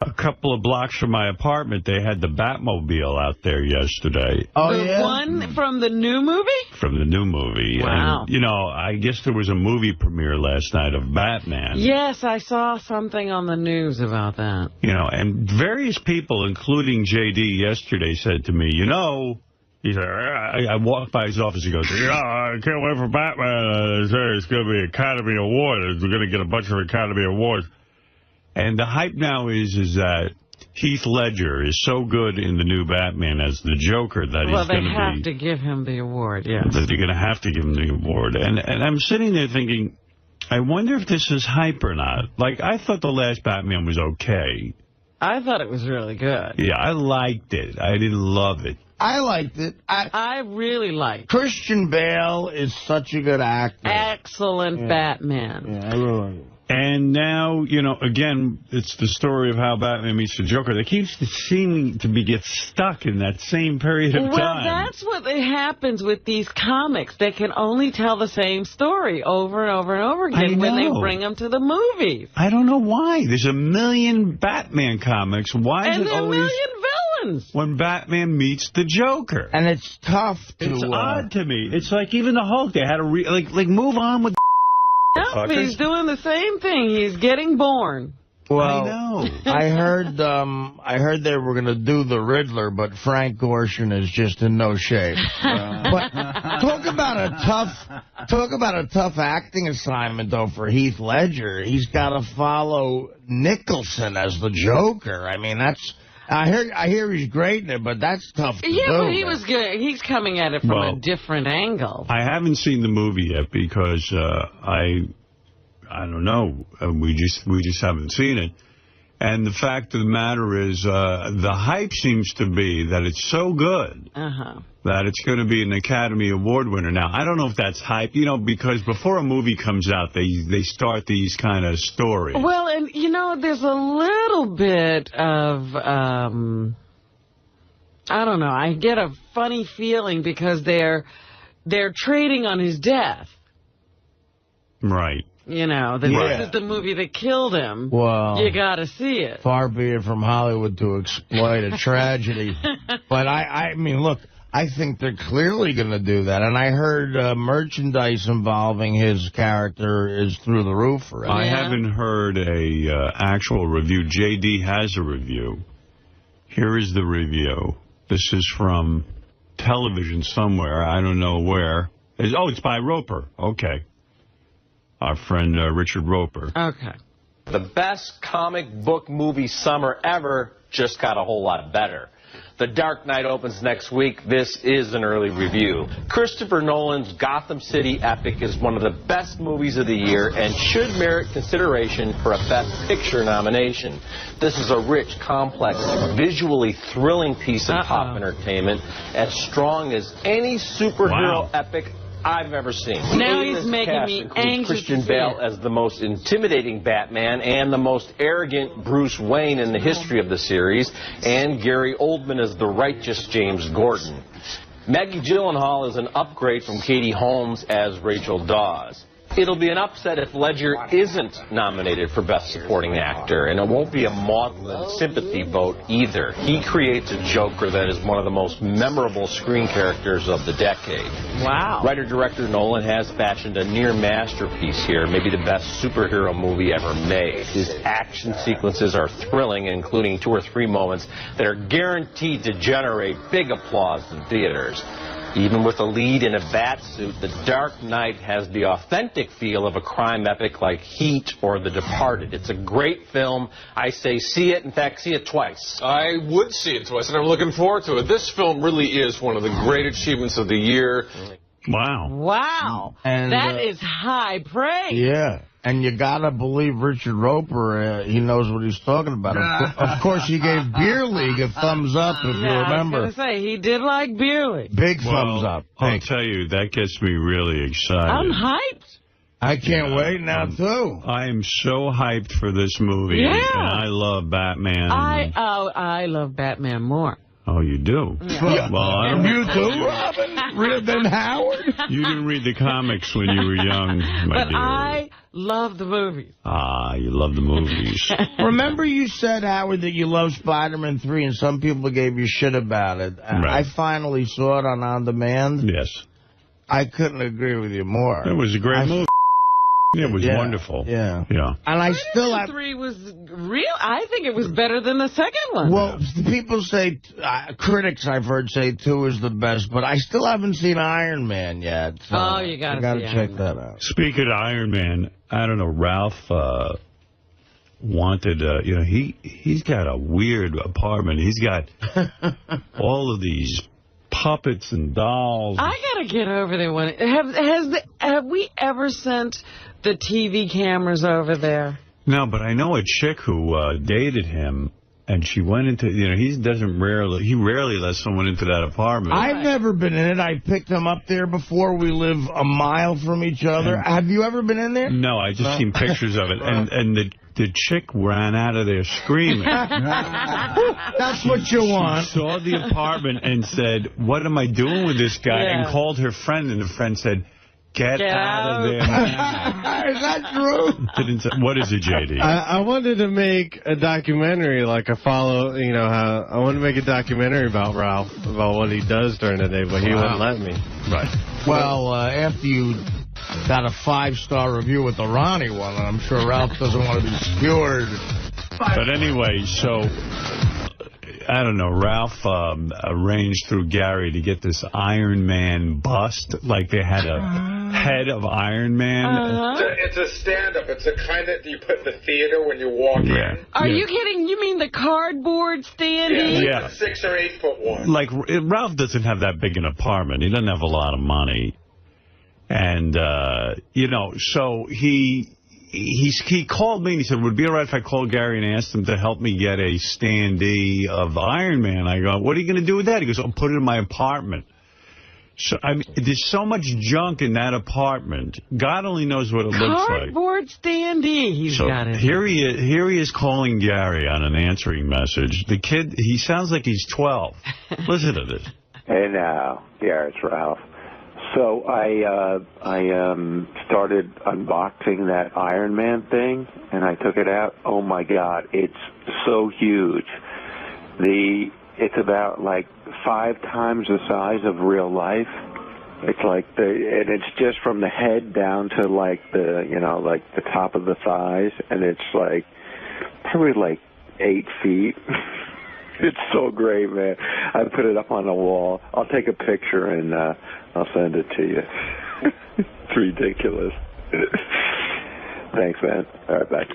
A couple of blocks from my apartment, they had the Batmobile out there yesterday. Oh, the one from the new movie? From the new movie. Wow. And, I guess there was a movie premiere last night of Batman. Yes, I saw something on the news about that. And various people, including J.D. yesterday, said to me, he said, I walked by his office, he goes, I can't wait for Batman. It's going to be an Academy Award. We're going to get a bunch of Academy Awards. And the hype now is that Heath Ledger is so good in the new Batman as the Joker that he's going to be... Well, they have to give him the award, yes. That they're going to have to give him the award. And I'm sitting there thinking, I wonder if this is hype or not. Like, I thought the last Batman was okay. I thought it was really good. Yeah, I liked it. I didn't love it. I liked it. I really liked it. Christian Bale is such a good actor. Excellent Batman. Yeah, I really like it. And now, again, it's the story of how Batman meets the Joker. They keep seeming to get stuck in that same period of time. Well, that's what happens with these comics. They can only tell the same story over and over and over again when they bring them to the movies. I don't know why. There's a million Batman comics. Why is it always... And there are a million villains. When Batman meets the Joker. And it's tough to... It's odd to me. It's like even the Hulk, they had to move on with... No, he's doing the same thing. He's getting born. Well, I know. I heard they were going to do the Riddler, but Frank Gorshin is just in no shape. But talk about a tough acting assignment though for Heath Ledger. He's got to follow Nicholson as the Joker. I mean, that's. I hear he's great in it, but that's tough to do. Yeah, but he was good. He's coming at it from a different angle. I haven't seen the movie yet because I don't know. We just haven't seen it. And the fact of the matter is, the hype seems to be that it's so good that it's going to be an Academy Award winner. Now, I don't know if that's hype, because before a movie comes out, they start these kind of stories. Well, and, there's a little bit of, I don't know, I get a funny feeling because they're trading on his death. Right. This is the movie that killed him. Well, you got to see it. Far be it from Hollywood to exploit a tragedy. But I mean, look, I think they're clearly going to do that. And I heard merchandise involving his character is through the roof for it. I haven't heard a actual review. J.D. has a review. Here is the review. This is from television somewhere. I don't know where. It's by Roper. Okay. Our friend Richard Roper. Okay. The best comic book movie summer ever just got a whole lot better. The Dark Knight opens next week. This is an early review. Christopher Nolan's Gotham City epic is one of the best movies of the year and should merit consideration for a Best Picture nomination. This is a rich, complex, visually thrilling piece of pop entertainment, as strong as any superhero epic I've ever seen. Now he's making me anxious. Christian Bale as the most intimidating Batman and the most arrogant Bruce Wayne in the history of the series, and Gary Oldman as the righteous James Gordon. Maggie Gyllenhaal is an upgrade from Katie Holmes as Rachel Dawes. It'll be an upset if Ledger isn't nominated for Best Supporting Actor, and it won't be a maudlin sympathy vote either. He creates a Joker that is one of the most memorable screen characters of the decade. Wow. Writer-director Nolan has fashioned a near masterpiece here, maybe the best superhero movie ever made. His action sequences are thrilling, including 2 or 3 moments that are guaranteed to generate big applause in theaters. Even with a lead in a bat suit, The Dark Knight has the authentic feel of a crime epic like Heat or The Departed. It's a great film. I say see it. In fact, see it twice. I would see it twice, and I'm looking forward to it. This film really is one of the great achievements of the year. Wow. Wow. And, that is high praise. Yeah. And you got to believe Richard Roper, he knows what he's talking about. Of course, he gave Beer League a thumbs up, if you remember. I was going to say, he did like Beer League. Big thumbs up. I'll tell you, that gets me really excited. I'm hyped. I can't wait now, too. I am so hyped for this movie. Yeah. And I love Batman. I love Batman more. Oh, you do? Yeah. Well, I don't. You do, Robin? Than Howard? You didn't read the comics when you were young, my But dear. I love the movies. Ah, you love the movies. Remember you said, Howard, that you love Spider-Man 3 and some people gave you shit about it. Right. I finally saw it on demand. Yes. I couldn't agree with you more. It was a great movie. It was wonderful. Yeah. Yeah. And I still have... 3 was real. I think it was better than the second one. Well, people say, critics I've heard say 2 is the best, but I still haven't seen Iron Man yet. So oh, you got to check that out. Speaking of Iron Man, I don't know, Ralph wanted, he's got a weird apartment. He's got all of these puppets and dolls. I got to get over there. Have we ever sent the TV cameras over there? No, but I know a chick who dated him, and she went into, he rarely lets someone into that apartment. I've never been in it. I picked him up there before. We live a mile from each other. Have you ever been in there? No, I just seen pictures of it, and the chick ran out of there screaming. That's what you want. She saw the apartment and said, "What am I doing with this guy?" Yeah. And called her friend, and the friend said, Get out of there now. Is that true? What is it, J.D.? I wanted to make a documentary, like I wanted to make a documentary about Ralph, about what he does during the day, but he wouldn't let me. Right. Well, after you got a 5-star review with the Ronnie one, I'm sure Ralph doesn't want to be skewered. But anyway, so... I don't know, Ralph arranged through Gary to get this Iron Man bust, like they had a head of Iron Man. It's a stand-up. It's a kind that you put in the theater when you walk in. Are you kidding? You mean the cardboard standee? Yeah, like the 6 or 8 foot one. Like, Ralph doesn't have that big an apartment. He doesn't have a lot of money. And, so he called me and he said, would it be all right if I called Gary and asked him to help me get a standee of Iron Man? I go, what are you going to do with that? He goes, I'll put it in my apartment. So, I mean, there's so much junk in that apartment. God only knows what it looks like. Cardboard standee he's got it. Here he is calling Gary on an answering message. The kid, he sounds like he's 12. Listen to this. Hey now, Gary, it's Ralph. So I started unboxing that Iron Man thing, and I took it out. Oh my God, it's so huge. It's about like 5 times the size of real life. It's like and it's just from the head down to like the top of the thighs, and it's like probably like 8 feet. It's so great, man. I put it up on the wall. I'll take a picture and I'll send it to you. It's ridiculous. Thanks, man. All right, bye.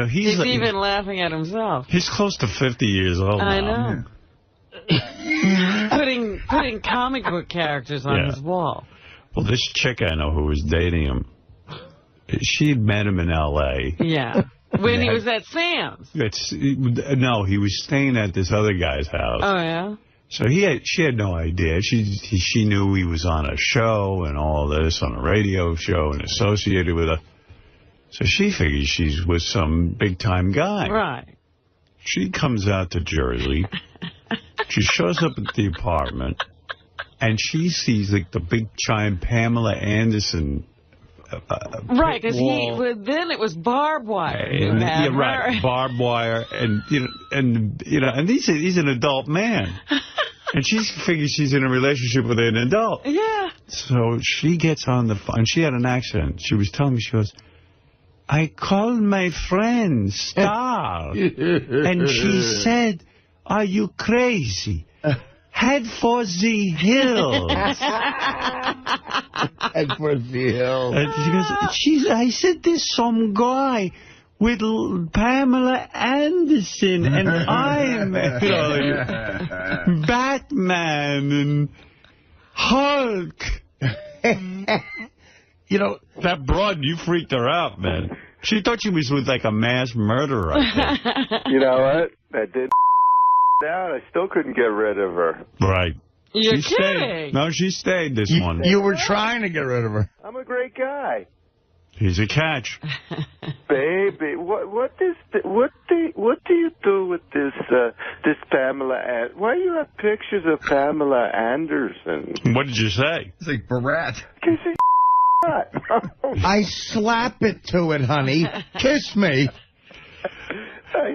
He's even laughing at himself. He's close to 50 years old I now. know. putting comic book characters on his wall. Well, this chick I know who was dating him, she had met him in L.A. Yeah. When he was at Sam's. No, he was staying at this other guy's house. Oh, yeah? So she had no idea. She knew he was on a show and all this, on a radio show and associated with her. So she figured she's with some big-time guy. Right. She comes out to Jersey. She shows up at the apartment, and she sees like the big giant Pamela Anderson. Right, because then it was barbed wire. Right, barbed wire, and he's an adult man, and she figures she's in a relationship with an adult. Yeah. So she gets on the phone. She had an accent. She was telling me, she goes, I called my friend Star, and she said, are you crazy? Head for the hills. Head for the hills. And she goes, I said, there's some guy with Pamela Anderson, and I'm Batman and Hulk. That broad, you freaked her out, man. She thought she was with like a mass murderer. You know what? That did down. I still couldn't get rid of her. Right. You're kidding. Stayed. No, she stayed this one. You were trying to get rid of her. I'm a great guy. He's a catch. Baby, what do you do with this Pamela? Why do you have pictures of Pamela Anderson? What did you say? It's like Barat. I slap it to it, honey. Kiss me.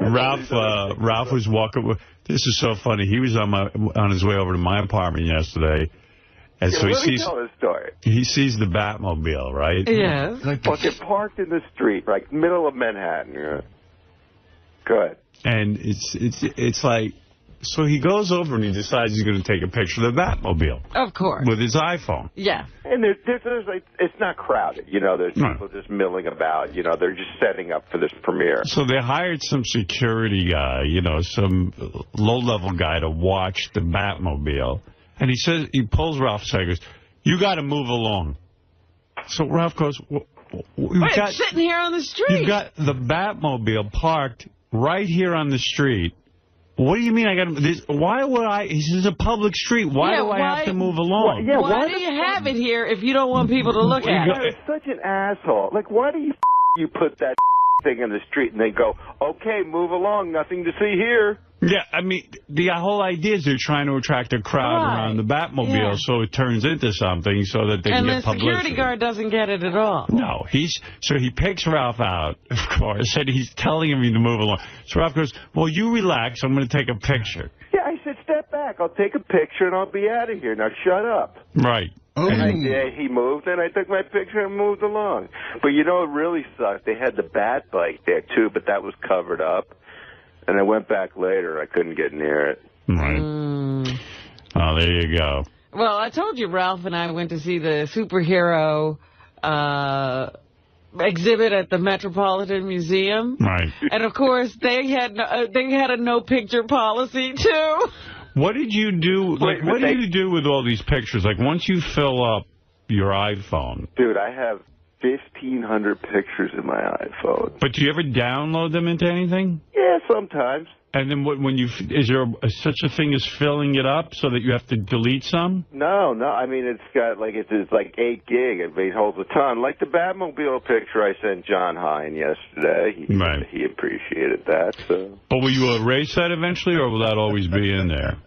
Ralph was walking. This is so funny. He was on his way over to my apartment yesterday. And so he sees the Batmobile, right? Yes. Fucking parked in the street, like middle of Manhattan. Yeah. Good. And it's like, so he goes over and he decides he's going to take a picture of the Batmobile. Of course. With his iPhone. Yeah. And there's like, it's not crowded. You know, there's people just milling about. You know, they're just setting up for this premiere. So they hired some security guy, you know, some low-level guy to watch the Batmobile. And he says, he pulls Ralph aside and goes, you got to move along. So Ralph goes, it's sitting here on the street. You've got the Batmobile parked right here on the street. What do you mean I got to, why would I, this is a public street. Why do I have to move along? Why do you have it here if you don't want people to look at it? You're such an asshole. Like, why do you put that thing in the street and then go, okay, move along, nothing to see here? Yeah, I mean, the whole idea is they're trying to attract a crowd around the Batmobile so it turns into something so that they can get publicity. And the security guard doesn't get it at all. No, so he picks Ralph out, of course, and he's telling him to move along. So Ralph goes, well, you relax, I'm going to take a picture. Yeah, I said, step back, I'll take a picture and I'll be out of here. Now shut up. Right. And he moved, and I took my picture and moved along. But you know, it really sucked. They had the Bat bike there, too, but that was covered up. And I went back later. I couldn't get near it. Right. Oh, there you go. Well, I told you Ralph and I went to see the superhero exhibit at the Metropolitan Museum. Right. And, of course, they had a no-picture policy, too. What did you do? Like, what do you do with all these pictures? Like, once you fill up your iPhone. Dude, I have 1,500 pictures in my iPhone. But do you ever download them into anything? Yeah, sometimes. And then is there such a thing as filling it up so that you have to delete some? No. I mean, it's got like it's like 8 gig. It holds a ton. Like the Batmobile picture I sent John Hine yesterday. He appreciated that. So. But will you erase that eventually, or will that always be in there?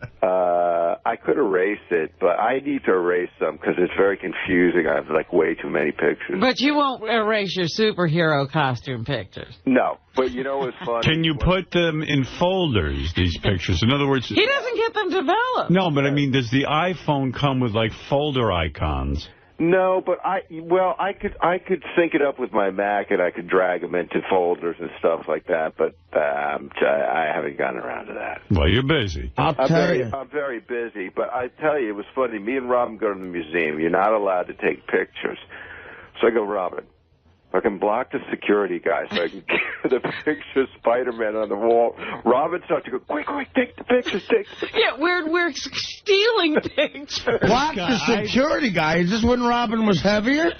I could erase it, but I need to erase some because it's very confusing. I have like way too many pictures. But you won't erase your superhero costume pictures. No, but you know what's funny? Can you put them in folders, these pictures? In other words... He doesn't get them developed. No, but I mean, does the iPhone come with like folder icons? No, but I could sync it up with my Mac and I could drag them into folders and stuff like that, but I haven't gotten around to that. Well, you're busy. I'm very busy, but I tell you, it was funny. Me and Robin go to the museum. You're not allowed to take pictures. So I go, Robin, I can block the security guy so I can get the picture of Spider-Man on the wall. Robin starts to go, quick, take the pictures, Yeah, we're stealing pictures. Block the security guy? Is this when Robin was heavier?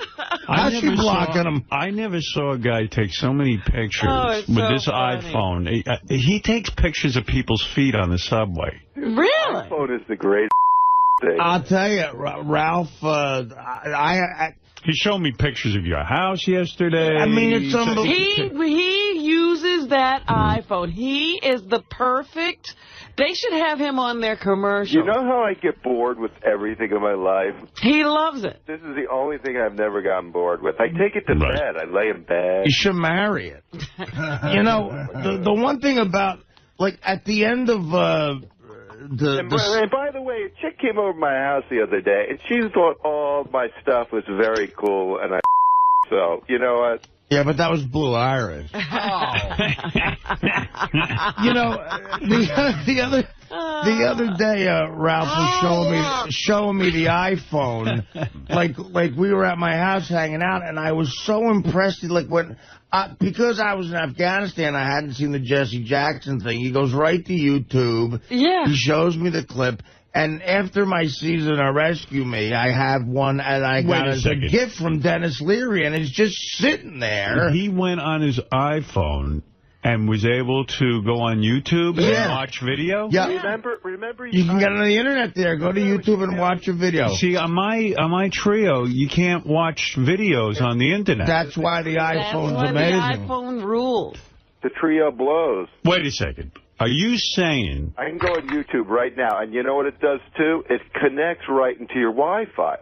How's she blocking him? I never saw a guy take so many pictures with this iPhone. He takes pictures of people's feet on the subway. Really? iPhone is the greatest thing. I'll tell you, Ralph, he showed me pictures of your house yesterday. I mean, it's unbelievable. He uses that iPhone. He is the perfect... They should have him on their commercial. You know how I get bored with everything in my life? He loves it. This is the only thing I've never gotten bored with. I take it to bed. I lay in bed. You should marry it. You know, the one thing about, like, at the end of... And by the way, a chick came over to my house the other day, and she thought all my stuff was very cool, and so, you know what? Yeah, but that was Blue Iris. Oh. You know, the other day, Ralph was showing me the iPhone, like we were at my house hanging out, and I was so impressed. Like because I was in Afghanistan, I hadn't seen the Jesse Jackson thing. He goes right to YouTube. Yeah. He shows me the clip. And after my season of Rescue Me, I have one, and I got as a gift from Dennis Leary, and it's just sitting there. He went on his iPhone and was able to go on YouTube and watch video? Yeah. Remember you can get on the internet there. Go to YouTube and watch a video. See, on my Trio, you can't watch videos on the internet. That's why the iPhone's amazing. The iPhone rules. The Trio blows. Wait a second. Are you saying... I can go on YouTube right now, and you know what it does, too? It connects right into your Wi-Fi.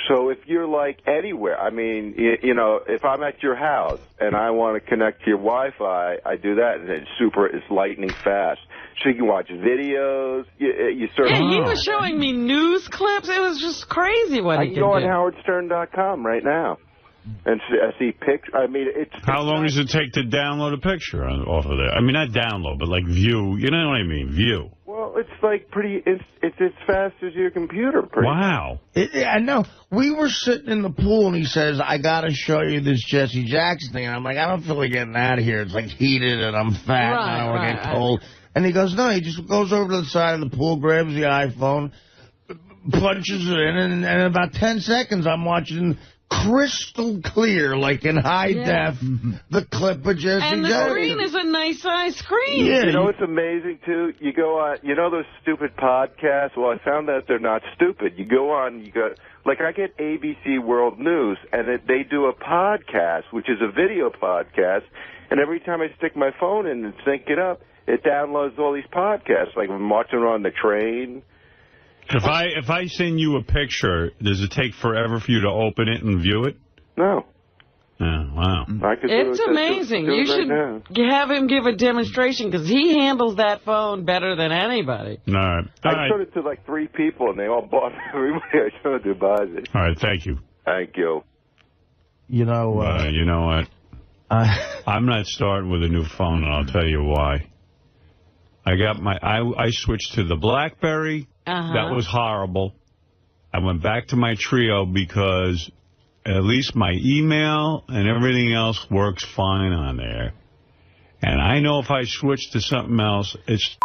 So if you're, like, anywhere, I mean, you know, if I'm at your house and I want to connect to your Wi-Fi, I do that, and it's lightning fast. So you can watch videos. You sort of... Yeah, he was showing me news clips. It was just crazy what he could do. I can go on howardstern.com right now. And see pictures. I mean, it's... How long does it take to download a picture off of there? I mean, not download, but like view. You know what I mean? View. Well, it's like it's as fast as your computer. Wow. I know. We were sitting in the pool, and he says, I got to show you this Jesse Jackson thing. And I'm like, I don't feel like getting out of here. It's like heated, and I'm fat, and I don't want to get cold. And he goes, no, he just goes over to the side of the pool, grabs the iPhone, punches it in, and in about 10 seconds, I'm watching... crystal clear, like in high def, the clip of Jesse Jackson. And the screen is a nice size screen. Yeah, you know what's amazing, too? You go on, you know those stupid podcasts? Well, I found out they're not stupid. You go on, like I get ABC World News, and they do a podcast, which is a video podcast, and every time I stick my phone in and sync it up, it downloads all these podcasts, like I'm watching it on the train. If I send you a picture, does it take forever for you to open it and view it? No. Oh, wow. It's amazing. You should have him give a demonstration because he handles that phone better than anybody. All right. I showed it to like 3 people, and they all bought it. Everybody I showed it buys it. All right, thank you. Thank you. You know... you know what? I'm not starting with a new phone, and I'll tell you why. I switched to the BlackBerry. That was horrible. I went back to my Trio because at least my email and everything else works fine on there. And I know if I switch to something else, it's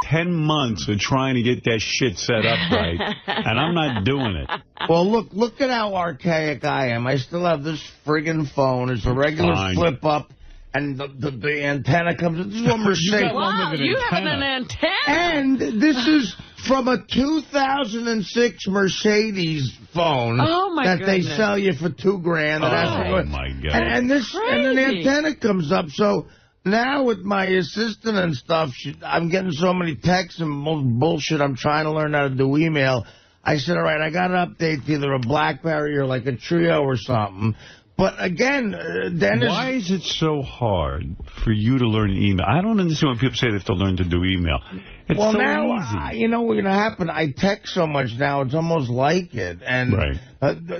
10 months of trying to get that shit set up right, and I'm not doing it. Well, look at how archaic I am. I still have this friggin' phone. It's a regular flip-up. And the antenna comes in. This is what Mercedes... Wow, you have an antenna. And this is from a 2006 Mercedes phone that they sell you for $2,000. Oh, my God. And then the antenna comes up. So now with my assistant and stuff, I'm getting so many texts and bullshit. I'm trying to learn how to do email. I said, all right, I got to update to either a BlackBerry or like a Trio or something. But again, Dennis... Why is it so hard for you to learn email? I don't understand when people say they have to learn to do email. It's well, so now, easy. you know what's going to happen? I text so much now, it's almost like it. And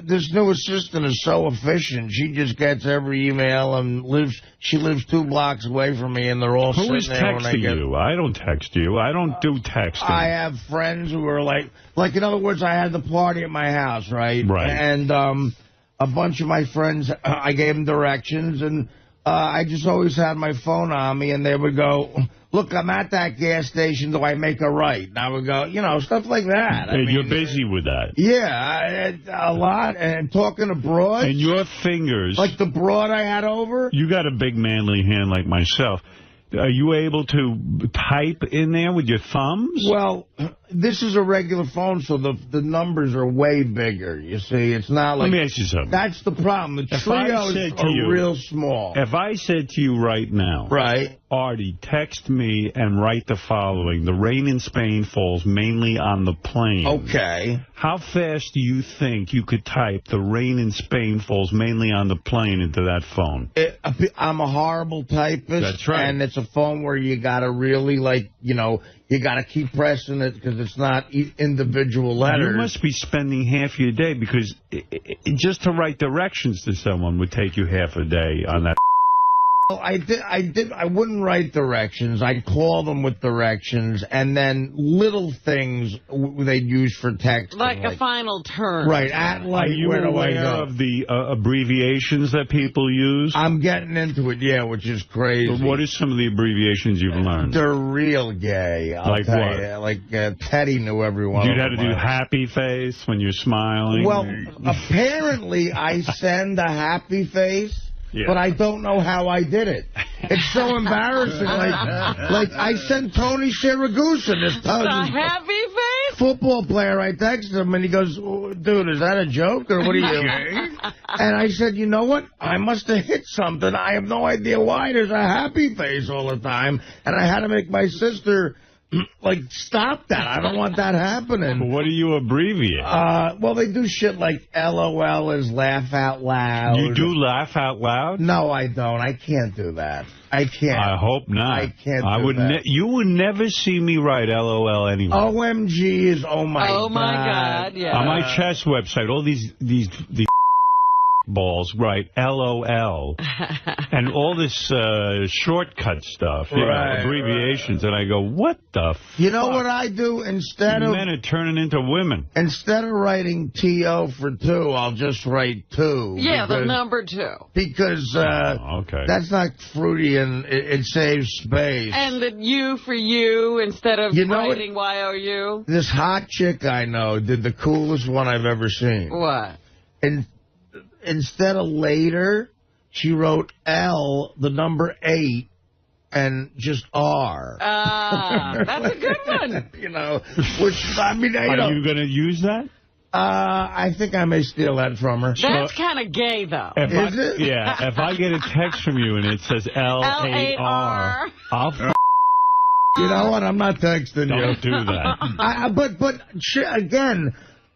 this new assistant is so efficient. She just gets every email and she lives 2 blocks away from me, and they're all sitting there when I get... Who is texting you? I don't text you. I don't do texting. I have friends who are like, in other words, I had the party at my house, right? Right. And... a bunch of my friends, I gave them directions, and I just always had my phone on me, and they would go, look, I'm at that gas station, do I make a right? And I would go, stuff like that. And you're busy with that. Yeah, a lot, and talking to broads. And your fingers. Like the broad I had over. You got a big manly hand like myself. Are you able to type in there with your thumbs? Well, this is a regular phone, so the numbers are way bigger. You see, it's not like... Let me ask you something. That's the problem. The Trios are real small. If I said to you right now... Right. Artie, text me and write the following. The rain in Spain falls mainly on the plains. Okay. How fast do you think you could type the rain in Spain falls mainly on the plane into that phone? I'm a horrible typist. That's right. And it's a phone where you got to really, you got to keep pressing it because it's not individual letters. You must be spending half your day because just to write directions to someone would take you half a day on that. I wouldn't write directions. I'd call them with directions, and then little things they'd use for text. Like a final turn. Right, at light. Are you aware of the abbreviations that people use? I'm getting into it, yeah, which is crazy. But what are some of the abbreviations you've learned? They're real gay. Like what? Like Teddy knew every one of them. You'd have to do happy face when you're smiling? Well, apparently I send a happy face. but I don't know how I did it. It's so embarrassing. Like I sent 𝗦𝗵cie𝘄𝗿𝗿, this happy face football player. I texted him, and he goes, dude, is that a joke, or what are you? And I said, you know what? I must have hit something. I have no idea why there's a happy face all the time. And I had to make my sister... stop that. I don't want that happening. What do you abbreviate? Well, they do shit like LOL is laugh out loud. You do laugh out loud? No, I don't. I can't do that. I can't. I hope not. I can't do that. You would never see me write LOL anyway. OMG is oh my God. Oh my God, yeah. On my chess website, all these balls write LOL and all this shortcut stuff, abbreviations, and I go, what the fuck? You know what I do? Instead of men are turning into women. Instead of writing TO for 2, I'll just write 2. Yeah, the number 2. Because that's not fruity and it saves space. And the U for you instead of writing YOU. This hot chick I know did the coolest one I've ever seen. What? And instead of later, she wrote L, the number 8, and just R. That's a good one. Which, I mean, Are you going to use that? I think I may steal that from her. That's kind of gay, though. Is it? Yeah, if I get a text from you and it says L-A-R, I'll You know what? I'm not texting you. Don't do that. But again...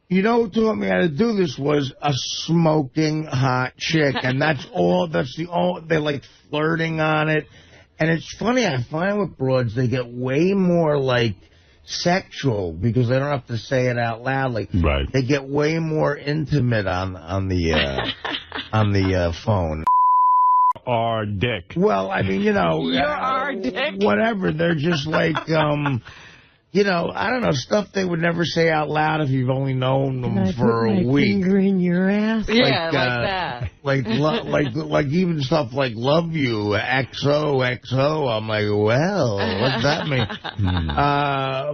You know who taught me how to do this was a smoking hot chick, and they're like flirting on it. And it's funny, I find with broads, they get way more like sexual because they don't have to say it out loud. Like they get way more intimate on the phone. Our dick. Well, I mean, you're our dick. Whatever. They're just like I don't know, stuff they would never say out loud if you've only known them for a week. Finger in your ass? Yeah, like that. Like even stuff like love you, XOXO. I'm like, well, what's that mean?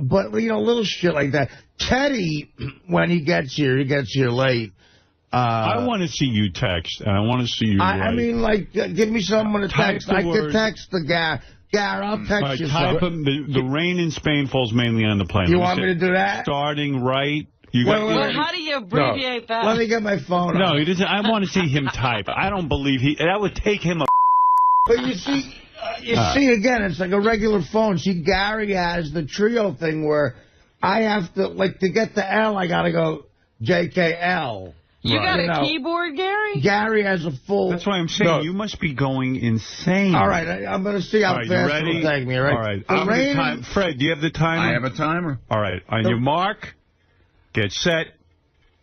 But, little shit like that. Teddy, when he gets here late. I want to see you text, and I want to see you write. I mean, give me someone to text. I could text the guy. Gar, I'll text you. The rain in Spain falls mainly on the plane. You want me to do that? Starting right. How do you abbreviate that? Let me get my phone. No, he doesn't. I want to see him type. I don't believe that would take him a... But you see, again, it's like a regular phone. See, Gary has the trio thing where I have to, to get the L, I got to go JKL. You got a keyboard, Gary? Gary has a full... That's why I'm saying you must be going insane. All right, I'm going to see how fast it'll take me. All right. Fred, do you have the timer? I have a timer. All right. On your mark, get set,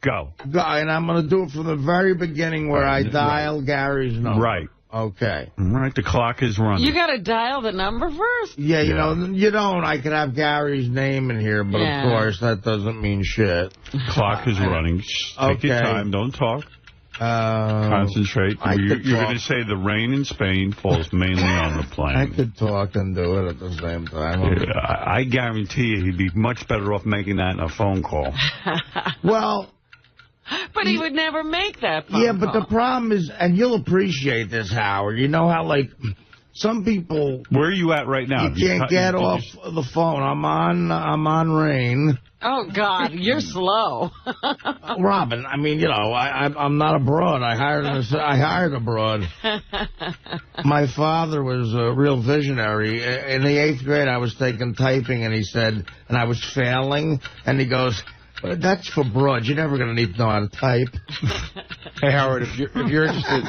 go. And I'm going to do it from the very beginning where I dial Gary's number. Right. Okay. All right, the clock is running. You got to dial the number first? Yeah, you don't. I could have Gary's name in here, but of course that doesn't mean shit. Clock is running. Take your time. Don't talk. Concentrate. You're going to say the rain in Spain falls mainly on the plane. I could talk and do it at the same time. I guarantee you he'd be much better off making that in a phone call. Well... But he would never make that phone call. But the problem is, and you'll appreciate this, Howard, you know how, some people... Where are you at right now? You can't get off the phone. I'm on rain. Oh, God, you're slow. Robin, I mean, I'm not a broad. I hired a broad. My father was a real visionary. In the 8th grade, I was taking typing, and he said, and I was failing, and he goes... That's for broads. You're never going to need to know how to type. Hey, Howard, if you're interested...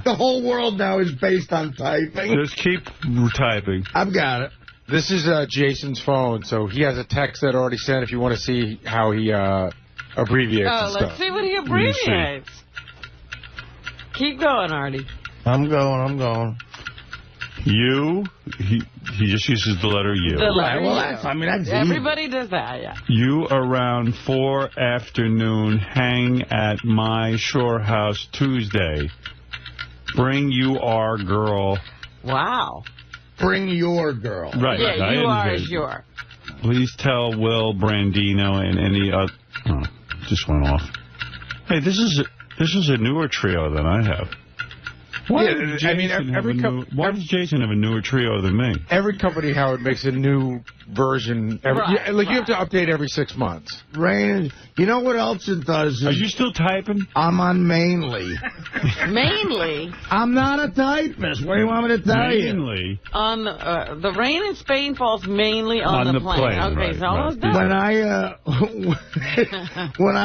The whole world now is based on typing. Just keep typing. I've got it. This is Jason's phone, so he has a text that already sent if you want to see how he abbreviates and stuff. Let's see what he abbreviates. Keep going, Artie. I'm going. You, he just uses the letter U. The letter U. That's everybody does that, yeah. You around 4 afternoon, hang at my shore house Tuesday. Bring you our girl. Wow. Bring your girl. Right. Yeah, you are is your. Please tell Will Brandino and any other... Oh, just went off. Hey, this is a newer trio than I have. Why does Jason have a newer trio than me? Every company, Howard, makes a new version. You have to update every 6 months. Rain, you know what else it does? Are you still typing? I'm on Mainly. Mainly? I'm not a typist. What do you want me to tell you? Mainly. On the rain in Spain falls mainly on the plane. Okay, so I was done. When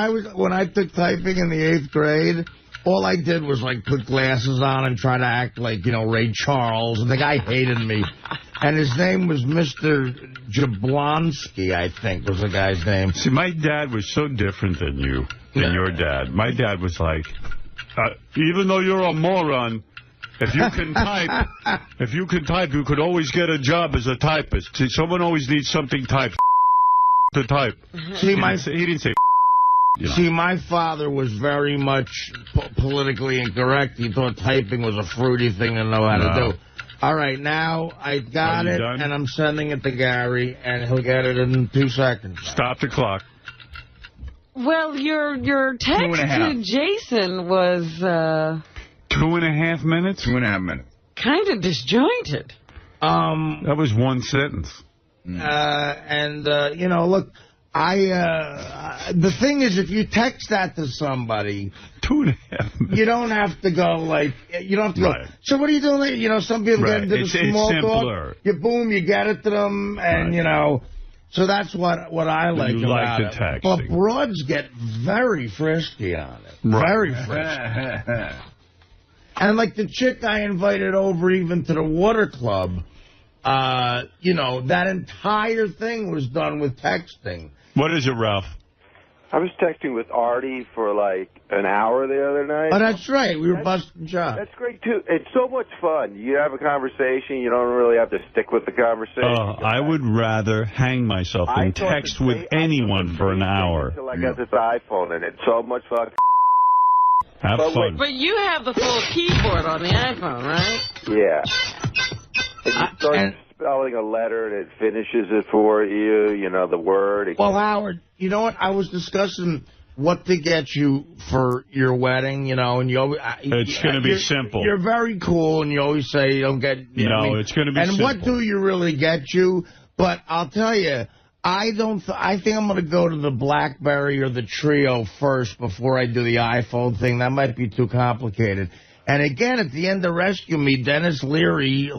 I took typing in the 8th grade, all I did was, like, put glasses on and try to act like, you know, Ray Charles. And the guy hated me. And his name was Mr. Jablonski, I think, was the guy's name. See, my dad was so different than you, than your dad. My dad was like, even though you're a moron, if you can type, you could always get a job as a typist. See, someone always needs something typed to type. See, he didn't say. You know. See, my father was very much politically incorrect. He thought typing was a fruity thing to know how to do. All right, now I got it, and I'm sending it to Gary, and he'll get it in 2 seconds. Stop the clock. Well, your text to Jason was... 2.5 minutes? 2.5 minutes. Kind of disjointed. That was one sentence. You know, look... the thing is, if you text that to somebody, 2.5 minutes. you don't have to go like, you don't have to go, so what are you doing? You know, some people get into the small talk. You get it to them, and, you know, so that's what I like about it. Texting. But broads get very frisky on it. Very frisky. And like the chick I invited over even to the water club, you know, that entire thing was done with texting. What is it, Ralph? I was texting with Artie for like an hour the other night. Oh, that's right. We were busting chops. That's great, too. It's so much fun. You have a conversation. You don't really have to stick with the conversation. I would rather hang myself than text with anyone for an hour. Until I got this iPhone, and it's so much fun. Have fun. But you have the full keyboard on the iPhone, right? Yeah. And you start spelling a letter, and it finishes it for you, you know, the word. Well, Howard, you know what? I was discussing what to get you for your wedding, you know, and you always... It's going to be simple. You're very cool, and you always say you don't get... You know what I mean? It's going to be simple. And what do you really get you? But I'll tell you, I think I'm going to go to the BlackBerry or the Trio first before I do the iPhone thing. That might be too complicated. And again, at the end of Rescue Me, Dennis Leary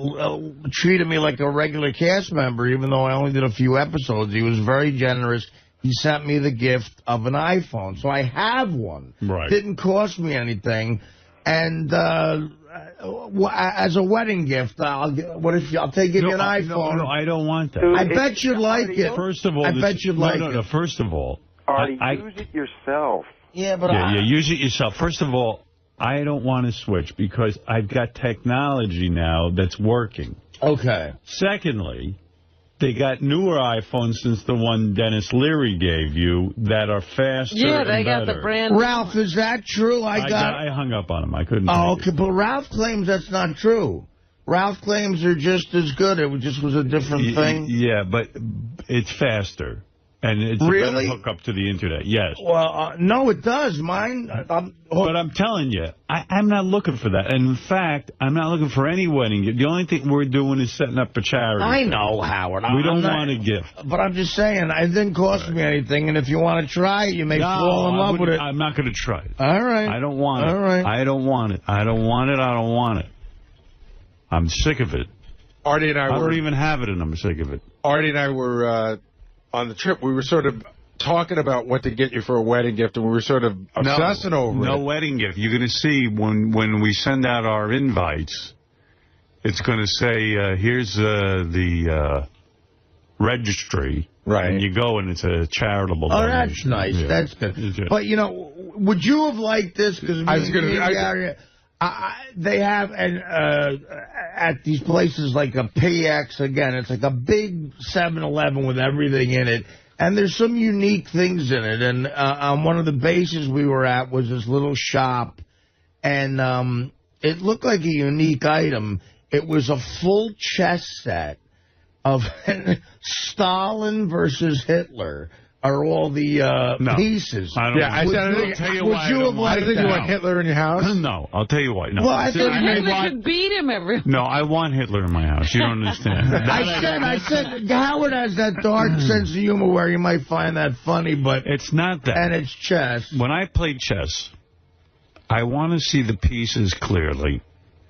treated me like a regular cast member, even though I only did a few episodes. He was very generous. He sent me the gift of an iPhone. So I have one. Right. Didn't cost me anything. And as a wedding gift, I'll give you an iPhone. No, I don't want that. I bet you'd like it. First of all, I bet you'd like it. No, first of all, Artie, use it yourself. Yeah, but use it yourself. First of all, I don't want to switch because I've got technology now that's working. Okay. Secondly, they got newer iPhones since the one Dennis Leary gave you that are faster and they got better. the brand. Ralph, is that true? I hung up on him. I couldn't. Okay, but Ralph claims that's not true. Ralph claims they're just as good. It just was a different thing. Yeah, but it's faster. And it's a better hookup to the Internet, yes. Well, no, it does. Mine... but I'm telling you, I'm not looking for that. And in fact, I'm not looking for any wedding gift. The only thing we're doing is setting up a charity. I know, Howard. We don't want a gift. But I'm just saying, it didn't cost me anything. And if you want to try it, you may fall in love with it. I'm not going to try it. All right. I don't want it. All right. I don't want it. I don't want it. I don't want it. I'm sick of it. Artie and I don't even have it, and I'm sick of it. Artie and I were... on the trip, we were sort of talking about what to get you for a wedding gift, and we were sort of obsessing over it. No wedding gift. You're going to see when we send out our invites, it's going to say, here's the registry. Right. And you go, and it's a charitable donation. That's nice. Yeah. That's good. But, you know, would you have liked this? Because they have at these places like a PX, again, it's like a big 7-Eleven with everything in it. And there's some unique things in it. And on one of the bases we were at was this little shop. And it looked like a unique item. It was a full chess set of Stalin versus Hitler. are all the pieces. I don't I said, I'll tell you why. you want Hitler in your house? No, I'll tell you why. No. Well, I thought Hitler could beat him every. No, I want Hitler in my house. You don't understand. I said, Howard has that dark sense of humor where you might find that funny, but it's not that. And it's chess. When I play chess, I want to see the pieces clearly.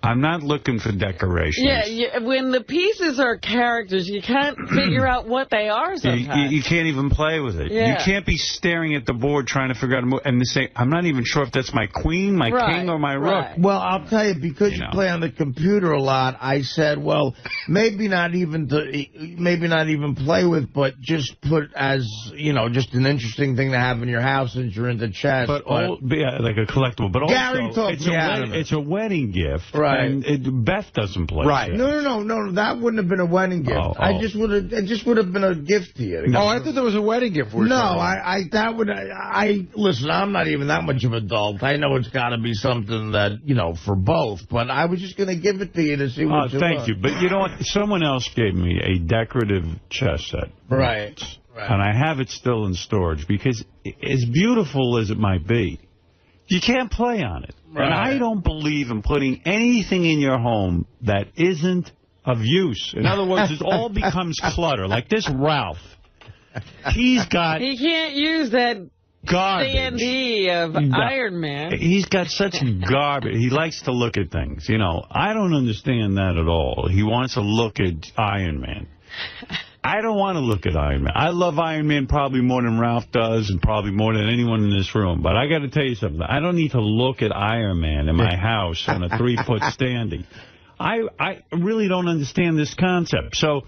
I'm not looking for decorations. Yeah, when the pieces are characters, you can't figure out what they are sometimes. You can't even play with it. Yeah. You can't be staring at the board trying to figure out a move and say, I'm not even sure if that's my queen, my king, or my rook. Well, I'll tell you, because you play on the computer a lot, I said, well, maybe not even play with, but just put as, just an interesting thing to have in your house since you're into chess. But like a collectible. But Gary also, it's a wedding gift. Right. And Beth doesn't play. Right. No. That wouldn't have been a wedding gift. It just would have been a gift to you. No, I thought that was a wedding gift. Listen, I'm not even that much of an adult. I know it's got to be something that, for both. But I was just going to give it to you to see what you thank you. But you know what? Someone else gave me a decorative chess set. Right. And I have it still in storage because as beautiful as it might be, you can't play on it. Right. And I don't believe in putting anything in your home that isn't of use. In other words, it all becomes clutter. Like this Ralph. He can't use that garbage. C&D of Iron Man. He's got such garbage. He likes to look at things. I don't understand that at all. He wants to look at Iron Man. I don't want to look at Iron Man. I love Iron Man probably more than Ralph does and probably more than anyone in this room. But I got to tell you something. I don't need to look at Iron Man in my house on a 3-foot standee. I really don't understand this concept. So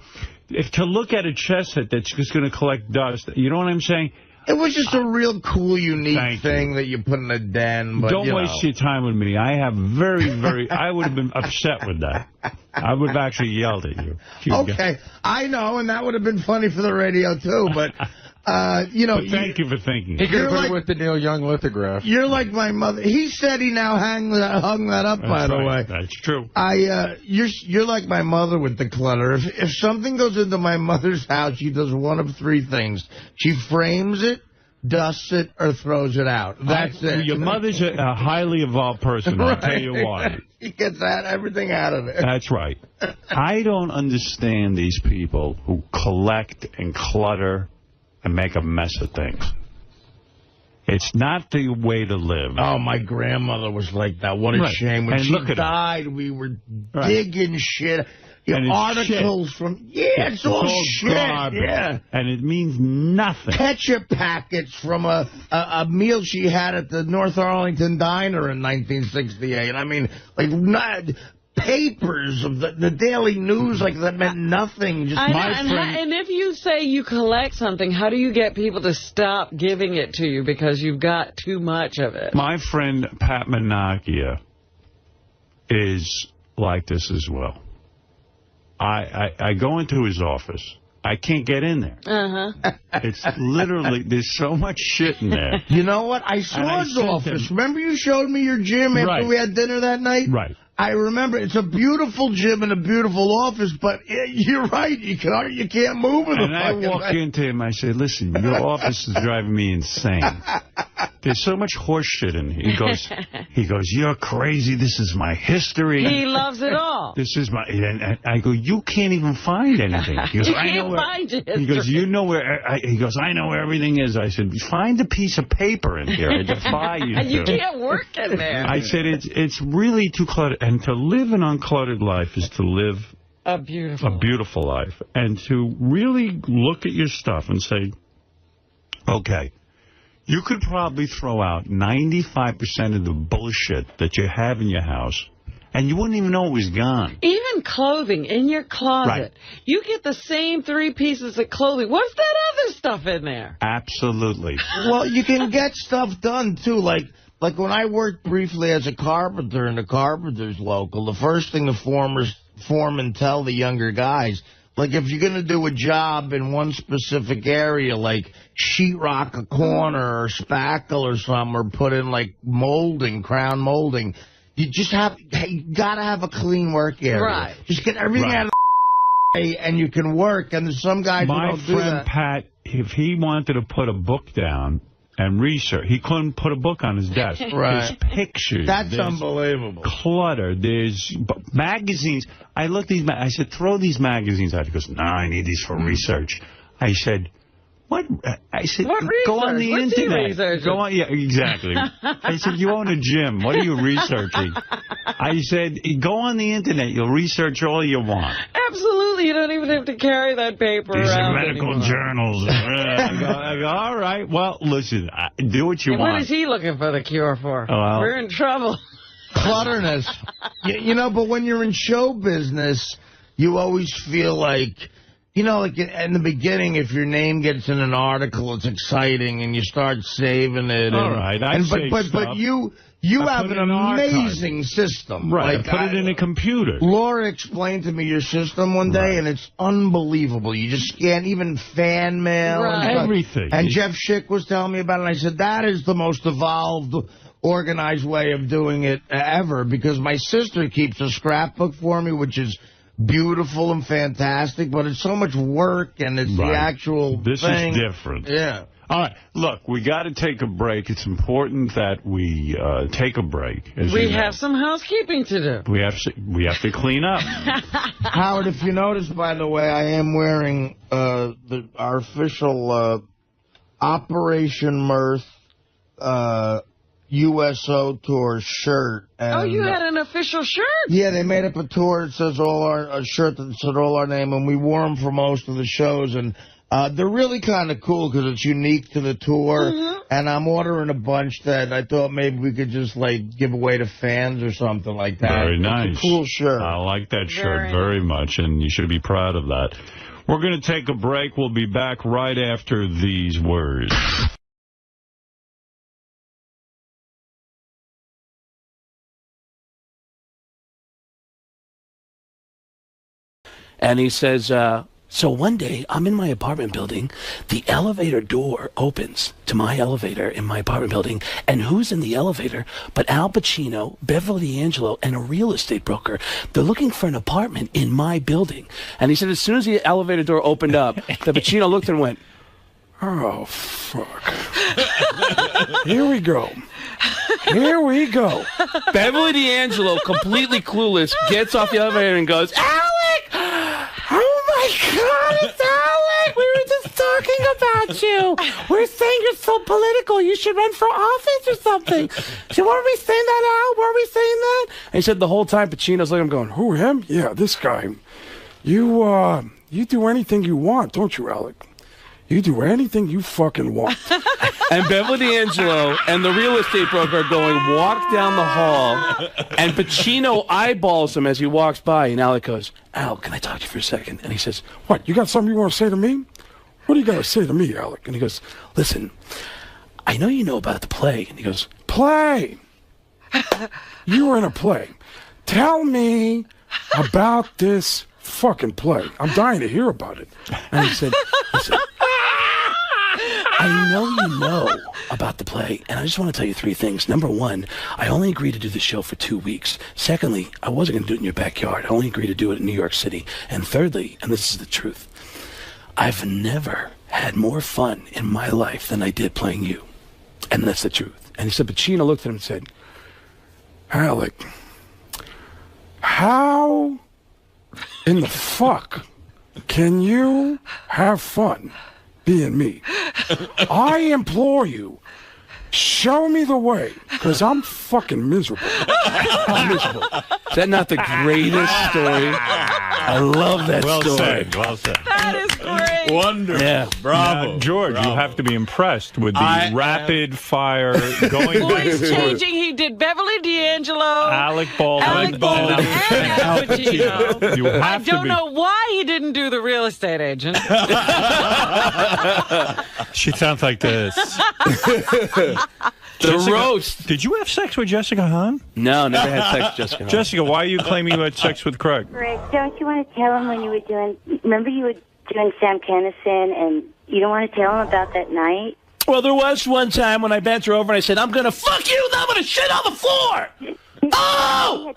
to look at a chess set that's just going to collect dust, you know what I'm saying? It was just a real cool, unique thing that you put in a den. But, don't waste your time with me. I have I would have been upset with that. I would have actually yelled at you. Okay, I know, and that would have been funny for the radio, too, but... But thank you for thinking. He could have put it with the Neil Young lithograph. You're like my mother. He said he now hung that up, by the way. That's true. You're like my mother with the clutter. If something goes into my mother's house, she does one of 3 things. She frames it, dusts it, or throws it out. That's it. Your mother's a highly evolved person. I'll tell you why. She gets everything out of it. That's right. I don't understand these people who collect and clutter and make a mess of things. It's not the way to live. Oh, my grandmother was like that. What a shame. When she died, we were digging shit. Articles from... Yeah, it's all shit. Garbage. Yeah. And it means nothing. Ketchup packets from a meal she had at the North Arlington Diner in 1968. I mean, papers of the Daily News, that meant nothing. Just and if you say you collect something, how do you get people to stop giving it to you because you've got too much of it? My friend Pat Menachia is like this as well. I go into his office. I can't get in there. It's literally, there's so much shit in there. You know what? I saw his office. Remember you showed me your gym after we had dinner that night? Right. I remember. It's a beautiful gym and a beautiful office, but you're right. You can't move in And I walk into him, I say, listen, your office is driving me insane. There's so much horse shit in here. He goes, you're crazy. This is my history. He loves it all. This is my... And I go, you can't even find anything. He goes, you can't find it. He goes, you know where... He goes, I know where everything is. I said, find a piece of paper in here. I defy you to. You can't work in there. I said, it's really too cluttered. And to live an uncluttered life is to live... A beautiful life. And to really look at your stuff and say, okay... You could probably throw out 95% of the bullshit that you have in your house, and you wouldn't even know it was gone. Even clothing in your closet. Right. You get the same 3 pieces of clothing. What's that other stuff in there? Absolutely. Well, you can get stuff done, too. Like when I worked briefly as a carpenter in the Carpenters Local, the first thing the foremen tell the younger guys, if you're going to do a job in one specific area, like sheetrock a corner or spackle or something, or put in, molding, crown molding, you got to have a clean work area. Right. Just get everything out of and you can work, and there's some guys who don't do that. My friend Pat, if he wanted to put a book down and research, he couldn't put a book on his desk. Right. There's pictures. That's unbelievable. Clutter. There's magazines. I looked at these. I said, throw these magazines out. He goes, no, I need these for research. I said, what? I said, go on the internet. Go on. Yeah, exactly. I said, you own a gym. What are you researching? I said, go on the internet. You'll research all you want. Absolutely. You don't even have to carry that paper around. These are medical journals. I go, all right. Well, listen, do what you want. What is he looking for the cure for? Well, we're in trouble. Clutterness. You know, but when you're in show business, you always feel like... You know, like in the beginning, if your name gets in an article, it's exciting, and you start saving it. All right, but you have an amazing system. Right, like, I put it in a computer. Laura explained to me your system one day, and it's unbelievable. You just scan even fan mail. Right. And everything. And Jeff Schick was telling me about it, and I said, that is the most evolved, organized way of doing it ever, because my sister keeps a scrapbook for me, which is... beautiful and fantastic, but it's so much work, and it's the actual This thing. is different. Yeah. All right. Look, we got to take a break. It's important that we take a break. We have some housekeeping to do. We have to clean up. Howard, if you notice, by the way, I am wearing our official Operation Mirth USO tour shirt. And, you had an official shirt? Yeah, they made up a tour that says a shirt that said all our name, and we wore them for most of the shows, and they're really kind of cool because it's unique to the tour, and I'm ordering a bunch that I thought maybe we could just, like, give away to fans or something like that. Very nice. It's a cool shirt. I like that shirt very much, and you should be proud of that. We're going to take a break. We'll be back right after these words. And he says, so one day I'm in my apartment building. The elevator door opens to my elevator in my apartment building. And who's in the elevator but Al Pacino, Beverly D'Angelo, and a real estate broker? They're looking for an apartment in my building. And he said as soon as the elevator door opened up, the Pacino looked and went, oh, fuck. Here we go. Here we go. Beverly D'Angelo, completely clueless, gets off the elevator and goes, Alec! Oh, my God, it's Alec! We were just talking about you. We're saying you're so political. You should run for office or something. So weren't we saying that, Al? Weren't we saying that? And he said the whole time Pacino's like, I'm going, who, him? Yeah, this guy. You do anything you want, don't you, Alec? You do anything you fucking want. And Beverly D'Angelo and the real estate broker are going walk down the hall, and Pacino eyeballs him as he walks by, and Alec goes, Al, can I talk to you for a second? And he says, what, you got something you want to say to me? What do you got to say to me, Alec? And he goes, listen, I know you know about the play. And he goes, play? You were in a play. Tell me about this fucking play. I'm dying to hear about it. And he said, listen, I know you know about the play, and I just want to tell you three things. Number one, I only agreed to do the show for 2 weeks. Secondly, I wasn't going to do it in your backyard. I only agreed to do it in New York City. And thirdly, and this is the truth, I've never had more fun in my life than I did playing you. And that's the truth. And he said, Pacino looked at him and said, Alec, how in the fuck can you have fun being me? I implore you, show me the way, because I'm fucking miserable. I'm miserable. Is that not the greatest story? I love that story. Said, well said. That is great. Wonderful. Yeah. Bravo. Now, George, Bravo. you have to be impressed with the rapid fire going Voice changing. He did Beverly D'Angelo, Alec Baldwin, and Al Pacino. You have I don't to be. know why he didn't do the real estate agent. She sounds like this. The roast. Did you have sex with Jessica Hahn? No, never had sex with Jessica Hahn. Jessica, why are you claiming you had sex with Craig? Greg, don't you want to tell him when you were doing... Remember you were doing Sam Kinison, and you don't want to tell him about that night? Well, there was one time when I bent her over and I said, I'm going to fuck you and I'm going to shit on the floor. Oh!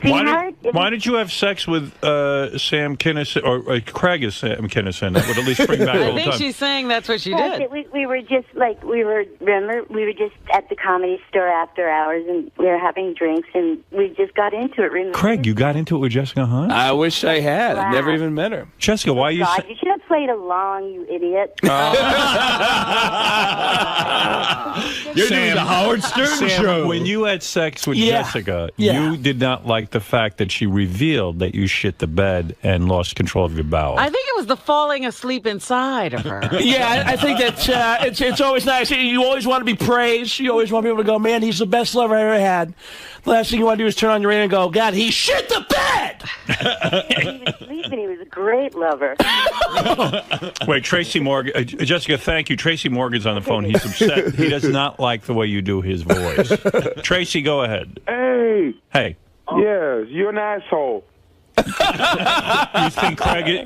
Why did you have sex with Sam Kinison, or Craig is Sam Kinison? That would at least bring back all the time. I think she's saying that's what she did. We were just like, remember, we were just at the Comedy Store after hours, and we were having drinks, and we just got into it. Remember? Craig, you got into it with Jessica Hunt? I wish I had. Wow. I've never even met her. Jessica, why are you... God, you should have played along, you idiot. You're doing the Howard Stern show. When you had sex with Jessica, you did not like the fact that she revealed that you shit the bed and lost control of your bowels. I think it was the falling asleep inside of her. Yeah, I think that it's always nice. You always want to be praised. You always want people to go, man, he's the best lover I ever had. The last thing you want to do is turn on your radio and go, God, he shit the bed! He was sleeping. He was a great lover. Wait, Tracy Morgan. Jessica, thank you. Tracy Morgan's on the phone. He's upset. He does not like the way you do his voice. Tracy, go ahead. Hey. Hey. Yes, you're an asshole. You think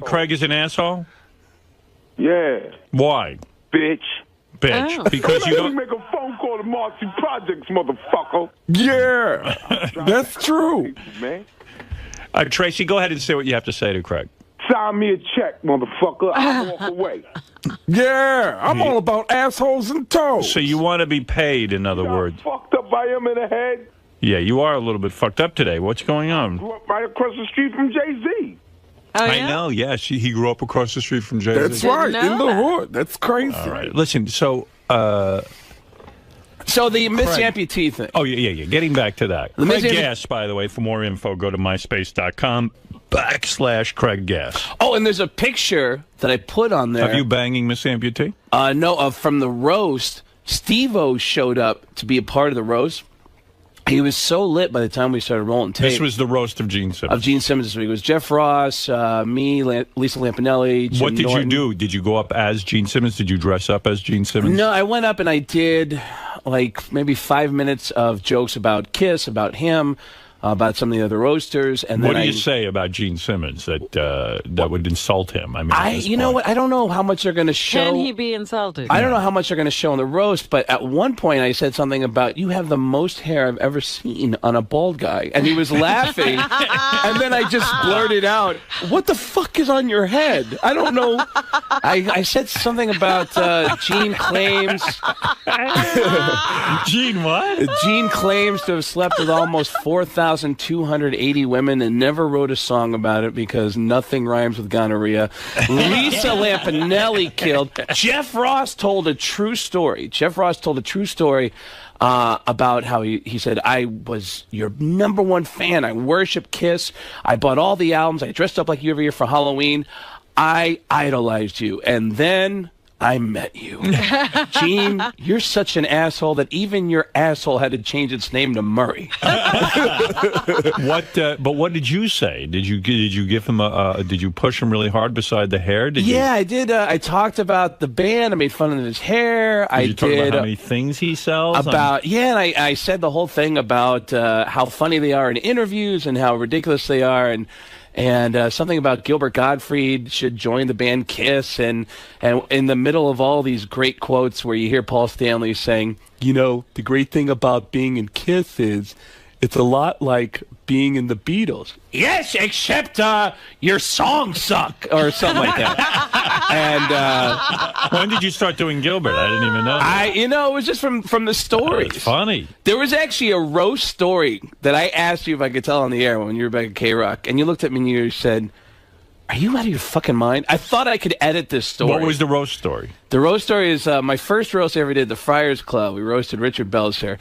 Craig is an asshole? Yeah. Why? Bitch. Oh. Because you don't make a phone call to 𝗦𝗵cie Projects, motherfucker. Yeah, that's true, man. Tracy, go ahead and say what you have to say to Craig. Sign me a check, motherfucker. I'll walk away. Yeah, I'm all about assholes and toes. So you want to be paid, in other words. Fucked up I am in the head. Yeah, you are a little bit fucked up today. What's going on? Grew up right across the street from Jay-Z. Oh, yeah? I know, yeah. He grew up across the street from Jay-Z. That's right, in the hood. That's crazy. All right, listen, so the Miss Amputee thing. Oh, yeah. Getting back to that. Craig Gass, by the way, for more info, go to myspace.com/Craig Gass. Oh, and there's a picture that I put on there. Have you banging Miss Amputee? No, from the roast. Steve-O showed up to be a part of the roast. He was so lit by the time we started rolling tape. This was the roast of Gene Simmons. Of Gene Simmons this week. It was Jeff Ross, me, Lisa Lampanelli, Jim What did Norton. you do? Did you go up as Gene Simmons? Did you dress up as Gene Simmons? No, I went up and I did like maybe 5 minutes of jokes about Kiss, about him, about some of the other roasters. And what then do you say about Gene Simmons that would insult him? I mean, you know what? I don't know how much they're going to show. Can he be insulted? I don't know how much they're going to show on the roast, but at one point I said something about, you have the most hair I've ever seen on a bald guy. And he was laughing. And then I just blurted out, what the fuck is on your head? I don't know. I said something about Gene claims. Gene what? Gene claims to have slept with almost 4,280 women and never wrote a song about it because nothing rhymes with gonorrhea. Lisa Lampanelli killed. Jeff Ross told a true story. About how he said, I was your #1 fan. I worship Kiss. I bought all the albums. I dressed up like you every year for Halloween. I idolized you. And then I met you. Gene, you're such an asshole that even your asshole had to change its name to Murray. But what did you say? Did you give him did you push him really hard beside the hair? I did. I talked about the band. I made fun of his hair. Did you talk about how many things he sells? And I said the whole thing about how funny they are in interviews and how ridiculous they are, and something about Gilbert Gottfried should join the band Kiss, and in the middle of all these great quotes where you hear Paul Stanley saying, you know, the great thing about being in Kiss is it's a lot like being in the Beatles. Yes, except your songs suck, or something like that. And when did you start doing Gilbert? I didn't even know. It was just from the stories. That's funny. There was actually a roast story that I asked you if I could tell on the air when you were back at K-Rock, and you looked at me and you said, are you out of your fucking mind? I thought I could edit this story. What was the roast story? The roast story is my first roast I ever did, the Friars Club. We roasted Richard Belzer.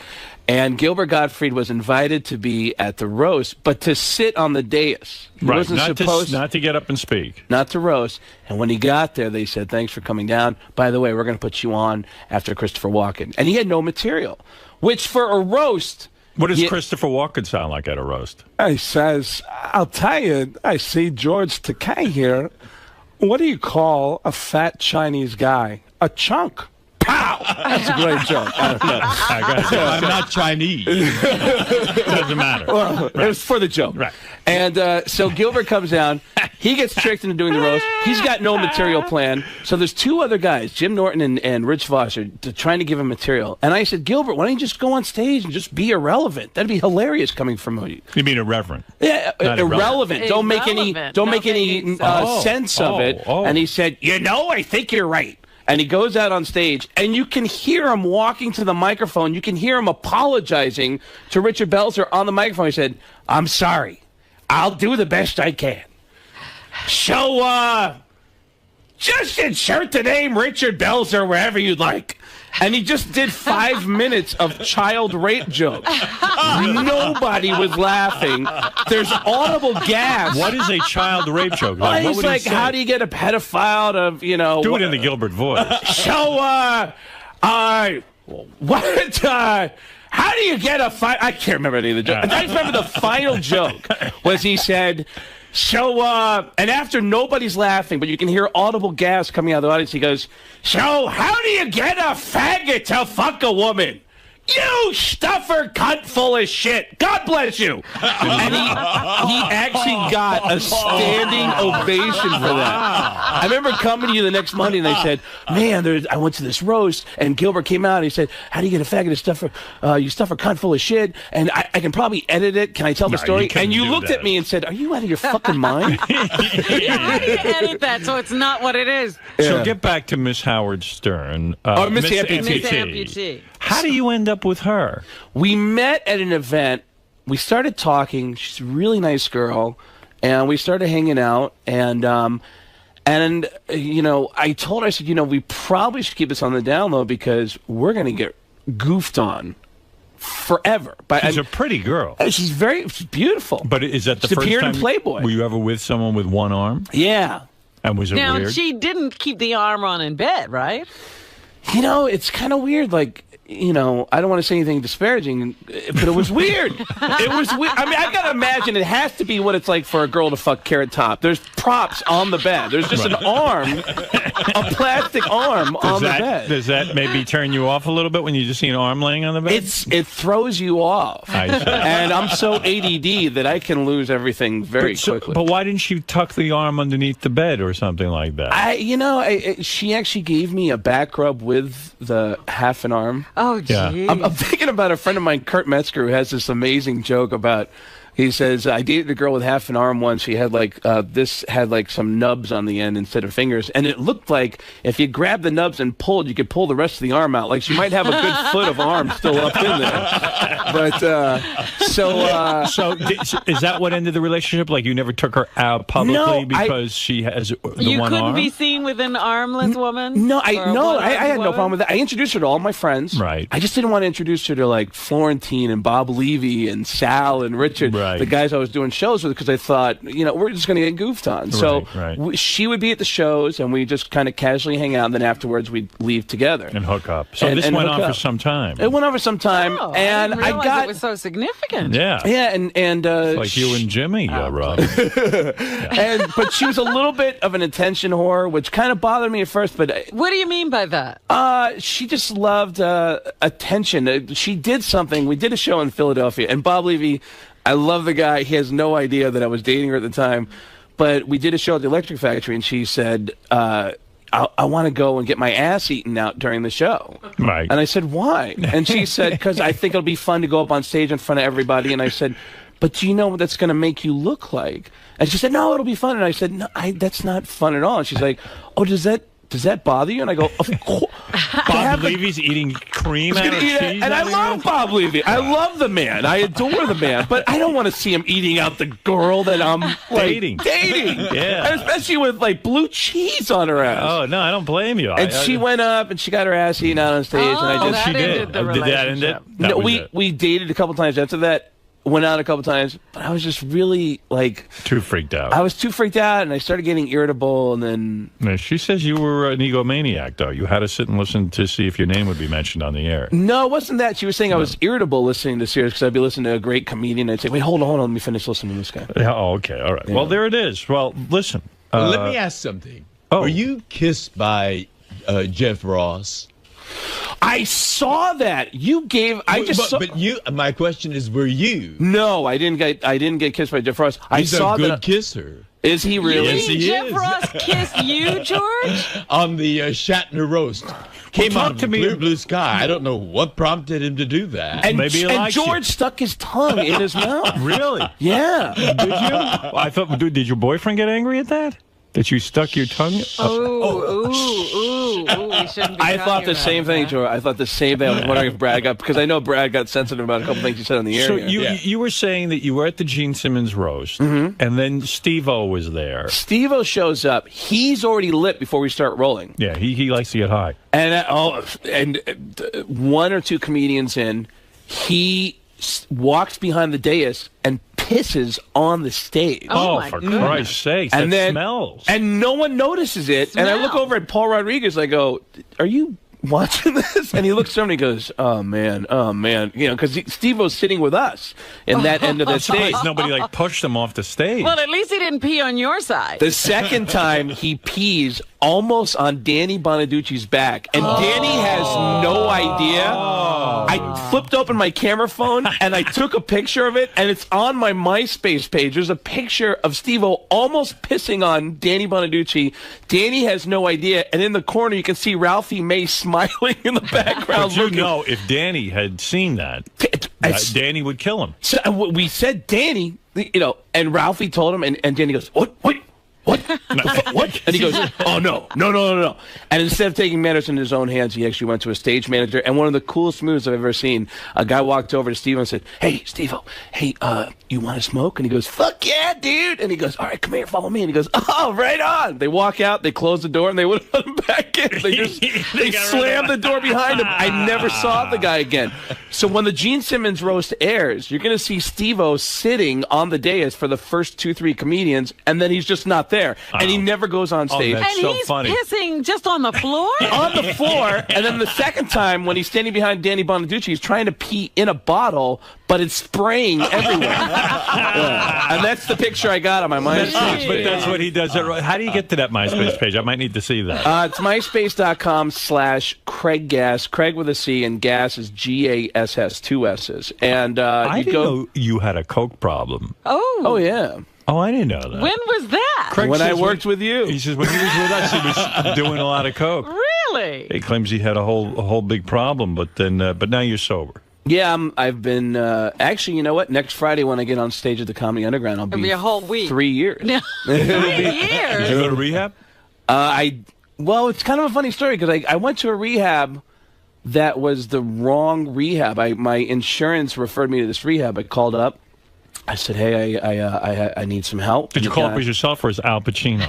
And Gilbert Gottfried was invited to be at the roast, but to sit on the dais. He wasn't supposed not to get up and speak. Not to roast. And when he got there, they said, thanks for coming down. By the way, we're going to put you on after Christopher Walken. And he had no material, which for a roast... What does Christopher Walken sound like at a roast? He says, I'll tell you, I see George Takei here. What do you call a fat Chinese guy? A chunk. Pow! Wow, that's a great joke. I don't know. I'm not Chinese. Doesn't matter. Well, it was for the joke. Right. And so Gilbert comes down. He gets tricked into doing the roast. He's got no material plan. So there's two other guys, Jim Norton and Rich Voss, are trying to give him material. And I said, Gilbert, why don't you just go on stage and just be irrelevant? That'd be hilarious coming from you. You mean irreverent? Yeah, irrelevant. Don't make any sense of it. And he said, I think you're right. And he goes out on stage, and you can hear him walking to the microphone. You can hear him apologizing to Richard Belzer on the microphone. He said, I'm sorry. I'll do the best I can. So, just insert the name Richard Belzer wherever you'd like. And he just did 5 minutes of child rape jokes. Nobody was laughing. There's audible gasp. What is a child rape joke? Like, he's like, how do you get a pedophile to, Do it in the Gilbert voice. So, how do you get a I can't remember any of the jokes. I just remember the final joke was he said, so, and after nobody's laughing, but you can hear audible gasp coming out of the audience, he goes, so how do you get a faggot to fuck a woman? You stuffer cunt full of shit. God bless you. And he actually got a standing ovation for that. I remember coming to you the next Monday and they said, man, I went to this roast and Gilbert came out and he said, how do you get a faggot to stuffer, you stuffer cunt full of shit? And I can probably edit it. Can I tell the story? And you looked at me and said, are you out of your fucking mind? Yeah, how do you edit that so it's not what it is? So get back to Miss Howard Stern. Miss Amputee. How do you end up with her? We met at an event. We started talking. She's a really nice girl, and we started hanging out. And I told her, I said, we probably should keep this on the down low because we're going to get goofed on forever. She's a pretty girl. She's beautiful. But is that the she's first appeared time? In Playboy. Were you ever with someone with one arm? Yeah. And was it now, weird? She didn't keep the arm on in bed, right? It's kind of weird. Like, I don't want to say anything disparaging, but it was weird. It was weird. I mean, I got to imagine it has to be what it's like for a girl to fuck Carrot Top. There's props on the bed. There's just an arm, a plastic arm on the bed. Does that maybe turn you off a little bit when you just see an arm laying on the bed? It throws you off. I see. And I'm so ADD that I can lose everything very quickly. But why didn't she tuck the arm underneath the bed or something like that? She actually gave me a back rub with the half an arm. Oh, geez. I'm thinking about a friend of mine, 𝗏_𝗏𝗄, who has this amazing joke about, he says, I dated a girl with half an arm once. She had this had some nubs on the end instead of fingers. And it looked like if you grabbed the nubs and pulled, you could pull the rest of the arm out. Like she might have a good foot of arm still up in there. But, So is that what ended the relationship? Like you never took her out publicly because she has the one arm? You couldn't be seen with an armless woman? No, I had no problem with that. I introduced her to all my friends. Right. I just didn't want to introduce her to Florentine and Bob Levy and Sal and Richard. Right. The guys I was doing shows with, because I thought, we're just going to get goofed on. So she would be at the shows, and we just kind of casually hang out, and then afterwards we'd leave together. And hook up. So this went on for some time. It went on for some time. Oh, and I didn't realize it was so significant. Yeah. Yeah, and it's like you and Jimmy, Rob. But she was a little bit of an attention whore, which kind of bothered me at first. But what do you mean by that? She just loved attention. She did something. We did a show in Philadelphia, and Bob Levy, I love the guy. He has no idea that I was dating her at the time. But we did a show at the Electric Factory, and she said, I want to go and get my ass eaten out during the show. Right. And I said, why? And she said, because I think it'll be fun to go up on stage in front of everybody. And I said, but do you know what that's going to make you look like? And she said, no, it'll be fun. And I said, no, that's not fun at all. And she's like, oh, does that bother you? And I go, of course. Bob Levy's eating cream out of cheese? And I love Bob Levy. I love the man. I adore the man. But I don't want to see him eating out the girl that I'm dating. Yeah. And especially with blue cheese on her ass. Oh, no, I don't blame you. And she went up and she got her ass eaten out on stage. And I just, she did. Did that end it? No, we dated a couple times after that. Went out a couple times, but I was just really too freaked out. I was too freaked out, and I started getting irritable, and then... Now, she says you were an egomaniac, though. You had to sit and listen to see if your name would be mentioned on the air. No, it wasn't that. She was saying I was irritable listening to Sirius because I'd be listening to a great comedian, and I'd say, wait, hold on, let me finish listening to this guy. Oh, okay, all right. Yeah. Well, there it is. Well, listen. Let me ask something. Were you kissed by Jeff Ross? I saw that. You gave. But you. My question is, were you? No, I didn't get kissed by Jeff Ross. He's a good kisser. Is he really? You mean Jeff Ross kissed you, George? On the Shatner roast. Came out of the clear blue sky. I don't know what prompted him to do that. And George stuck his tongue in his mouth. Really? Yeah. Did you? I thought. Did your boyfriend get angry at that? That you stuck your tongue? We shouldn't be I thought the same thing, George. I thought the same thing. I was wondering if Brad got, because I know Brad got sensitive about a couple things you said on the air. So you were saying that you were at the Gene Simmons roast, and then Steve-O was there. Steve-O shows up. He's already lit before we start rolling. Yeah, he likes to get high. And one or two comedians in, he walks behind the dais and pisses on the stage. Oh, for Christ's sake, that smells. And no one notices it. And I look over at Paul Rodriguez, I go, are you watching this? And he looks over and he goes, oh, man. You know, because Steve-O's sitting with us in that end of the stage. Nobody, pushed him off the stage. Well, at least he didn't pee on your side. The second time, he pees almost on Danny Bonaducci's back. And Danny has no idea. I flipped open my camera phone, and I took a picture of it, and it's on my MySpace page. There's a picture of Steve-O almost pissing on Danny Bonaducci. Danny has no idea, and in the corner, you can see Ralphie May smiling in the background. But you know, if Danny had seen that, Danny would kill him. So we said Danny, you know, and Ralphie told him, and Danny goes, what? What? And he goes, oh, no. And instead of taking matters in his own hands, he actually went to a stage manager. And one of the coolest moves I've ever seen, a guy walked over to Steve and said, hey, Steve-O, hey, you want to smoke? And he goes, fuck yeah, dude. And he goes, all right, come here, follow me. And he goes, oh, right on. They walk out, they close the door, and they wouldn't let him back in. They slammed the door behind him. I never saw the guy again. So when the Gene Simmons roast airs, you're going to see Steve-O sitting on the dais for the first 2-3 comedians, and then he's just not there. And he never goes on stage. And he's pissing just on the floor? On the floor. And then the second time, when he's standing behind Danny Bonaducci, he's trying to pee in a bottle, but it's spraying everywhere. And that's the picture I got on my MySpace. But that's what he does. How do you get to that MySpace page? I might need to see that. It's myspace.com/Craig Gass. Craig with a C, and Gass is Gass, 2 S's. And I didn't know you had a coke problem. Oh, yeah. Oh, I didn't know that. When was that? Craig when I worked with you. He says when he was with us, he was doing a lot of coke. Really? He claims he had a whole big problem, but now you're sober. Yeah, I've been actually. You know what? Next Friday when I get on stage at the Comedy Underground, I'll be a whole week. 3 years. 3 years. Did you go to rehab? Well, it's kind of a funny story because I went to a rehab that was the wrong rehab. My insurance referred me to this rehab. I called up. I said, hey, I need some help. Did you call up as yourself or as Al Pacino?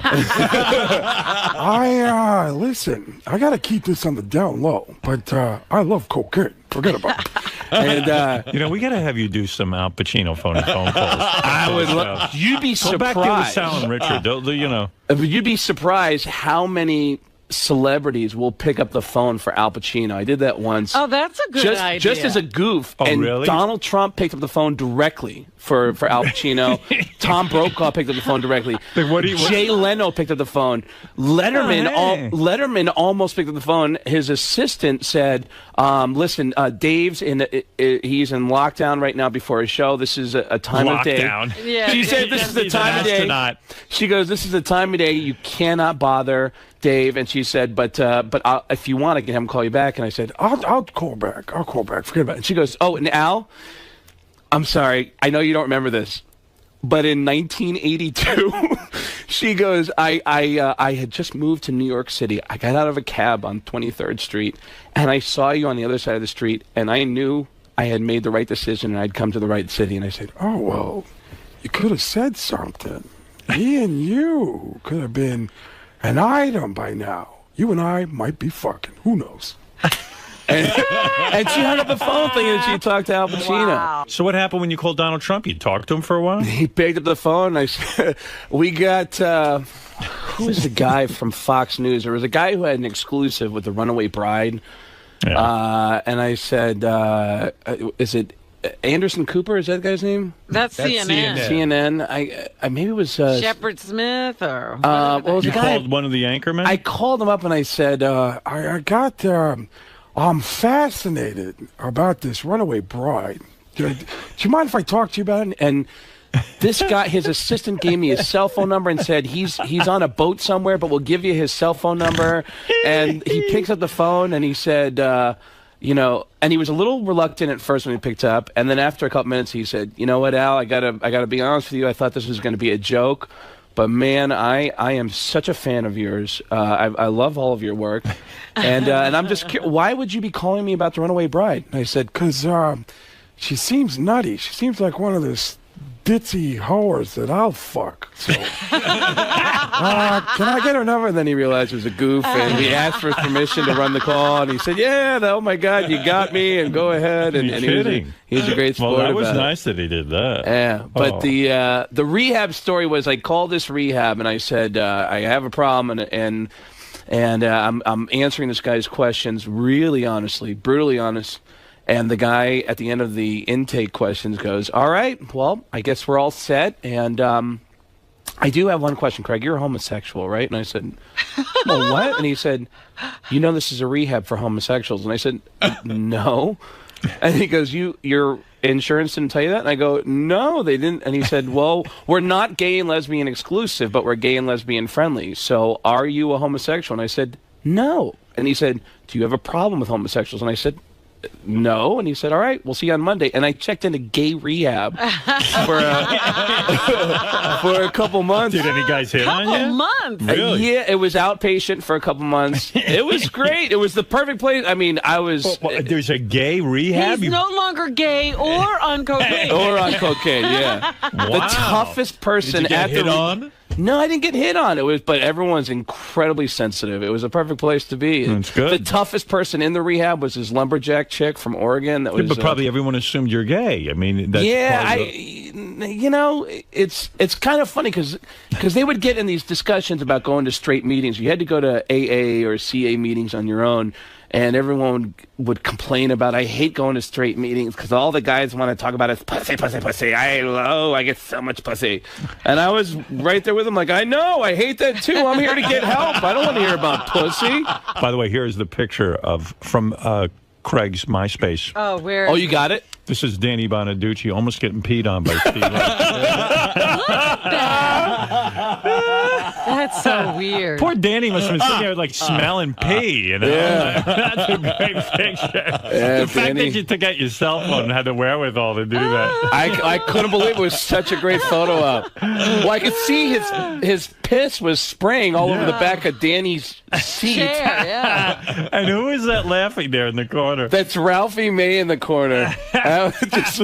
Listen, I got to keep this on the down low, but I love cocaine. Forget about it. And, we got to have you do some Al Pacino phone calls. I would love. You'd be surprised. Go back to Sal and Richard. You'd be surprised how many celebrities will pick up the phone for Al Pacino. I did that once. Oh, that's a good idea. Just as a goof. Oh, and really? Donald Trump picked up the phone directly for Al Pacino. Tom Brokaw picked up the phone directly. Jay Leno picked up the phone. Letterman almost picked up the phone. His assistant said, listen, Dave's he's in lockdown right now before his show. This is a time of day. Yeah, she said this is the time of day. She goes, this is the time of day you cannot bother Dave. And she said, but if you want, I can have him call you back. And I said, I'll call back. I'll call back. Forget about it. And she goes, oh, and Al, I'm sorry. I know you don't remember this, but in 1982, she goes, I had just moved to New York City. I got out of a cab on 23rd Street, and I saw you on the other side of the street, and I knew I had made the right decision, and I'd come to the right city. And I said, oh, well, you could have said something. Me and you could have been an item by now. You and I might be fucking. Who knows? And she hung up the phone thing and she talked to Al Pacino. Wow. So what happened when you called Donald Trump? You talked to him for a while? He picked up the phone and I said, we got, who was the guy from Fox News? There was a guy who had an exclusive with the Runaway Bride. Yeah. And I said, is it Anderson Cooper? Is that guy's name? That's CNN. CNN. I maybe it was Shepard Smith or you called one of the anchormen? I called him up and I said, I got I'm fascinated about this runaway bride. Do you mind if I talk to you about it? And this guy, his assistant gave me his cell phone number and said he's on a boat somewhere, but we'll give you his cell phone number. And he picks up the phone and he said, you know, and he was a little reluctant at first when he picked up, and then after a couple minutes he said, you know what, Al, I gotta be honest with you. I thought this was going to be a joke, but man, I am such a fan of yours. I love all of your work, and I'm just curious, why would you be calling me about the runaway bride? And I said, because she seems nutty. She seems like one of those ditzy whores that I'll fuck. So, can I get her number? And then he realized it was a goof, and he asked for his permission to run the call, and he said, yeah, oh my God, you got me, and go ahead. And he's a great sport. Well, that was about nice that he did that. Yeah, but the rehab story was, I called this rehab, and I said, I have a problem, and I'm answering this guy's questions really honestly, brutally honest. And the guy at the end of the intake questions goes, all right, well, I guess we're all set. And I do have one question, Craig. You're homosexual, right? And I said, well, what? And he said, you know this is a rehab for homosexuals. And I said, no. And he goes, your insurance didn't tell you that? And I go, no, they didn't. And he said, well, we're not gay and lesbian exclusive, but we're gay and lesbian friendly. So are you a homosexual? And I said, no. And he said, do you have a problem with homosexuals? And I said, no. And he said, all right, we'll see you on Monday. And I checked into gay rehab for a couple months. Did any guys hit on you? Couple months? Really? Yeah, it was outpatient for a couple months. It was great. It was the perfect place. I mean, I was... there's a gay rehab? He's no longer gay or on cocaine. Or on cocaine, yeah. Wow. The toughest person Did you get hit on? No, I didn't get hit on. But everyone's incredibly sensitive. It was a perfect place to be. That's good. The toughest person in the rehab was this lumberjack chick from Oregon. That was, but probably everyone assumed you're gay. I mean, that's you know, it's kind of funny because they would get in these discussions about going to straight meetings. You had to go to AA or CA meetings on your own. And everyone would complain about, I hate going to straight meetings because all the guys want to talk about is pussy, pussy, pussy. I get so much pussy. And I was right there with them like, I know, I hate that too. I'm here to get help. I don't want to hear about pussy. By the way, here's the picture from Craig's MySpace. Oh, where? Oh, you got it? This is Danny Bonaducci almost getting peed on by Steve. That's so weird. Poor Danny must have been sitting there like smelling pee, you know? Yeah. That's a great picture. Yeah, the fact that you took out your cell phone and had the wherewithal to do that. I couldn't believe it was such a great photo op. Well, I could see his piss was spraying all over the back of Danny's seat. Yeah. And who is that laughing there in the corner? That's Ralphie May in the corner. It's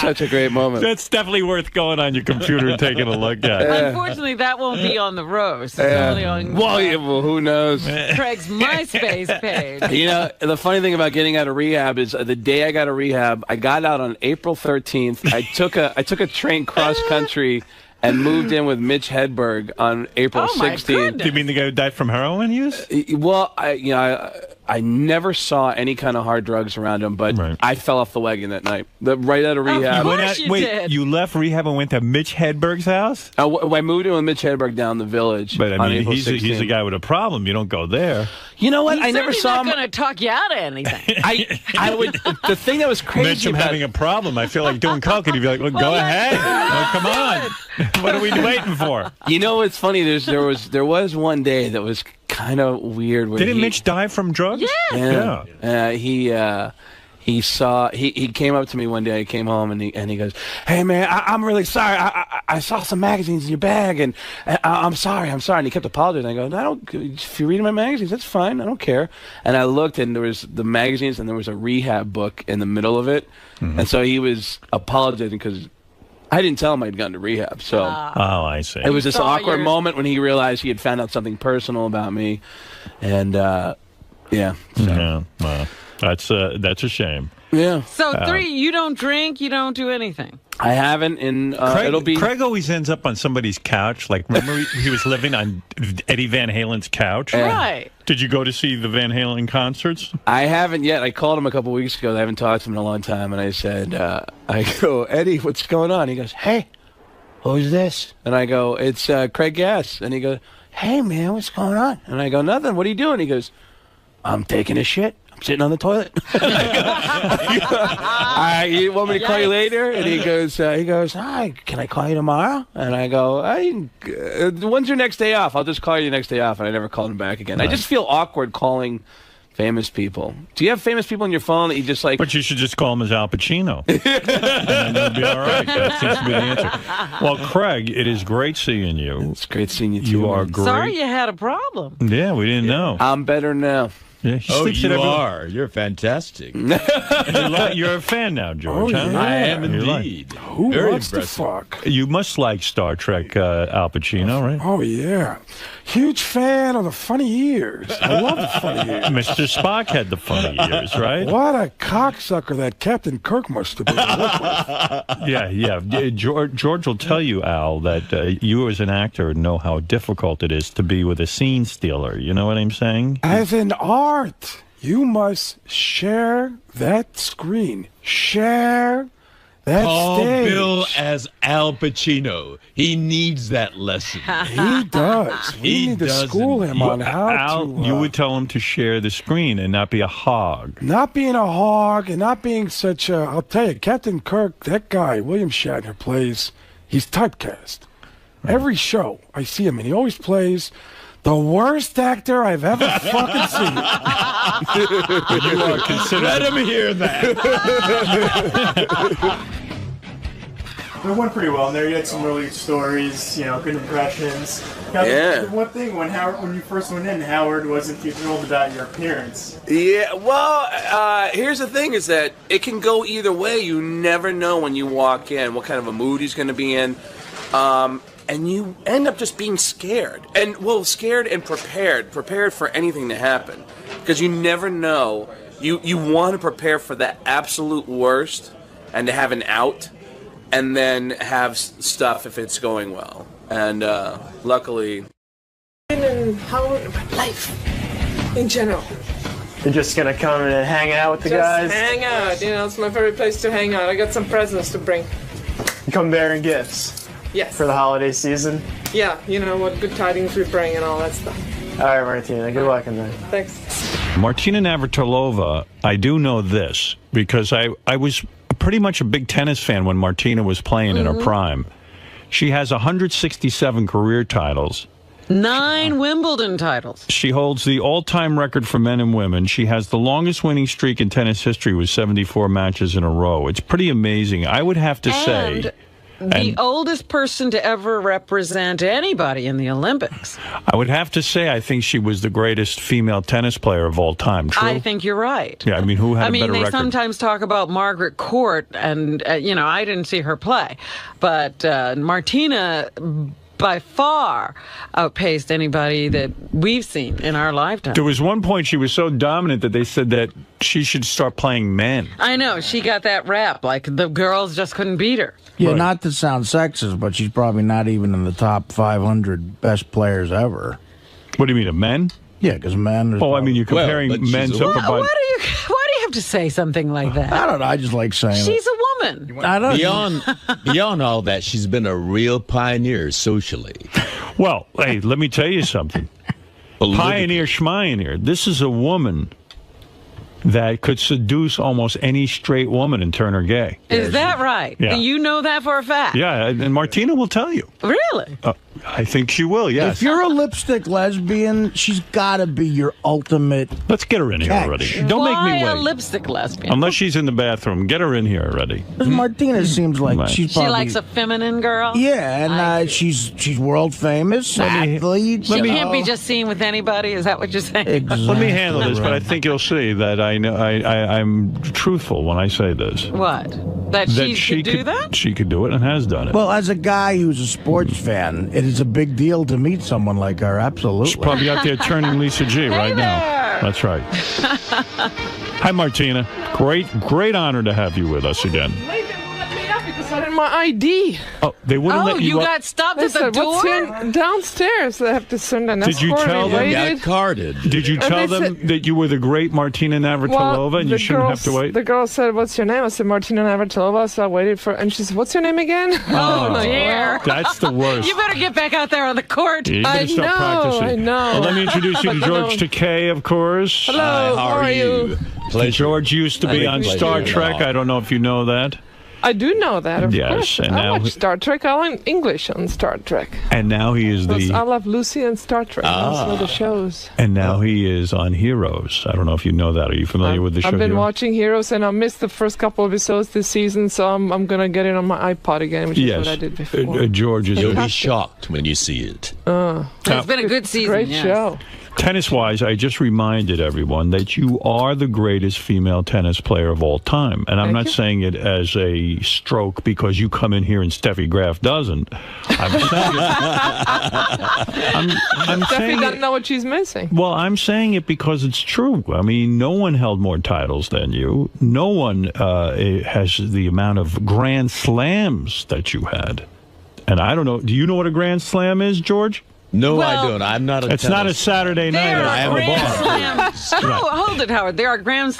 such a great moment. That's definitely worth going on your computer and taking a look at. Unfortunately, that won't be on the roast. It's only on well, who knows? Craig's MySpace page. You know, the funny thing about getting out of rehab is the day I got out of rehab, I got out on April 13th. I took a train cross country and moved in with Mitch Hedberg on April 16th. Do you mean the guy who died from heroin use? Well, I never saw any kind of hard drugs around him, but I fell off the wagon that night. Right out of rehab. You left rehab and went to Mitch Hedberg's house? I moved in with Mitch Hedberg down the Village. But I mean, he's a guy with a problem. You don't go there. You know what? I never saw him. He's not going to talk you out of anything. I would. The thing that was crazy Mitch, I'm having a problem. I feel like doing coke, and you'd be like, well, go ahead. Well, come on. What are we waiting for? You know what's funny? There was one day that was kind of weird. Didn't Mitch die from drugs? Yeah. He came up to me one day. I came home and he goes, "Hey man, I'm really sorry. I saw some magazines in your bag and I'm sorry. And he kept apologizing. I go, if you're reading my magazines, that's fine. I don't care. And I looked and there was the magazines and there was a rehab book in the middle of it. Mm-hmm. And so he was apologizing because I didn't tell him I'd gone to rehab. So I see. It was this awkward moment when he realized he had found out something personal about me, and Well, that's a shame. Yeah. So you don't drink, you don't do anything. I haven't, and Craig always ends up on somebody's couch. Like, remember he was living on Eddie Van Halen's couch? Right. Did you go to see the Van Halen concerts? I haven't yet. I called him a couple weeks ago. I haven't talked to him in a long time, and I said, I go, Eddie, what's going on? He goes, hey, who's this? And I go, it's Craig Gass. And he goes, hey, man, what's going on? And I go, nothing. What are you doing? He goes, I'm taking a shit. I'm sitting on the toilet. You want me to call you later? And he goes, hi, can I call you tomorrow? And I go, when's your next day off? I'll just call you next day off. And I never called him back again. Right. I just feel awkward calling famous people. Do you have famous people on your phone that you just like... But you should just call him as Al Pacino. And then you'll be all right. That seems to be the answer. Well, Craig, it is great seeing you. It's great seeing you, too. You are great. Sorry you had a problem. Yeah, we didn't know. I'm better now. Yeah, you are. You're fantastic. You're a fan now, George. Huh? I am indeed. Who wants to fuck? You must like Star Trek, Al Pacino, right? Oh, yeah. Huge fan of the funny ears. I love the funny ears. Mr. Spock had the funny ears, right? What a cocksucker that Captain Kirk must have been to work with. Yeah. George will tell you, Al, that you as an actor know how difficult it is to be with a scene stealer. You know what I'm saying? As an art, you must share that screen. Share that stage. Bill as Al Pacino. He needs that lesson. He does. We need to school him on how Al, to... you would tell him to share the screen and not be a hog. Not being a hog and not being such a... I'll tell you, Captain Kirk, that guy, William Shatner, plays... He's typecast. Every show I see him, and he always plays... The worst actor I've ever fucking seen. You are considered... Let him hear that. It went pretty well in there. You had some really good stories, good impressions. Now, yeah. The one thing, when you first went in, Howard wasn't too thrilled about your appearance. Yeah, well, here's the thing is that it can go either way. You never know when you walk in what kind of a mood he's going to be in. And you end up just being scared. Scared and prepared for anything to happen. Because you never know. You want to prepare for the absolute worst and to have an out and then have stuff if it's going well. And luckily... And how life in general. You're just going to come and hang out with the guys? Just hang out. It's my favorite place to hang out. I got some presents to bring. You come bearing gifts? Yes. For the holiday season? Yeah, what good tidings we bring and all that stuff. All right, Martina, good luck in there. Thanks. Martina Navratilova, I do know this, because I was pretty much a big tennis fan when Martina was playing in her prime. She has 167 career titles. 9 Wimbledon titles. She holds the all-time record for men and women. She has the longest winning streak in tennis history with 74 matches in a row. It's pretty amazing. I would have to say... The oldest person to ever represent anybody in the Olympics. I would have to say I think she was the greatest female tennis player of all time. True? I think you're right. Yeah, who had a better record? They sometimes talk about Margaret Court, and, I didn't see her play. But Martina... by far outpaced anybody that we've seen in our lifetime. There was one point she was so dominant that they said that she should start playing men. I know. She got that rap. Like, the girls just couldn't beat her. Yeah, right. Not to sound sexist, but she's probably not even in the top 500 best players ever. What do you mean, of men? Yeah, because men... You're comparing men's up about... Why do you have to say something like that? I don't know. I just like saying She's a woman. I don't Beyond all that, she's been a real pioneer socially. Well, hey, let me tell you something. Pioneer schmioneer. This is a woman that could seduce almost any straight woman and turn her gay. Is that right? Yeah. You know that for a fact? Yeah, and Martina will tell you. Really? I think she will, yes. If you're a lipstick lesbian, she's got to be your ultimate... Let's get her in here already. Don't make me wait. Why a lipstick lesbian? Unless she's in the bathroom. Get her in here already. Martina seems like she's probably... She likes a feminine girl? Yeah, and she's world famous, athlete. She can't be just seen with anybody? Is that what you're saying? Exactly. Let me handle this, but I think you'll see that I'm truthful when I say this. What? That she could do that? She could do it and has done it. Well, as a guy who's a sports fan, it is a big deal to meet someone like her, absolutely. She's probably out there turning Lisa G right now. That's right. Hi, Martina. Great honor to have you with us again. Maybe won't let me up because got in my ID. Oh, they wouldn't let you up. got stopped They at the said, door? "What's in downstairs?" They have to send an Did you escort. tell We them? waited. Got carded. Did you tell they them that you were the great Martina Navratilova and you shouldn't have to wait? The girl said, "What's your name?" I said, "Martina Navratilova." So I waited for, and she said, "What's your name again?" Oh, dear. That's the worst. You better get back out there on the court. Yeah, you better start practicing. I know. Well, let me introduce you to George Takei, of course. Hello, how are you? Pleasure. George used to be on Star Trek. I don't know if you know that. I do know that, of Yes, course. and I now watch Star Trek. I learn English on Star Trek. And now he is I the. love Lucy and Star Trek. Those were the shows. And now he is on Heroes. I don't know if you know that. Are you familiar with the show? I've been Heroes? watching Heroes, and I missed the first couple of episodes this season, so I'm going to get it on my iPod again, which is what I did before. George is. You'll be shocked when you see it. It's been a good season. Great yes. show. Tennis-wise, I just reminded everyone that you are the greatest female tennis player of all time. And I'm not saying it as a stroke because you come in here and Steffi Graf doesn't. I'm saying it. Steffi doesn't know what she's missing. Well, I'm saying it because it's true. I mean, no one held more titles than you. No one has the amount of Grand Slams that you had. And I don't know. Do you know what a Grand Slam is, George? No, I don't. I'm not a It's not a Saturday night. There I are am Grand Slam. Hold it, Howard. There are Grand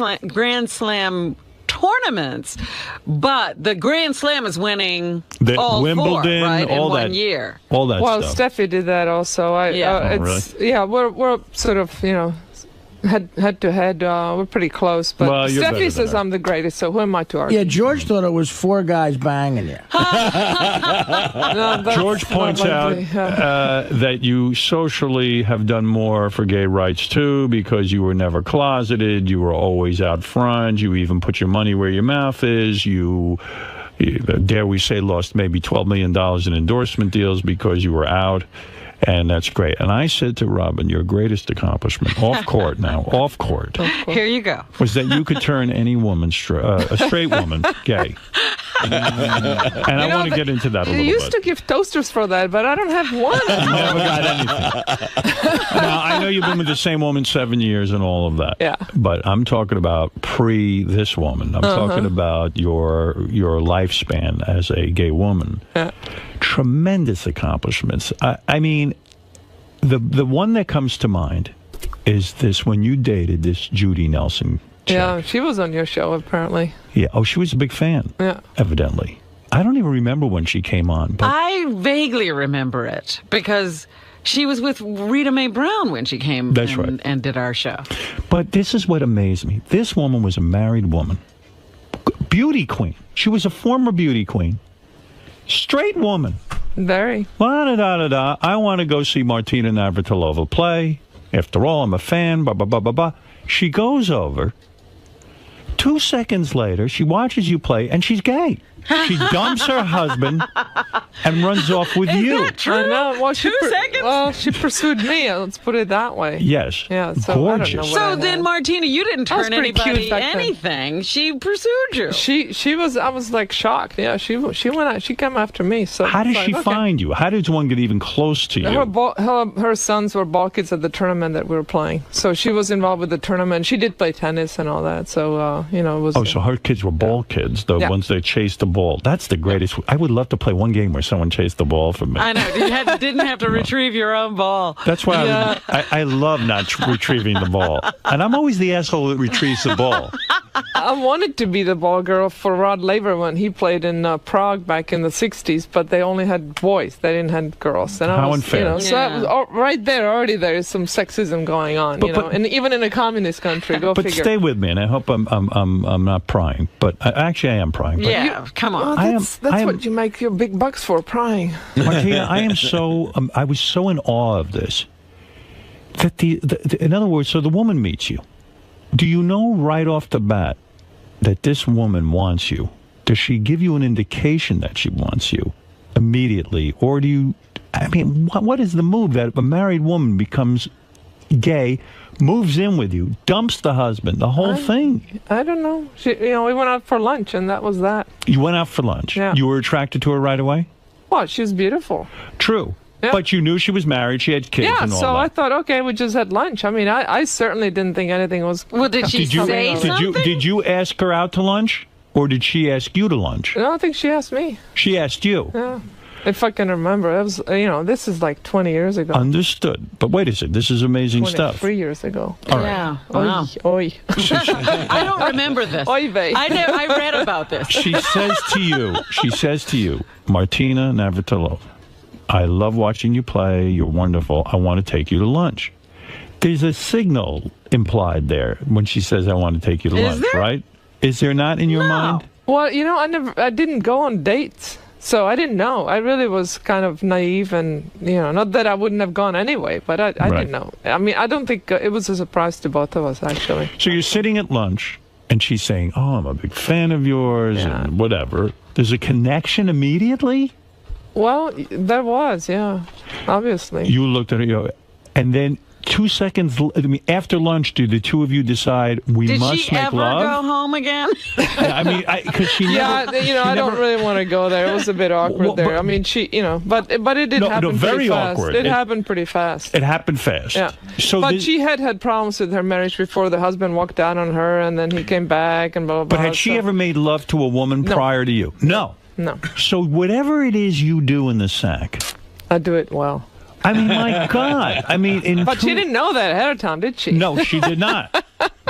Slam tournaments, but the Grand Slam is winning all Wimbledon, four, right, all in that, one year. All that Well, stuff. Steffi did that also. We're sort of, head to head. We're pretty close, but Well, you're better Steffi than says her. I'm the greatest, so who am I to argue? Yeah, George thought it was 4 guys banging you. George points out that you socially have done more for gay rights, too, because you were never closeted. You were always out front. You even put your money where your mouth is. You dare we say, lost maybe $12 million in endorsement deals because you were out. And that's great. And I said to Robin, your greatest accomplishment, off court now, off court, Here you go. was that you could turn any woman, a straight woman, gay. And I want to get into that a You little used bit. to give toasters for that, but I don't have one. Never got anything. Now, I know you've been with the same woman 7 years and all of that. Yeah. But I'm talking about pre this woman. I'm talking about your lifespan as a gay woman. Yeah. Tremendous accomplishments. I mean, the one that comes to mind is this when you dated this Judy Nelson. Yeah, she was on your show, apparently. Yeah. Oh, she was a big fan. Yeah. Evidently. I don't even remember when she came on. But I vaguely remember it because she was with Rita Mae Brown when she came and did our show. But this is what amazed me. This woman was a married woman. Beauty queen. She was a former beauty queen. Straight woman. Very. La-da-da-da-da. I want to go see Martina Navratilova play. After all, I'm a fan. Blah, blah, blah, blah, blah. She goes over. 2 seconds later, she watches you play, and she's gay. She dumps her husband and runs off with you. That true? I know. Well, 2 seconds? Well, she pursued me. Let's put it that way. Yes. Yeah. So Gorgeous. I don't know So then, Martina, you didn't I was turn pretty cute anybody back then. anything. She pursued you. She was. I was like shocked. Yeah. She went out. She came after me. So How did it's like, she okay. find you? How did one get even close to you? Her sons were ball kids at the tournament that we were playing. So she was involved with the tournament. She did play tennis and all that. So it was. Oh, so her kids were ball kids, the ones that chased the ball. That's the greatest. I would love to play one game where someone chased the ball from me. I know. You didn't have to retrieve your own ball. That's why I love not retrieving the ball. And I'm always the asshole that retrieves the ball. I wanted to be the ball girl for Rod Laver when he played in Prague back in the 60s, but they only had boys. They didn't have girls. And How unfair. So that was right there, already there is some sexism going on, and even in a communist country. Go But figure. stay with me, and I hope I'm not prying. But actually, I am prying. But Yeah, come on. Well, that's what you make your big bucks for, prying. Martina, I am so I was so in awe of this that in other words, so the woman meets you. Do you know right off the bat that this woman wants you? Does she give you an indication that she wants you immediately, or do you? I mean, what is the move that a married woman becomes gay, moves in with you, dumps the husband, the whole thing? I don't know. We went out for lunch, and that was that. You went out for lunch. Yeah. You were attracted to her right away? Well, she was beautiful. True. Yeah. But you knew she was married, she had kids and all so that. I thought, okay, we just had lunch. I mean, I certainly didn't think anything was... Well, did she say something? Did you ask her out to lunch? Or did she ask you to lunch? No, I think she asked me. She asked you? Yeah. If I can remember. It was, this is like 20 years ago. Understood. But wait a second. This is amazing stuff. 23 years ago. All right. Yeah. Wow. Oi. I don't remember this. Oy vey. I read about this. She says to you, Martina Navratilova, I love watching you play. You're wonderful. I want to take you to lunch. There's a signal implied there when she says, I want to take you to lunch, right? Is there not in your mind? Well, I didn't go on dates. So I didn't know. I really was kind of naive and, not that I wouldn't have gone anyway, but I didn't know. I mean, I don't think it was a surprise to both of us, actually. So you're sitting at lunch, and she's saying, oh, I'm a big fan of yours, and whatever. There's a connection immediately? Well, there was, yeah, obviously. You looked at her, and then 2 seconds, after lunch, do the two of you decide we must make love? Did she ever go home again? I mean, because she never... I don't really want to go there. It was a bit awkward there. I mean, but it did happen pretty fast. Awkward. It happened pretty fast. It happened fast. Yeah. But she had problems with her marriage before. The husband walked out on her, and then he came back, and blah, blah, blah. But had she ever made love to a woman prior to you? No. No. So whatever it is you do in the sack... I do it well. I mean, my God. I mean, but she didn't know that ahead of time, did she? No, she did not.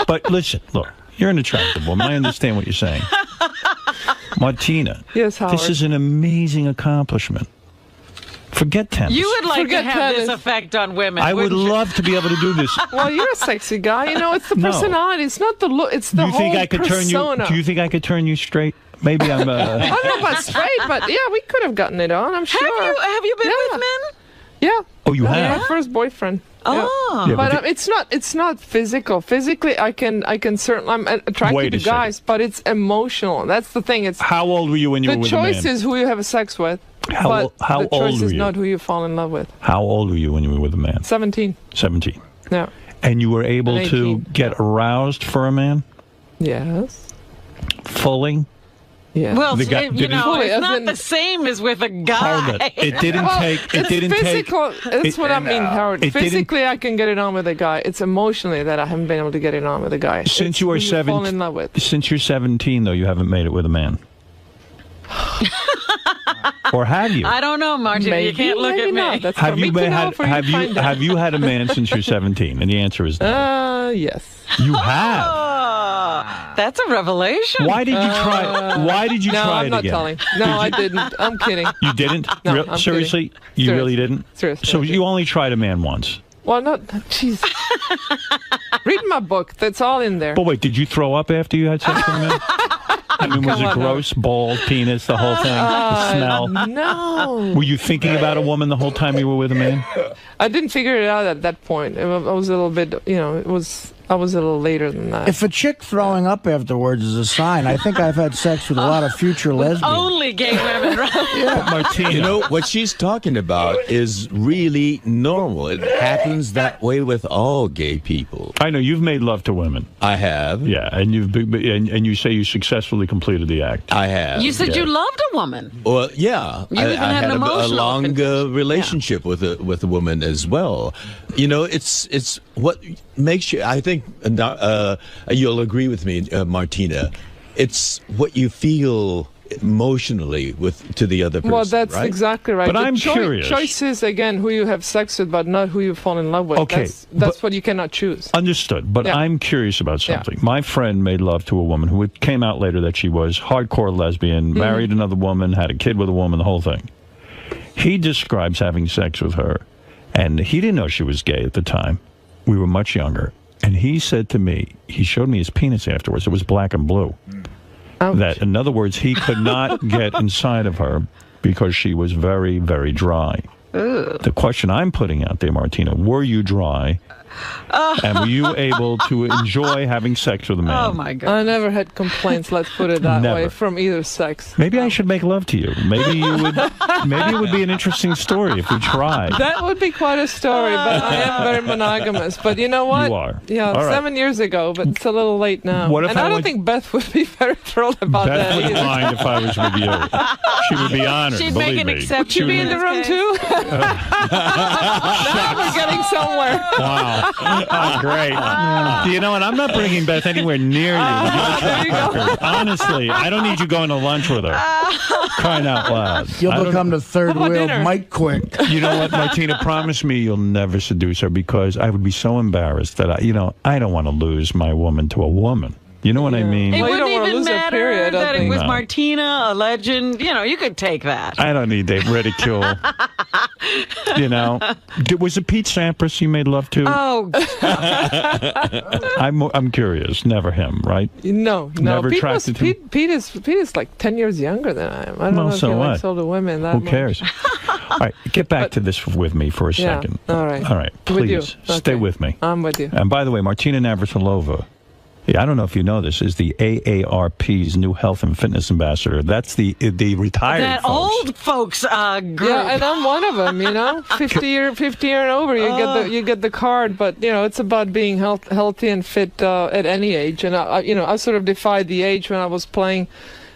But listen, look, you're an attractive woman. I understand what you're saying. Martina, yes, Howard. This is an amazing accomplishment. Forget tennis. You would like to have this effect on women. I would love to be able to do this. Well, you're a sexy guy. It's the personality. It's not the look. It's the whole persona. Do you think I could turn you straight? Maybe I'm... I don't know about straight, but yeah, we could have gotten it on, I'm sure. Have you been with men? Yeah. Oh, you have? My first boyfriend. Oh. Yeah, but it's not physical. Physically, I can certainly, I'm attracted to guys, but it's emotional. That's the thing. It's how old were you when you were with a man? The choice is who you have sex with. How old were you? The choice is not who you fall in love with. How old were you when you were with a man? 17. 17. Yeah. And you were able to get aroused for a man? Yes. Fully? Yeah. Well, it's not the same as with a guy. Hold it. It didn't take. It didn't physical, take. That's what I mean, Howard. Physically, I can get it on with a guy. It's emotionally that I haven't been able to get it on with a guy. Since you were 17, fall in love with. Since you're 17, though, you haven't made it with a man. Or have you? I don't know, Martin. Maybe, you can't look at me. Not. That's have you had a man since you're 17? And the answer is no. Yes. You have. Oh, that's a revelation. Why did you try? Why did you try it again? No, I'm not telling. No, I didn't. I'm kidding. You didn't? No, I'm seriously? Kidding. You really didn't? Seriously. So you only tried a man once? Well, not. Jeez. Read my book. That's all in there. But wait, did you throw up after you had sex with a man? I mean, was it gross, bald, penis, the whole thing? The smell? No. Were you thinking about a woman the whole time you were with a man? I didn't figure it out at that point. I was a little bit, I was a little later than that. If a chick throwing up afterwards is a sign, I think I've had sex with a lot of future lesbians. Only gay women, right? Yeah, Martina. What she's talking about is really normal. It happens that way with all gay people. I know you've made love to women. I have. Yeah, and you say you successfully completed the act. I have. You said you loved a woman. Well, yeah. You even had a long relationship with a woman as well. It's what makes you. I think you'll agree with me, Martina. It's what you feel emotionally to the other person. Well, that's right? exactly right. But I'm curious. Choice is, again, who you have sex with, but not who you fall in love with. Okay. That's what you cannot choose. Understood. But I'm curious about something. My friend made love to a woman who came out later that she was hardcore lesbian, married another woman, had a kid with a woman, the whole thing. He describes having sex with her, and he didn't know she was gay at the time. We were much younger. And he said to me, he showed me his penis afterwards. It was black and blue. Ouch. That, in other words, he could not get inside of her because she was very, very dry. Ugh. The question I'm putting out there, Martina, were you dry? And were you able to enjoy having sex with a man? Oh, my God. I never had complaints, let's put it that Never. way, from either sex. Maybe I should make love to you. Maybe it would be an interesting story if we tried. That would be quite a story, but I am very monogamous. But you know what? You are. Yeah, All right. 7 years ago, but it's a little late now. What if and I I don't went- think Beth would be very thrilled about Beth that wouldn't either. mind if I was with you. She would be honored, She'd make believe an me. exception. Would you be in the room too? Now we're getting somewhere. Wow. Great. You know what? I'm not bringing Beth anywhere near you. Honestly, I don't need you going to lunch with her. Crying out loud. You'll become the third wheel Mike Quick. You know what, Martina? Promise me you'll never seduce her, because I would be so embarrassed that I don't want to lose my woman to a woman. You know what I mean? It Well, you wouldn't don't wanna even lose a matter period, I that it think. was No. Martina, a legend. You know, you could take that. I don't need that ridicule. You know, was it Pete Sampras you made love to? Oh, I'm curious. Never him, right? No. Never Pete, attracted him? Pete is like 10 years younger than I am. I don't know if so he what? likes older women that Who much. cares? All right, get back to this with me for a Yeah, second. all right. All right, With you. please stay Okay. with me. I'm with you. And by the way, Martina Navratilova, I don't know if you know this, is the AARP's new health and fitness ambassador. That's the retired that folks. old folks group. Yeah, and I'm one of them. You know, 50 year and over, you get the card. But you know, it's about being healthy and fit at any age. And I sort of defied the age when I was playing.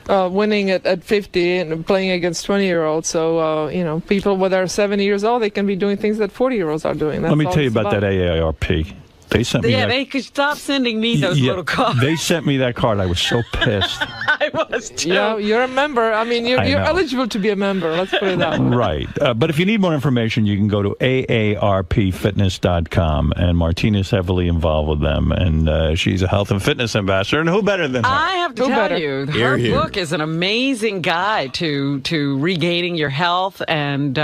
Winning at 50 and playing against 20-year-olds. So, you know, people when they're 70 years old, they can be doing things that 40-year-olds are doing. That's Let me all tell you it's about that AARP. They sent me that. They could stop sending me those little cards. They sent me that card. I was so pissed. I was too. Yeah, you're a member. I mean, you're know. eligible to be a member. Let's put it that way. Right. But if you need more information, you can go to aarpfitness.com. And Martina's heavily involved with them. And she's a health and fitness ambassador. And who better than her? I have to tell you, her Here. book is an amazing guide to regaining your health and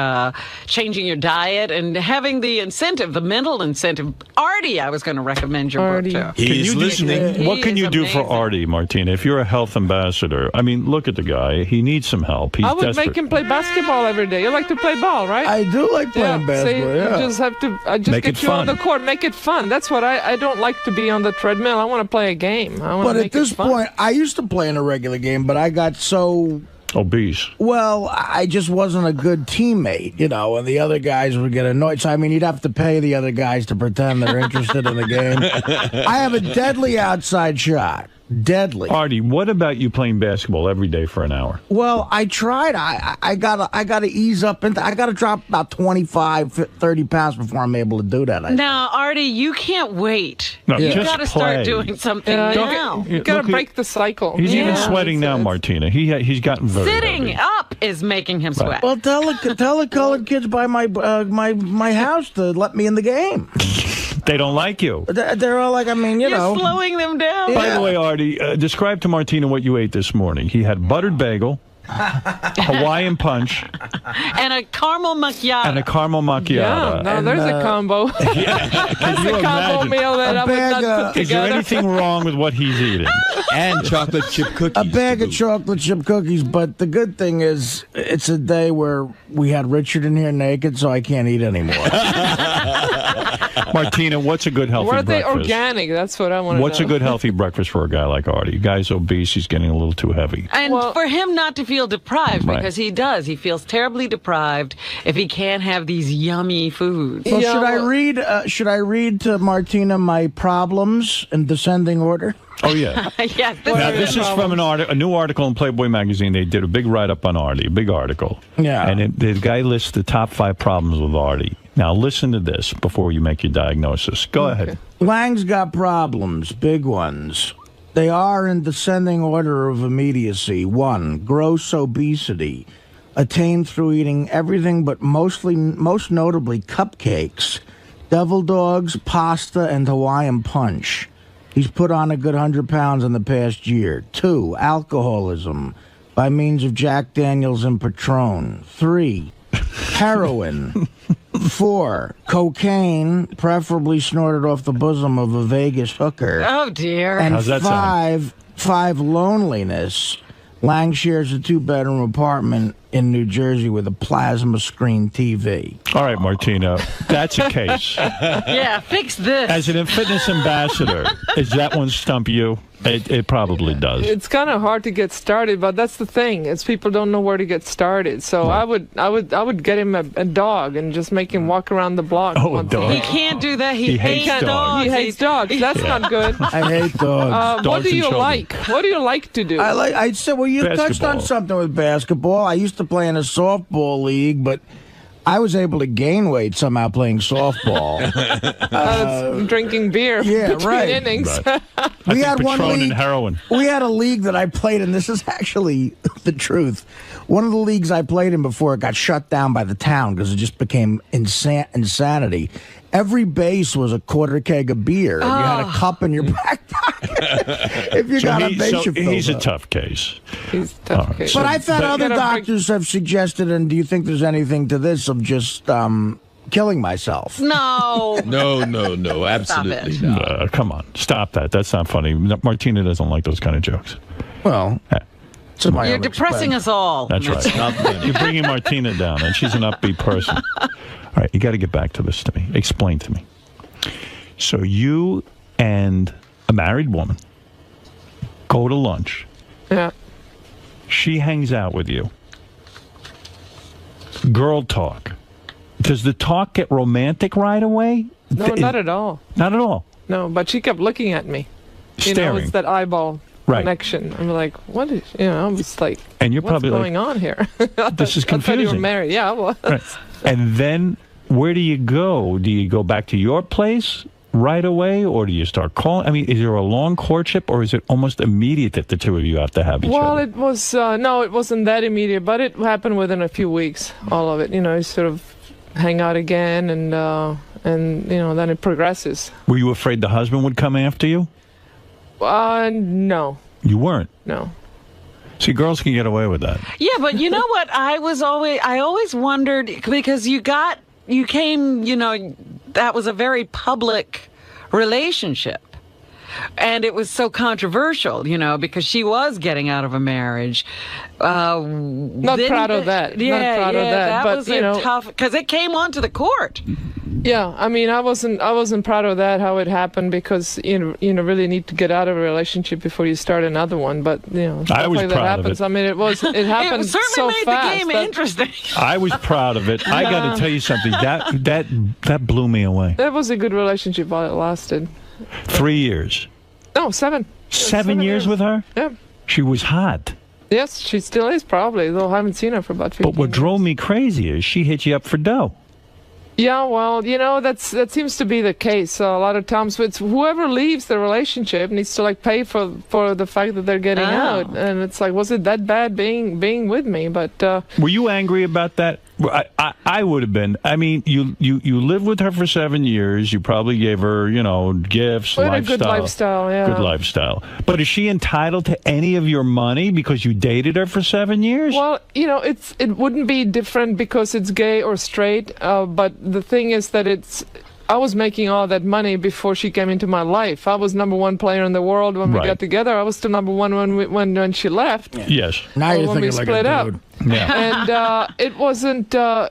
changing your diet and having the incentive, the mental incentive. Artie, I was going to recommend your book to. He's listening. What can you do for Artie, Martina? If you're a health ambassador, I mean, look at the guy. He needs some help. He's I would desperate. make him play basketball every day. You like to play ball, right? I do like playing basketball, So yeah. you just have to just Make get it you on fun. the court. Make it fun. That's what I don't like to be on the treadmill. I want to play a game. I want But to at make this it fun. point, I used to play in a regular game, but I got so obese. Well, I just wasn't a good teammate, you know, and the other guys would get annoyed. So, I mean, you'd have to pay the other guys to pretend they're interested in the game. I have a deadly outside shot. Deadly. Artie, what about you playing basketball every day for an hour? Well, I tried. I gotta ease up into. I gotta drop about 25, 30 pounds before I'm able to do that. Now, Artie, you can't wait. No, you just got to play. start doing something now. You got to break the cycle. He's even sweating now, Martina. He's gotten very Sitting heavy. up is making him sweat. Well, tell the colored kids by my house to let me in the game. They don't like you. They're all like, I mean, you know. You're slowing them down. By the way, Artie, describe to Martina what you ate this morning. He had buttered bagel, Hawaiian punch, And a caramel macchiato. and a caramel macchiato. Yeah, no, there's a combo. That's you a combo imagine? meal that I would not put Is there together. anything wrong with what he's eating? And chocolate chip cookies. A bag of chocolate chip cookies, but the good thing is it's a day where we had Richard in here naked, so I can't eat anymore. Martina, what's a good healthy Were they breakfast? organic? That's what I want to know. What's a good healthy breakfast for a guy like Artie? Guy's obese, he's getting a little too heavy. And for him not to feel deprived, Right. because he does. He feels terribly deprived if he can't have these yummy foods. Well, should I read to Martina my problems in descending order? Oh, yeah. Yes, Now, this is from a new article in Playboy magazine. They did a big write-up on Artie, a big article. Yeah. And the guy lists the top 5 problems with Artie. Now, listen to this before you make your diagnosis. Go ahead. Lange's got problems, big ones. They are in descending order of immediacy. 1, gross obesity, attained through eating everything but most notably cupcakes, devil dogs, pasta, and Hawaiian punch. He's put on a good 100 pounds in the past year. 2, alcoholism by means of Jack Daniels and Patron. 3, heroin. 4, cocaine, preferably snorted off the bosom of a Vegas hooker. Oh, dear. And How's that sound? 5, loneliness. Lange shares a 2-bedroom apartment in New Jersey with a plasma screen TV. All right, Martina, that's a case. Yeah, fix this. As an fitness ambassador, does that one stump you? It probably does. It's kind of hard to get started, but that's the thing. It's people don't know where to get started. So I would get him a dog and just make him walk around the block. Oh, a dog. He can't do that. He hates dogs. He hates dogs. That's not good. I hate dogs. What Dogs do and you children. like? What do you like to do? I'd say, well, you touched Basketball. on something with basketball. I used to play in a softball league, but I was able to gain weight somehow playing softball. Drinking beer. Yeah, between right. innings. Right. We had one Patron league. and heroin. We had a league that I played in. This is actually the truth. One of the leagues I played in before it got shut down by the town because it just became insanity. Every base was a quarter keg of beer, and you had a cup in your back pocket. If you got a base, he's a tough case. He's a tough case. But I've had other doctors have suggested, and do you think there's anything to this of just killing myself? No. No, absolutely not. Come on, stop that. That's not funny. Martina doesn't like those kind of jokes. Well, you're depressing us all. That's right. You're bringing Martina down, and she's an upbeat person. All right, you got to get back to this to me. Explain to me. So you and a married woman go to lunch. Yeah. She hangs out with you. Girl talk. Does the talk get romantic right away? No, not at all. Not at all. No, but she kept looking at me. Staring. It's that eyeball connection. I'm like, what is, I was like, and you're what's probably going on here? This is confusing. I thought you were married. Yeah, I was. Right. And then where do you go? Do you go back to your place right away, or do you start calling? I mean, is there a long courtship, or is it almost immediate that the two of you have to have each other? Well, it was, no, it wasn't that immediate, but it happened within a few weeks, all of it. You sort of hang out again, and then it progresses. Were you afraid the husband would come after you? No. You weren't? No. See, girls can get away with that. Yeah, but you know what? I always wondered, because you came, that was a very public relationship. And it was so controversial, because she was getting out of a marriage. Not proud of that. Yeah, not proud of that. But was tough, because it came onto the court. Yeah, I mean, I wasn't proud of that, how it happened, because you really need to get out of a relationship before you start another one. But I was like proud that happens. of it. I mean, it happened it certainly so made fast. the game interesting. I was proud of it. I got to tell you something. That blew me away. That was a good relationship while it lasted. 3 years. No, 7. 7 years with her? Yeah. She was hot. Yes, she still is, probably, though I haven't seen her for about 15 But what years. drove me crazy is she hit you up for dough. Yeah, well, that seems to be the case a lot of times. It's whoever leaves the relationship needs to pay for the fact that they're getting out, and it's like, was it that bad being with me? But were you angry about that? I would have been. I mean, you lived with her for 7 years. You probably gave her, gifts, we had lifestyle. a good lifestyle, yeah. Good lifestyle. But is she entitled to any of your money because you dated her for 7 years? Well, it wouldn't be different because it's gay or straight. But the thing is that I was making all that money before she came into my life. I was #1 player in the world when we got together. I was still #1 when she left. Yes. Now you're when we thinking split like a up. dude. Yeah. And it wasn't, I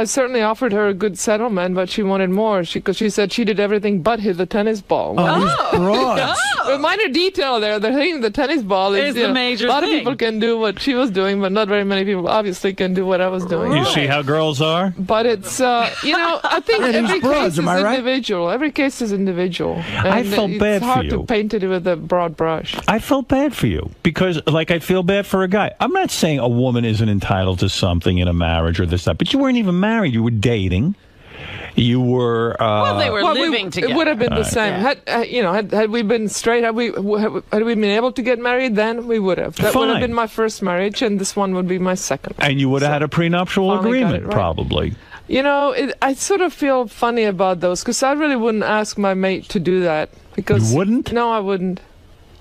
certainly offered her a good settlement, but she wanted more because she said she did everything but hit the tennis ball. A minor detail there. The hitting the tennis ball is the major a lot thing. of people can do what she was doing, but not very many people obviously can do what I was doing. You see how girls are? But it's, I think every case is individual. Every case is individual. And I felt bad for It's hard you. to paint it with a broad brush. I felt bad for you because, I feel bad for a guy. I'm not saying a woman isn't entitled to something in a marriage or this stuff, but you weren't even married. You were dating. You were. Well, they were living together. It would have been the same. Yeah. Had we been straight, had we been able to get married, then we would have. That would have been my first marriage, and this one would be my second. And you would have had a prenuptial finally got agreement, it right. probably. I sort of feel funny about those because I really wouldn't ask my mate to do that. Because you wouldn't? No, I wouldn't.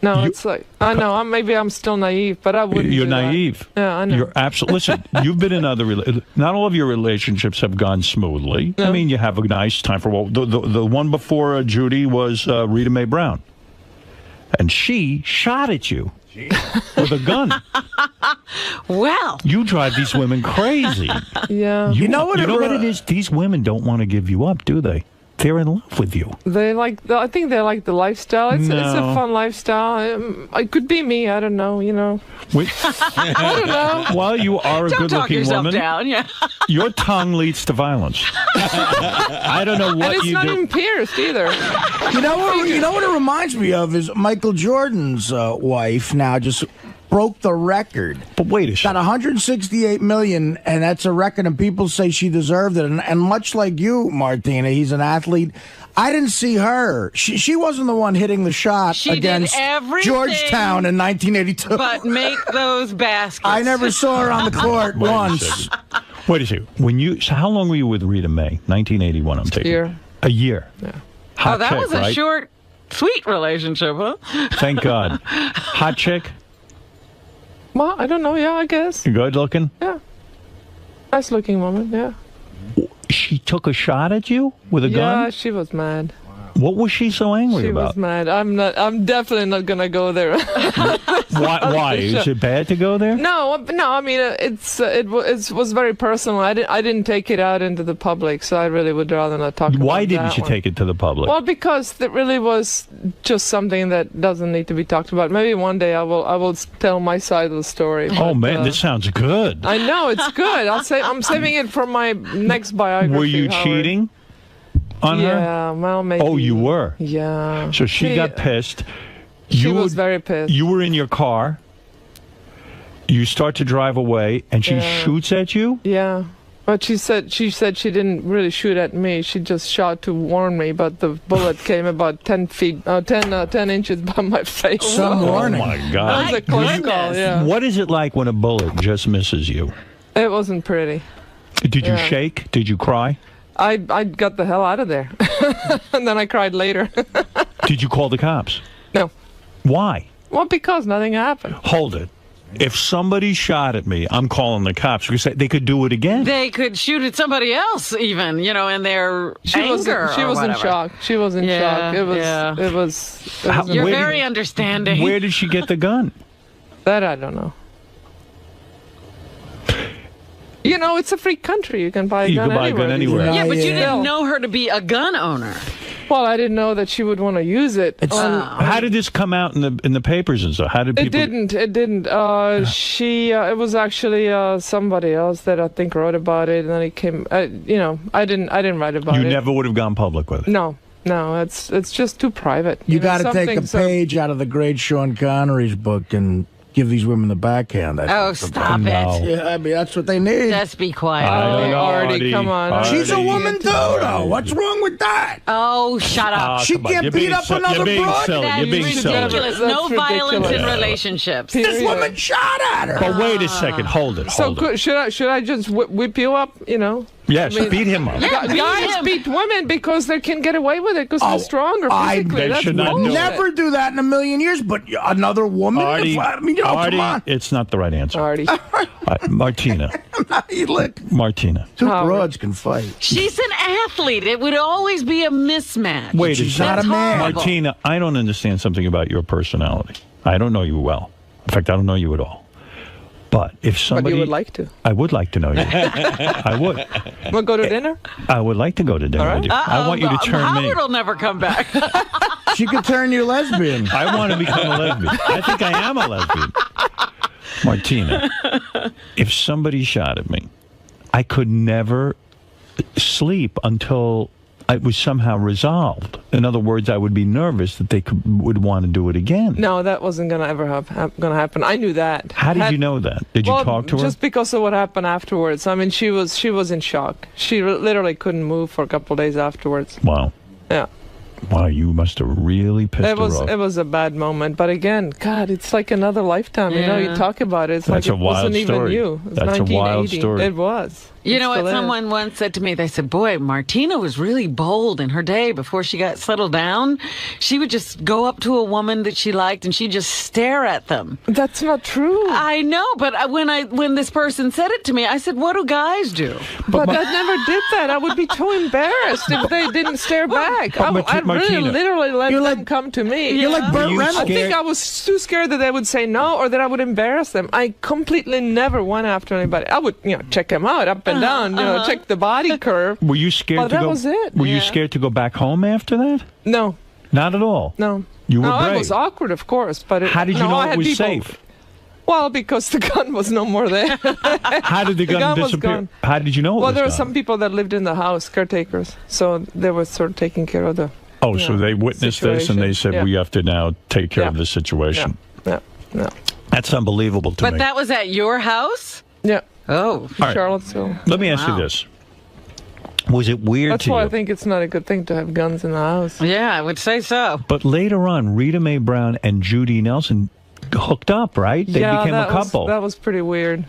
No, it's like, I know, maybe I'm still naive, but I wouldn't. You're do that. naive. Yeah, I know. You're absolutely. Listen, you've been in other. Not all of your relationships have gone smoothly. No. I mean, you have a nice time for the one before Judy was Rita Mae Brown, and she shot at you with a gun. Well, you drive these women crazy. Yeah. You know what it is? These women don't want to give you up, do they? They're in love with you. I think they like the lifestyle. It's a No. fun lifestyle. It could be me. I don't know. I don't know. While you are a don't talk good-looking yourself woman, down. Yeah. your tongue leads to violence. I don't know what And it's you not do. even pierced either. You know what it reminds me of is Michael Jordan's wife now just broke the record. But wait a second. Got 168 million, and that's a record, and people say she deserved it. And much like you, Martina, he's an athlete. I didn't see her. She wasn't the one hitting the shot against Georgetown in 1982. But make those baskets. I never saw her on the court once. Wait a second. So how long were you with Rita May? 1981, I'm taking. A year. A year. Yeah. Hot oh, that chick, was a right? short, sweet relationship, huh? Thank God. Hot chick? Well, I don't know. Yeah, I guess. You good looking? Yeah. Nice looking woman, yeah. She took a shot at you with a gun? Yeah, she was mad. What was she so angry about? She was mad. I'm definitely not gonna go there. Why? Is it bad to go there? No. I mean, it was very personal. I didn't take it out into the public, so I really would rather not talk about that. Why didn't you take it to the public? Well, because it really was just something that doesn't need to be talked about. Maybe one day I will tell my side of the story. Oh man, this sounds good. I know it's good. I'm saving it for my next biography. Were you cheating on her? Yeah, well, maybe. Oh, you were? Yeah. So she got pissed. She was very pissed. You were in your car. You start to drive away, and she shoots at you? Yeah. But she said she didn't really shoot at me. She just shot to warn me, but the bullet came about 10 inches by my face. Some warning. Oh, my God. That was a close call, yeah. What is it like when a bullet just misses you? It wasn't pretty. Did you shake? Did you cry? I got the hell out of there. And then I cried later. Did you call the cops? No. Why? Well, because nothing happened. Hold it. If somebody shot at me, I'm calling the cops because they could do it again. They could shoot at somebody else, even, in their anger. She was in shock. She was in shock. It was. You're very understanding. Where did she get the gun? That I don't know. It's a free country. You can buy a gun anywhere. You can buy a gun anywhere. Yeah, but you didn't know her to be a gun owner. Well, I didn't know that she would want to use it. How did this come out in the papers and so? How did people? It didn't. It was actually somebody else that I think wrote about it, and then it came. I didn't write about it. You never would have gone public with it. No, it's just too private. You got to take a page out of the great Sean Connery's book and give these women the backhand. Stop it. Yeah, I mean, that's what they need. Just be quiet. Artie, come on. She's a woman, too, though. What's wrong with that? Oh, shut up. She can't beat up another broad. That's ridiculous. No violence in relationships. This woman shot at her. But wait a second. Hold it. Should I just whip you up, Yes, beat him up. Yeah, guys beat women because they can get away with it because they're stronger physically. They should not never do that in a million years, but another woman? Artie, come on. It's not the right answer. Artie. Martina. Martina. Two broads can fight. She's an athlete. It would always be a mismatch. Wait, she's not a man. Martina, I don't understand something about your personality. I don't know you well. In fact, I don't know you at all. But if somebody... But you would like to. I would like to know you. I would. We'll go to dinner? I would like to go to dinner with you. I want you to turn me. Howard will never come back. She could turn you lesbian. I want to become a lesbian. I think I am a lesbian. Martina, if somebody shot at me, I could never sleep until it was somehow resolved. In other words, I would be nervous that they would want to do it again. No, that wasn't going to ever happen. I knew that. How did you know that? Did you talk to her? Just because of what happened afterwards. I mean, she was in shock. She literally couldn't move for a couple of days afterwards. Wow. Yeah. Wow, you must have really pissed her off. It was a bad moment, but again, God, it's like another lifetime. Yeah. You talk about it. It's like it wasn't even you. It was That's a wild story. It was. You know what someone once said to me? They said, boy, Martina was really bold in her day before she got settled down. She would just go up to a woman that she liked and she'd just stare at them. That's not true. I know, but when this person said it to me, I said, what do guys do? But I never did that. I would be too embarrassed if they didn't stare back. I'd really literally let them come to me. You're like Burt Reynolds. I think I was too scared that they would say no or that I would embarrass them. I completely never went after anybody. I would, check them out up and down, check the body curve. Were you scared to go? That was it. Were you scared to go back home after that? No. Not at all? No. You were brave. It was awkward, of course. But how did you know it was safe? Well, because the gun was no more there. How did the gun disappear? How did you know it was Well, there were gone? some people that lived in the house, caretakers. So they were sort of taking care of the so they witnessed this and they said, we have to now take care of the situation. Yeah. That's unbelievable to me. But that was at your house? Yeah. Oh. All right. Charlottesville. Let me ask you this. Was it weird That's to why you? I think it's not a good thing to have guns in the house. Yeah, I would say so. But later on, Rita Mae Brown and Judy Nelson hooked up, right? They became a couple. That was pretty weird.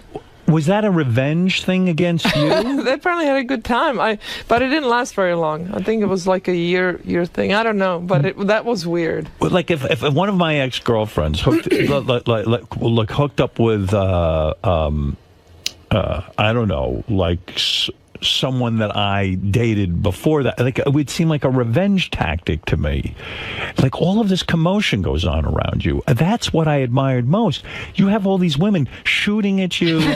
Was that a revenge thing against you? They apparently had a good time. But it didn't last very long. I think it was like a year thing. I don't know, but that was weird. Well, like if one of my ex-girlfriends hooked up with I don't know, like someone that I dated before that, like it would seem like a revenge tactic to me. Like all of this commotion goes on around you. That's what I admired most. You have all these women shooting at you, suing you.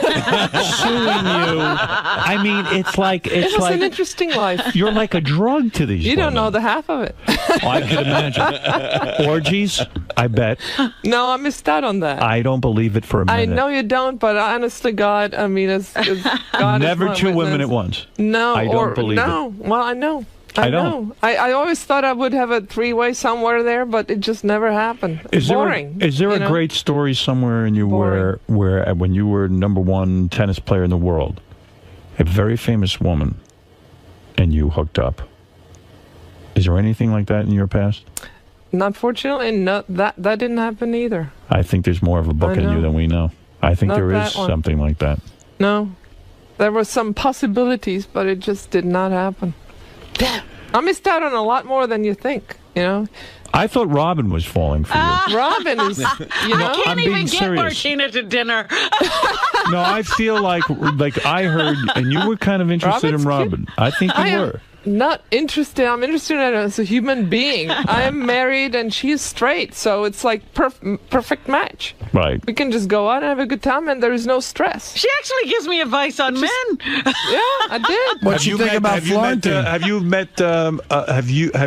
I mean, it's like an interesting life. You're like a drug to these. You women. don't know the half of it. Oh, I can imagine. Orgies, I bet. No, I missed out on that. I don't believe it for a minute. I know you don't, but honest to God, I mean, it's God. Never is two my women witness. at once. No, I don't believe it. No, well, I know. I don't. I always thought I would have a three-way somewhere there, but it just never happened. Boring. Is there a great story somewhere in you where when you were #1 tennis player in the world, a very famous woman, and you hooked up? Is there anything like that in your past? Unfortunately, no, that didn't happen either. I think there's more of a book in you than we know. I think there is something like that. No. There were some possibilities, but it just did not happen. Damn. I missed out on a lot more than you think, you know? I thought Robin was falling for you. Robin is, you know? I can't even get serious. Martina to dinner. No, I feel like I heard, and you were kind of interested in Robin. I think you were. Not interested. I'm interested in her as a human being. I am married and she's straight, so it's like perfect match. Right. We can just go out and have a good time, and there is no stress. She actually gives me advice on men. Yeah, I did. What you think about Florentine? Have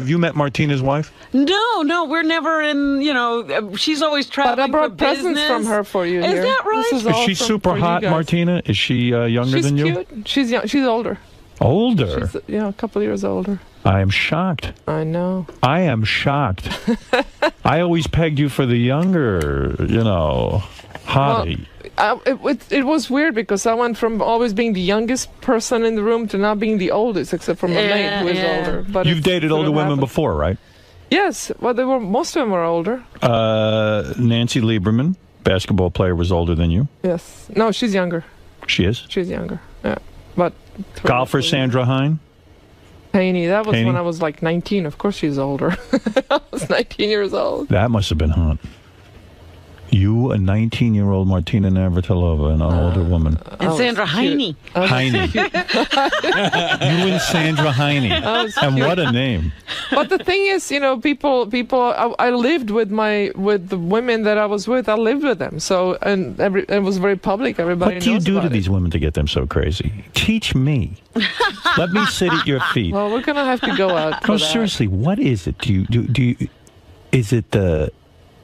you met Martina's wife? No, we're never in. You know, she's always traveling. But I brought for presents business. from her for you. Is that right? Is she super hot, Martina? Is she younger than you? She's cute. She's young. She's older. Older? She's, a couple of years older. I am shocked. I know. I am shocked. I always pegged you for the younger, hottie. Well, it was weird because I went from always being the youngest person in the room to now being the oldest, except for my maid, who is older. But you've dated older women before, right? Yes. Well, most of them were older. Nancy Lieberman, basketball player, was older than you. Yes. No, she's younger. She is? She's younger. Yeah. But golfer Sandra Hine? Haney. That was when I was like 19. Of course she's older. I was 19 years old. That must have been hot. You, a 19-year-old Martina Navratilova, and an older woman. And Sandra Heine. Heine. You and Sandra Heine. And what a name. But the thing is, people. I lived with the women that I was with. I lived with them. So it was very public. Everybody. What do you do to these women to get them so crazy? Teach me. Let me sit at your feet. Well, we're gonna have to go out. No, seriously, what is it? Do you? Is it the?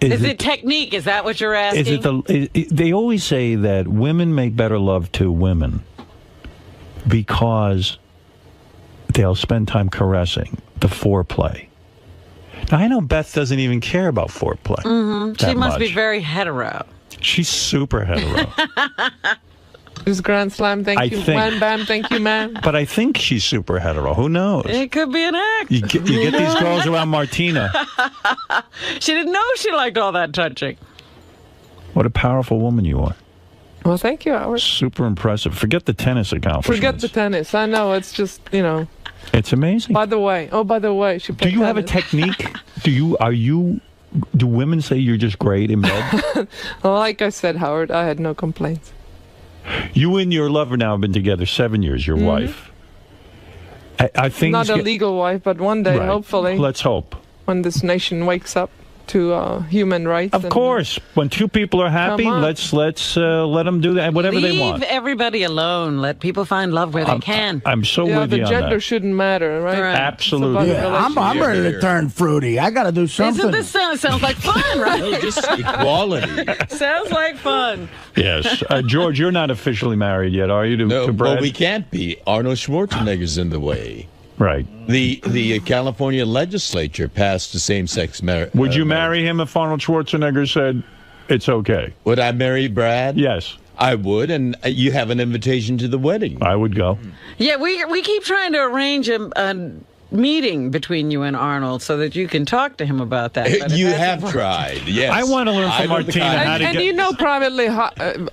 Is it technique? Is that what you're asking? They always say that women make better love to women because they'll spend time caressing, the foreplay. Now, I know Beth doesn't even care about foreplay. Mm-hmm. She must much. be very hetero. She's super hetero. Just Grand Slam, thank you. Wham bam, thank you, ma'am. But I think she's super hetero. Who knows? It could be an act. You get these girls around Martina. She didn't know she liked all that touching. What a powerful woman you are. Well, thank you, Howard. Super impressive. Forget the tennis accomplishments. Forget the tennis. I know, it's just, It's amazing. By the way, she do you have a technique? Do women say you're just great in bed? Like I said, Howard, I had no complaints. You and your lover now have been together 7 years, your wife. I think not a legal wife, but one day, hopefully. Let's hope. When this nation wakes up to human rights. Of course. When two people are happy, let's let them do that, whatever they want. Leave everybody alone. Let people find love where they can. I'm so with you on that. The gender shouldn't matter, right? Absolutely. Yeah, I'm ready to turn fruity. I got to do something. This sounds like fun, right? No, just equality. Sounds like fun. Yes. George, you're not officially married yet, are you, to Brad? Well, we can't be. Arnold Schwarzenegger's in the way. Right. The California legislature passed the same-sex marriage. Would you marry him if Arnold Schwarzenegger said, it's okay. Would I marry Brad? Yes. I would, and you have an invitation to the wedding. I would go. Yeah, we keep trying to arrange a meeting between you and Arnold so that you can talk to him about that. But You have tried, yes. I want to learn from Martina how to And get... you know privately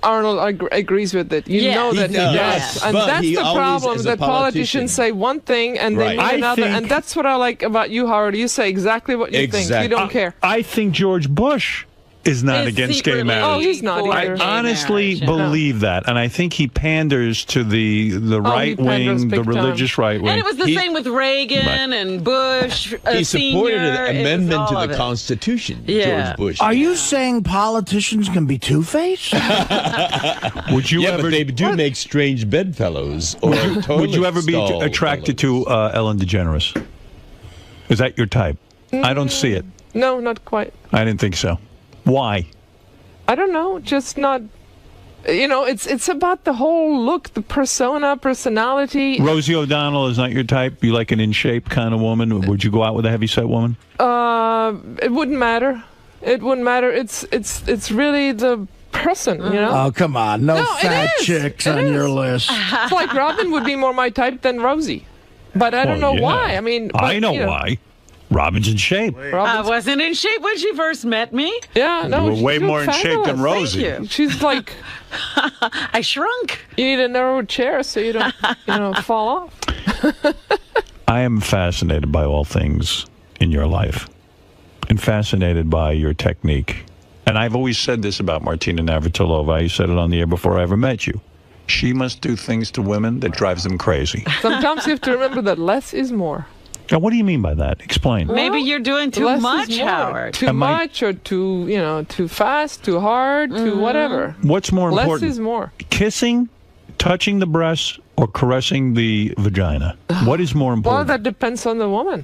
Arnold agrees with it. You know that he does. Yes. And But that's he the always problem, is a that politicians say one thing and they mean another. And that's what I like about you, Howard. You say exactly what you think. You don't care. I think George Bush is not against gay marriage. Oh, he's not I either. honestly believe that, and I think he panders to the right wing, the religious right wing. And it was the same with Reagan and Bush. He supported Senior. an amendment to all the of it. Constitution, Yeah. George Bush. Are you saying politicians can be two-faced? Would you ever? But they do make strange bedfellows. Or Would you ever be toilet stall attracted to Ellen DeGeneres? Is that your type? I don't see it. No, not quite. I didn't think so. Why? I don't know, just not. You know, it's about the whole look, the personality. Rosie O'Donnell is not your type? You like an in-shape kind of woman? Would you go out with a heavy-set woman? It wouldn't matter. It wouldn't matter. It's really the person, you know? Oh, come on. No fat it is. chicks It on is. your list. It's like Robin would be more my type than Rosie. But I don't know yeah. why. I mean, I know you why. Robin's in shape. I wasn't in shape when she first met me. Yeah, no, You were she way looked more in shape than fabulous. Rosie. Thank you. She's like, I shrunk. you need a narrow chair so you don't, fall off. I am fascinated by all things in your life and fascinated by your technique. And I've always said this about Martina Navratilova. I said it on the air before I ever met you. She must do things to women that drives them crazy. Sometimes you have to remember that less is more. Now, what do you mean by that? Explain. Maybe you're doing too Less is much, more. Howard. Too much or too fast, too hard, too whatever. What's more important? Less is more. Kissing, touching the breasts, or caressing the vagina? What is more Well, important? that depends on the woman.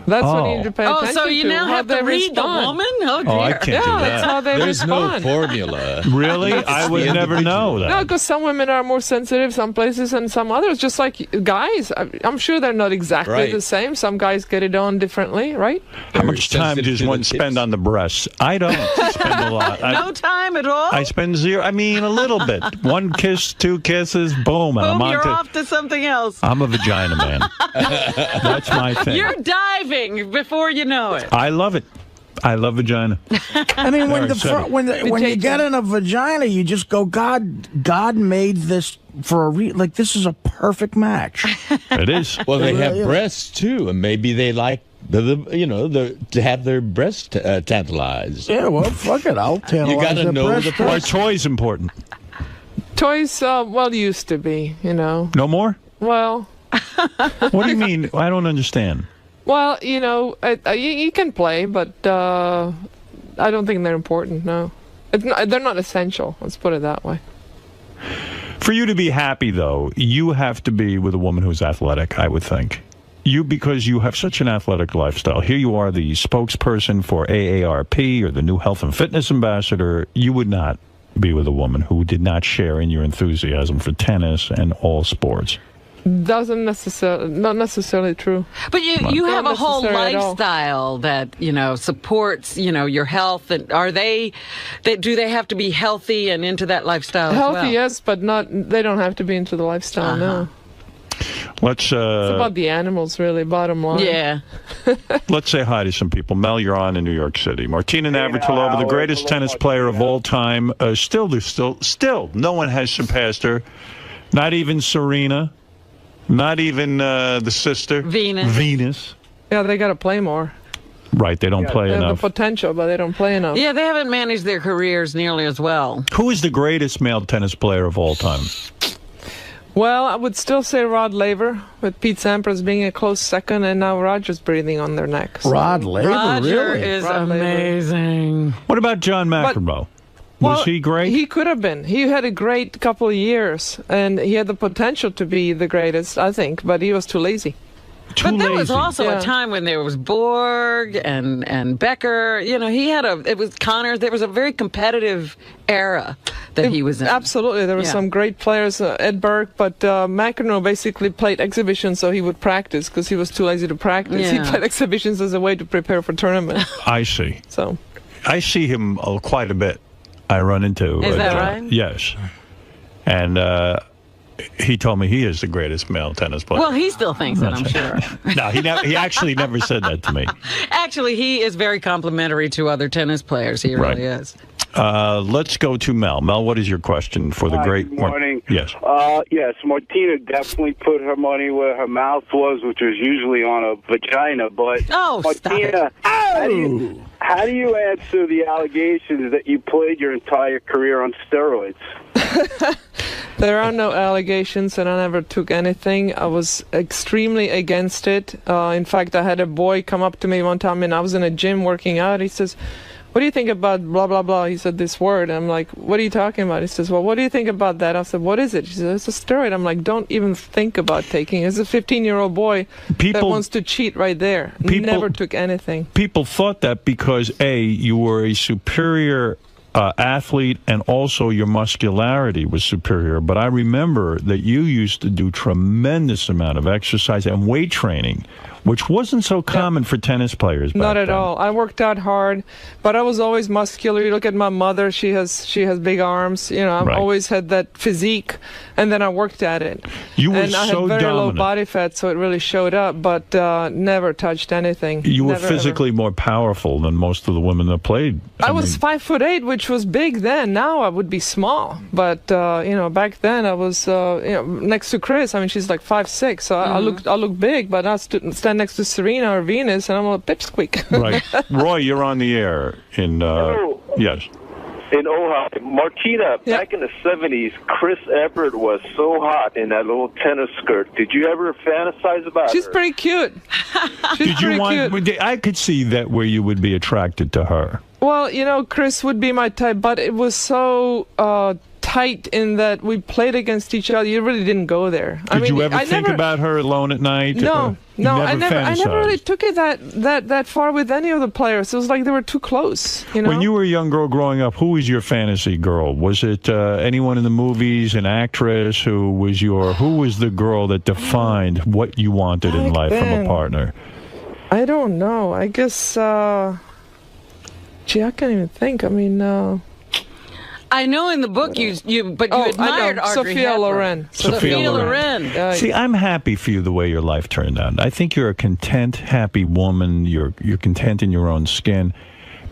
That's what you need to pay attention to. so you now how have to they read the respond. woman? Oh, dear. Oh, I can't do Yeah, that. that's how they There's no respond. formula. Really? I would never know that. No, because some women are more sensitive some places and some others. Just like guys, I'm sure they're not exactly Right. the same. Some guys get it on differently, right? How much time does one spend on the breasts? I don't spend a lot. No time at all? I spend zero. I mean, a little bit. One kiss, two kisses, boom, and I'm Boom, on you're to... off to something else. I'm a vagina man. That's my thing. You're diving before you know it. I love it. I love vagina. I mean, when There, I said it. when you get in a vagina, you just go, God made this for a like this is a perfect match. It is. Well, they have really is. breasts too, and maybe they like to have their breasts tantalized. Yeah, well, fuck it, I'll tantalize You got to the know breast. the Are person. toys important? Toys, used to be, No more? Well, What do you mean? I don't understand. well, you can play, but I don't think they're important. No, they're not essential. Let's put it that way. For you to be happy, though, you have to be with a woman who's athletic, I would think. Because you have such an athletic lifestyle. Here you are, the spokesperson for AARP or the new health and fitness ambassador. You would not be with a woman who did not share in your enthusiasm for tennis and all sports. Not necessarily true. But you have a whole necessary at all. lifestyle that, supports, your health. And do they have to be healthy and into that lifestyle as Healthy, well? yes, but they don't have to be into the lifestyle, no. Let's It's about the animals, really, bottom line. Yeah. let's say hi to some people. Mel, you're on in New York City. Martina Navratilova, the greatest tennis player of all time. Still, no one has surpassed her. Not even Serena. Not even the sister. Venus. Yeah, they got to play more. Right, they don't play They have enough. the potential, but they don't play enough. Yeah, they haven't managed their careers nearly as well. Who is the greatest male tennis player of all time? Well, I would still say Rod Laver, with Pete Sampras being a close second, and now Roger's breathing on their necks. Rod Laver, Roger really? is Rod Laver. amazing. What about John McEnroe? Was he great? He could have been. He had a great couple of years, and he had the potential to be the greatest, I think, but he was too lazy. But there was also Yeah. a time when there was Borg and Becker. It was Connors. There was a very competitive era that he was in. Absolutely. There were Yeah. some great players, Ed Burke, but McEnroe basically played exhibitions so he would practice because he was too lazy to practice. He Yeah. played exhibitions as a way to prepare for tournaments. I see. So I see him quite a bit. I run into. Is that right? Yes. And he told me he is the greatest male tennis player. Well, he still thinks that, I'm sure. No, he actually never said that to me. Actually, he is very complimentary to other tennis players. He really is. Let's go to Mel. Mel, what is your question for the great... Good morning. Yes. Yes, Martina definitely put her money where her mouth was, which was usually on a vagina. But Martina, how do you answer the allegations that you played your entire career on steroids? There are no allegations, and I never took anything. I was extremely against it. In fact, I had a boy come up to me one time, and I was in a gym working out. He says, "What do you think about blah, blah, blah?" He said this word. I'm like, "What are you talking about?" He says, "Well, what do you think about that?" I said, "What is it?" He said, "It's a steroid." I'm like, "Don't even think about taking it." It's a 15-year-old boy that wants to cheat right there. Never took anything. People thought that because, A, you were a superior athlete, and also your muscularity was superior. But I remember that you used to do tremendous amount of exercise and weight training, which wasn't so common for tennis players back Not at then. all. I worked out hard, but I was always muscular. You look at my mother; she has big arms. You know, I've always had that physique, and then I worked at it. You were and I had very low body fat, so it really showed up. But never touched anything. You were Never, physically more powerful than most of the women that played. I was 5'8", which was big then. Now I would be small, but you know, back then I was next to Chris. I mean, she's like 5'6", so I look big, but I stand next to Serena or Venus, and I'm a pipsqueak. Right, Roy, you're on the air in. Yes. In Ohio, Martina, back in the 70s, Chris Evert was so hot in that little tennis skirt. Did you ever fantasize about She's her? pretty cute. Did you want? I could see that where you would be attracted to her. Well, you know, Chris would be my type, but it was so tight in that we played against each other. You really didn't go there. Did you ever think about her alone at night? No, I never really took it that far with any of the players. It was like they were too close. You know? When you were a young girl growing up, who was your fantasy girl? Was it anyone in the movies, an actress? Who was the girl that defined what you wanted in life from a partner? I don't know. I guess. Gee, I can't even think. I mean. I know in the book you admired Sophia Loren. Sophia Loren. See, I'm happy for you the way your life turned out. I think you're a content, happy woman. You're content in your own skin,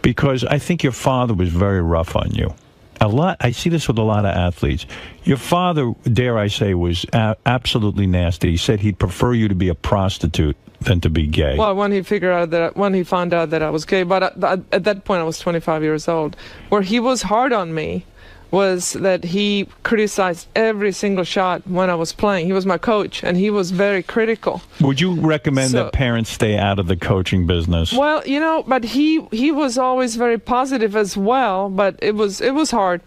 because I think your father was very rough on you. I see this with a lot of athletes. Your father, dare I say, was absolutely nasty. He said he'd prefer you to be a prostitute than to be gay. Well, when he found out that I was gay, but at that point I was 25 years old. Where he was hard on me was that he criticized every single shot when I was playing. He was my coach, and he was very critical. Would you recommend that parents stay out of the coaching business? Well, you know, but he was always very positive as well, but it was hard.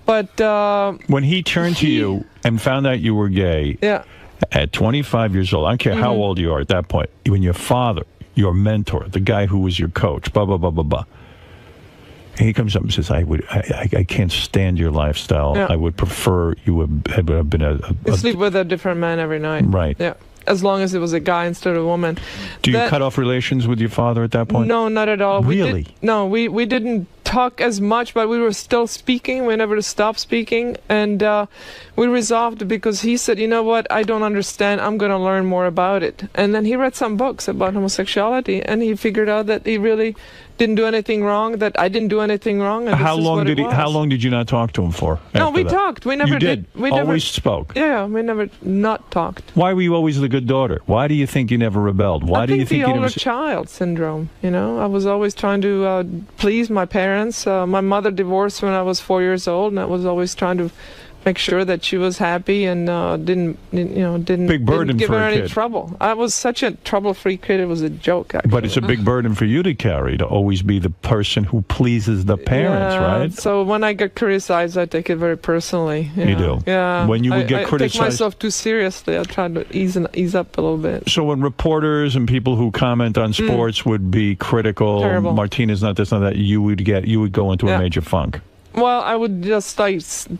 But when he turned to you and found out you were gay, at 25 years old, I don't care how old you are at that point, when your father, your mentor, the guy who was your coach, blah, blah, blah, blah, blah, he comes up and says, I can't stand your lifestyle. I would prefer you had been you sleep with a different man every night. Right. Yeah. As long as it was a guy instead of a woman. Do you cut off relations with your father at that point? No, not at all. Really? We didn't talk as much, but we were still speaking. We never stopped speaking. And we resolved, because he said, you know what, I don't understand. I'm going to learn more about it. And then he read some books about homosexuality, and he figured out that he really didn't do anything wrong, that I didn't do anything wrong. And how long did you not talk to him for? No, we talked. We never did. We always spoke. Yeah, we never not talked. Why were you always the good daughter? Why do you think you never rebelled? Why do you think the you older child syndrome? You know, I was always trying to please my parents. My mother divorced when I was 4 years old, and I was always trying to make sure that she was happy and didn't give her any trouble. I was such a trouble-free kid. It was a joke, actually. But it's a big burden for you to carry, to always be the person who pleases the parents, right? So when I get criticized, I take it very personally. You do? Yeah. When you would get criticized? I take myself too seriously. I try to ease up a little bit. So when reporters and people who comment on sports would be critical, Terrible. Martina's not this, not that, you would go into a major funk. Well, I would just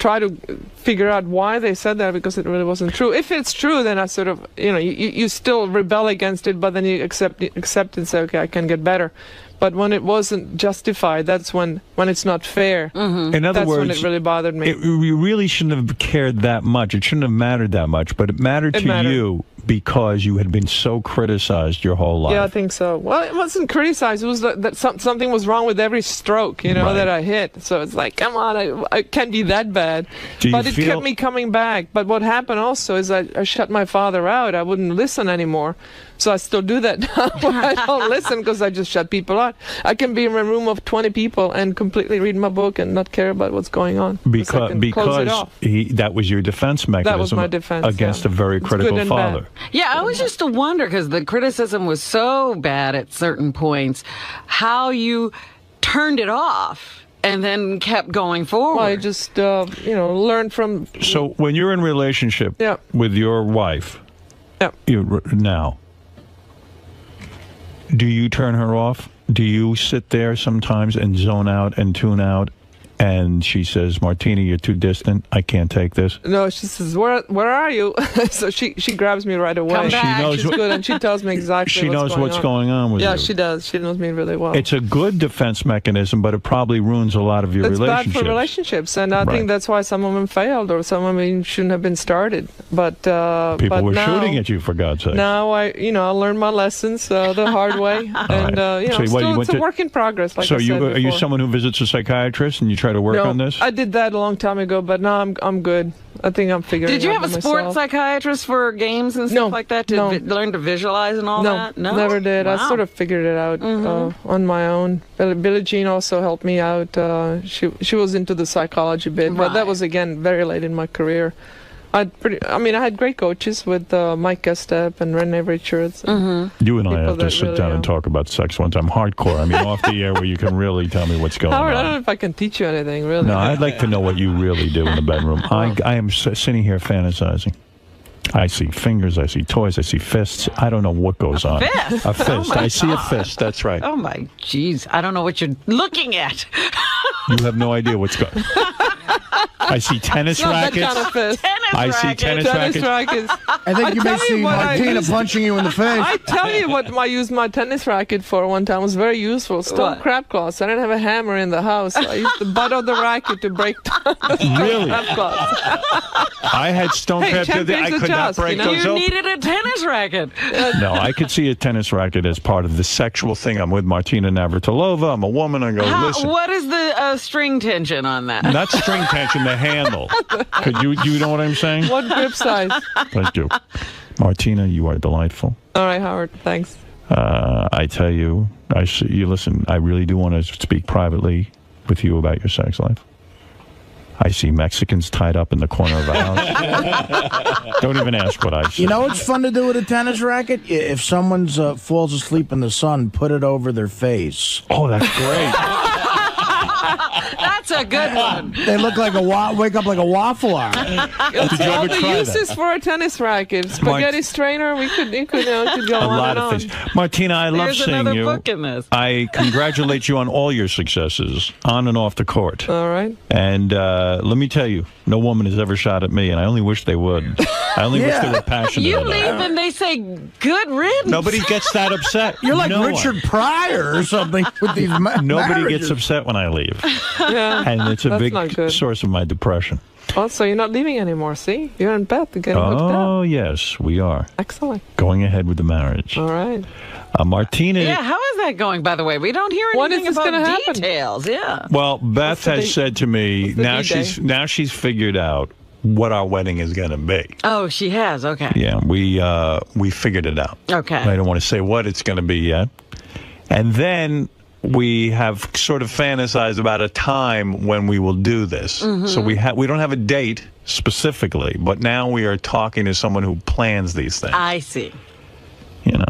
try to figure out why they said that, because it really wasn't true. If it's true, then I sort of, you still rebel against it, but then you accept it and say, okay, I can get better. But when it wasn't justified, that's when it's not fair. In other that's words, when it really bothered me. You really shouldn't have cared that much. It shouldn't have mattered that much, but it mattered to you because you had been so criticized your whole life. Yeah, I think so. Well, it wasn't criticized. It was that something was wrong with every stroke, that I hit. So it's like, come on, I can't be that bad. But it kept me coming back. But what happened also is I shut my father out. I wouldn't listen anymore. So I still do that now. I don't listen because I just shut people out. I can be in a room of 20 people and completely read my book and not care about what's going on. Because that was your defense mechanism. That was my defense against a very critical father. Yeah, I was just to wonder, because the criticism was so bad at certain points, how you turned it off and then kept going forward. Well, I just, learned from... So when you're in a relationship with your wife, now, do you turn her off? Do you sit there sometimes and zone out and tune out? And she says, Martina, you're too distant. I can't take this. No, she says, where are you? So she grabs me right away. Come back. She knows She's good, and she tells me exactly what's going on with you. Yeah, she does. She knows me really well. It's a good defense mechanism, but it probably ruins a lot of your relationships. It's bad for relationships, and I think that's why some of them failed, or some of them shouldn't have been started. But people were shooting at you, for God's sake. Now I learned my lessons the hard way, and it's a work in progress. Like I said before. Are you someone who visits a psychiatrist and you try to work on this? I did that a long time ago, but now I'm good. I think I'm figuring it out. Did you have a sports psychiatrist for games and stuff like that to learn to visualize and all that? No, never did. Wow. I sort of figured it out on my own. Billie Jean also helped me out. She was into the psychology bit, but that was, again, very late in my career. I had great coaches with Mike Gestep and René Richards. You and I have to sit down and talk about sex one time. Hardcore. I mean, off the air where you can really tell me what's going Howard, on. I don't know if I can teach you anything, really. No, I'd like to know what you really do in the bedroom. I am sitting here fantasizing. I see fingers, I see toys, I see fists. I don't know what goes on. Fist? A fist. Oh I see a fist. That's right. Oh, my jeez. I don't know what you're looking at. You have no idea what's going on. I see tennis rackets. That kind of fist. I see tennis rackets. I think you may see Martina punching you in the face. I tell you what I used my tennis racket for one time. It was very useful. Stone crab claws. I didn't have a hammer in the house. I used the butt of the racket to break down Really? crab claws. I had stone crab claws. I could not break those open. You needed a tennis racket. No, I could see a tennis racket as part of the sexual thing. I'm with Martina Navratilova. I'm a woman. I go, listen. What is the string tension on that? Not string tension, the handle. Could you know what I'm saying? What grip size? Thank you. Martina, you are delightful. All right, Howard. Thanks. I tell you, listen, I really do want to speak privately with you about your sex life. I see Mexicans tied up in the corner of a house. Don't even ask what I see. You know what's fun to do with a tennis racket? If someone falls asleep in the sun, put it over their face. Oh, that's great. That's a good one. They look like wake up like a waffle hour. Did you ever the try uses that? for a tennis racket, spaghetti strainer. We could go a on lot and of on. things. Martina, I love seeing another you. book in this. I congratulate you on all your successes on and off the court. All right. And let me tell you, no woman has ever shot at me, and I only wish they would. I only wish they were passionate You about leave it. and they say, good riddance. Nobody gets that upset. You're like No Richard one. Pryor or something with these Nobody marriages. gets upset when I leave. Yeah, And it's a that's big not good. source of my depression. Also, you're not leaving anymore, see? You're in bed getting hooked up. Oh, yes, we are. Excellent. Going ahead with the marriage. All right. Martina. Yeah, how is that going, by the way? We don't hear anything When is this about gonna happen? details. Yeah. Well, Beth has said to me, now D-Day? she's figured out what our wedding is going to be. Oh, she has. Okay. Yeah, we figured it out. Okay. I don't want to say what it's going to be yet. And then we have sort of fantasized about a time when we will do this. Mm-hmm. So we don't have a date specifically, but now we are talking to someone who plans these things. I see. You know.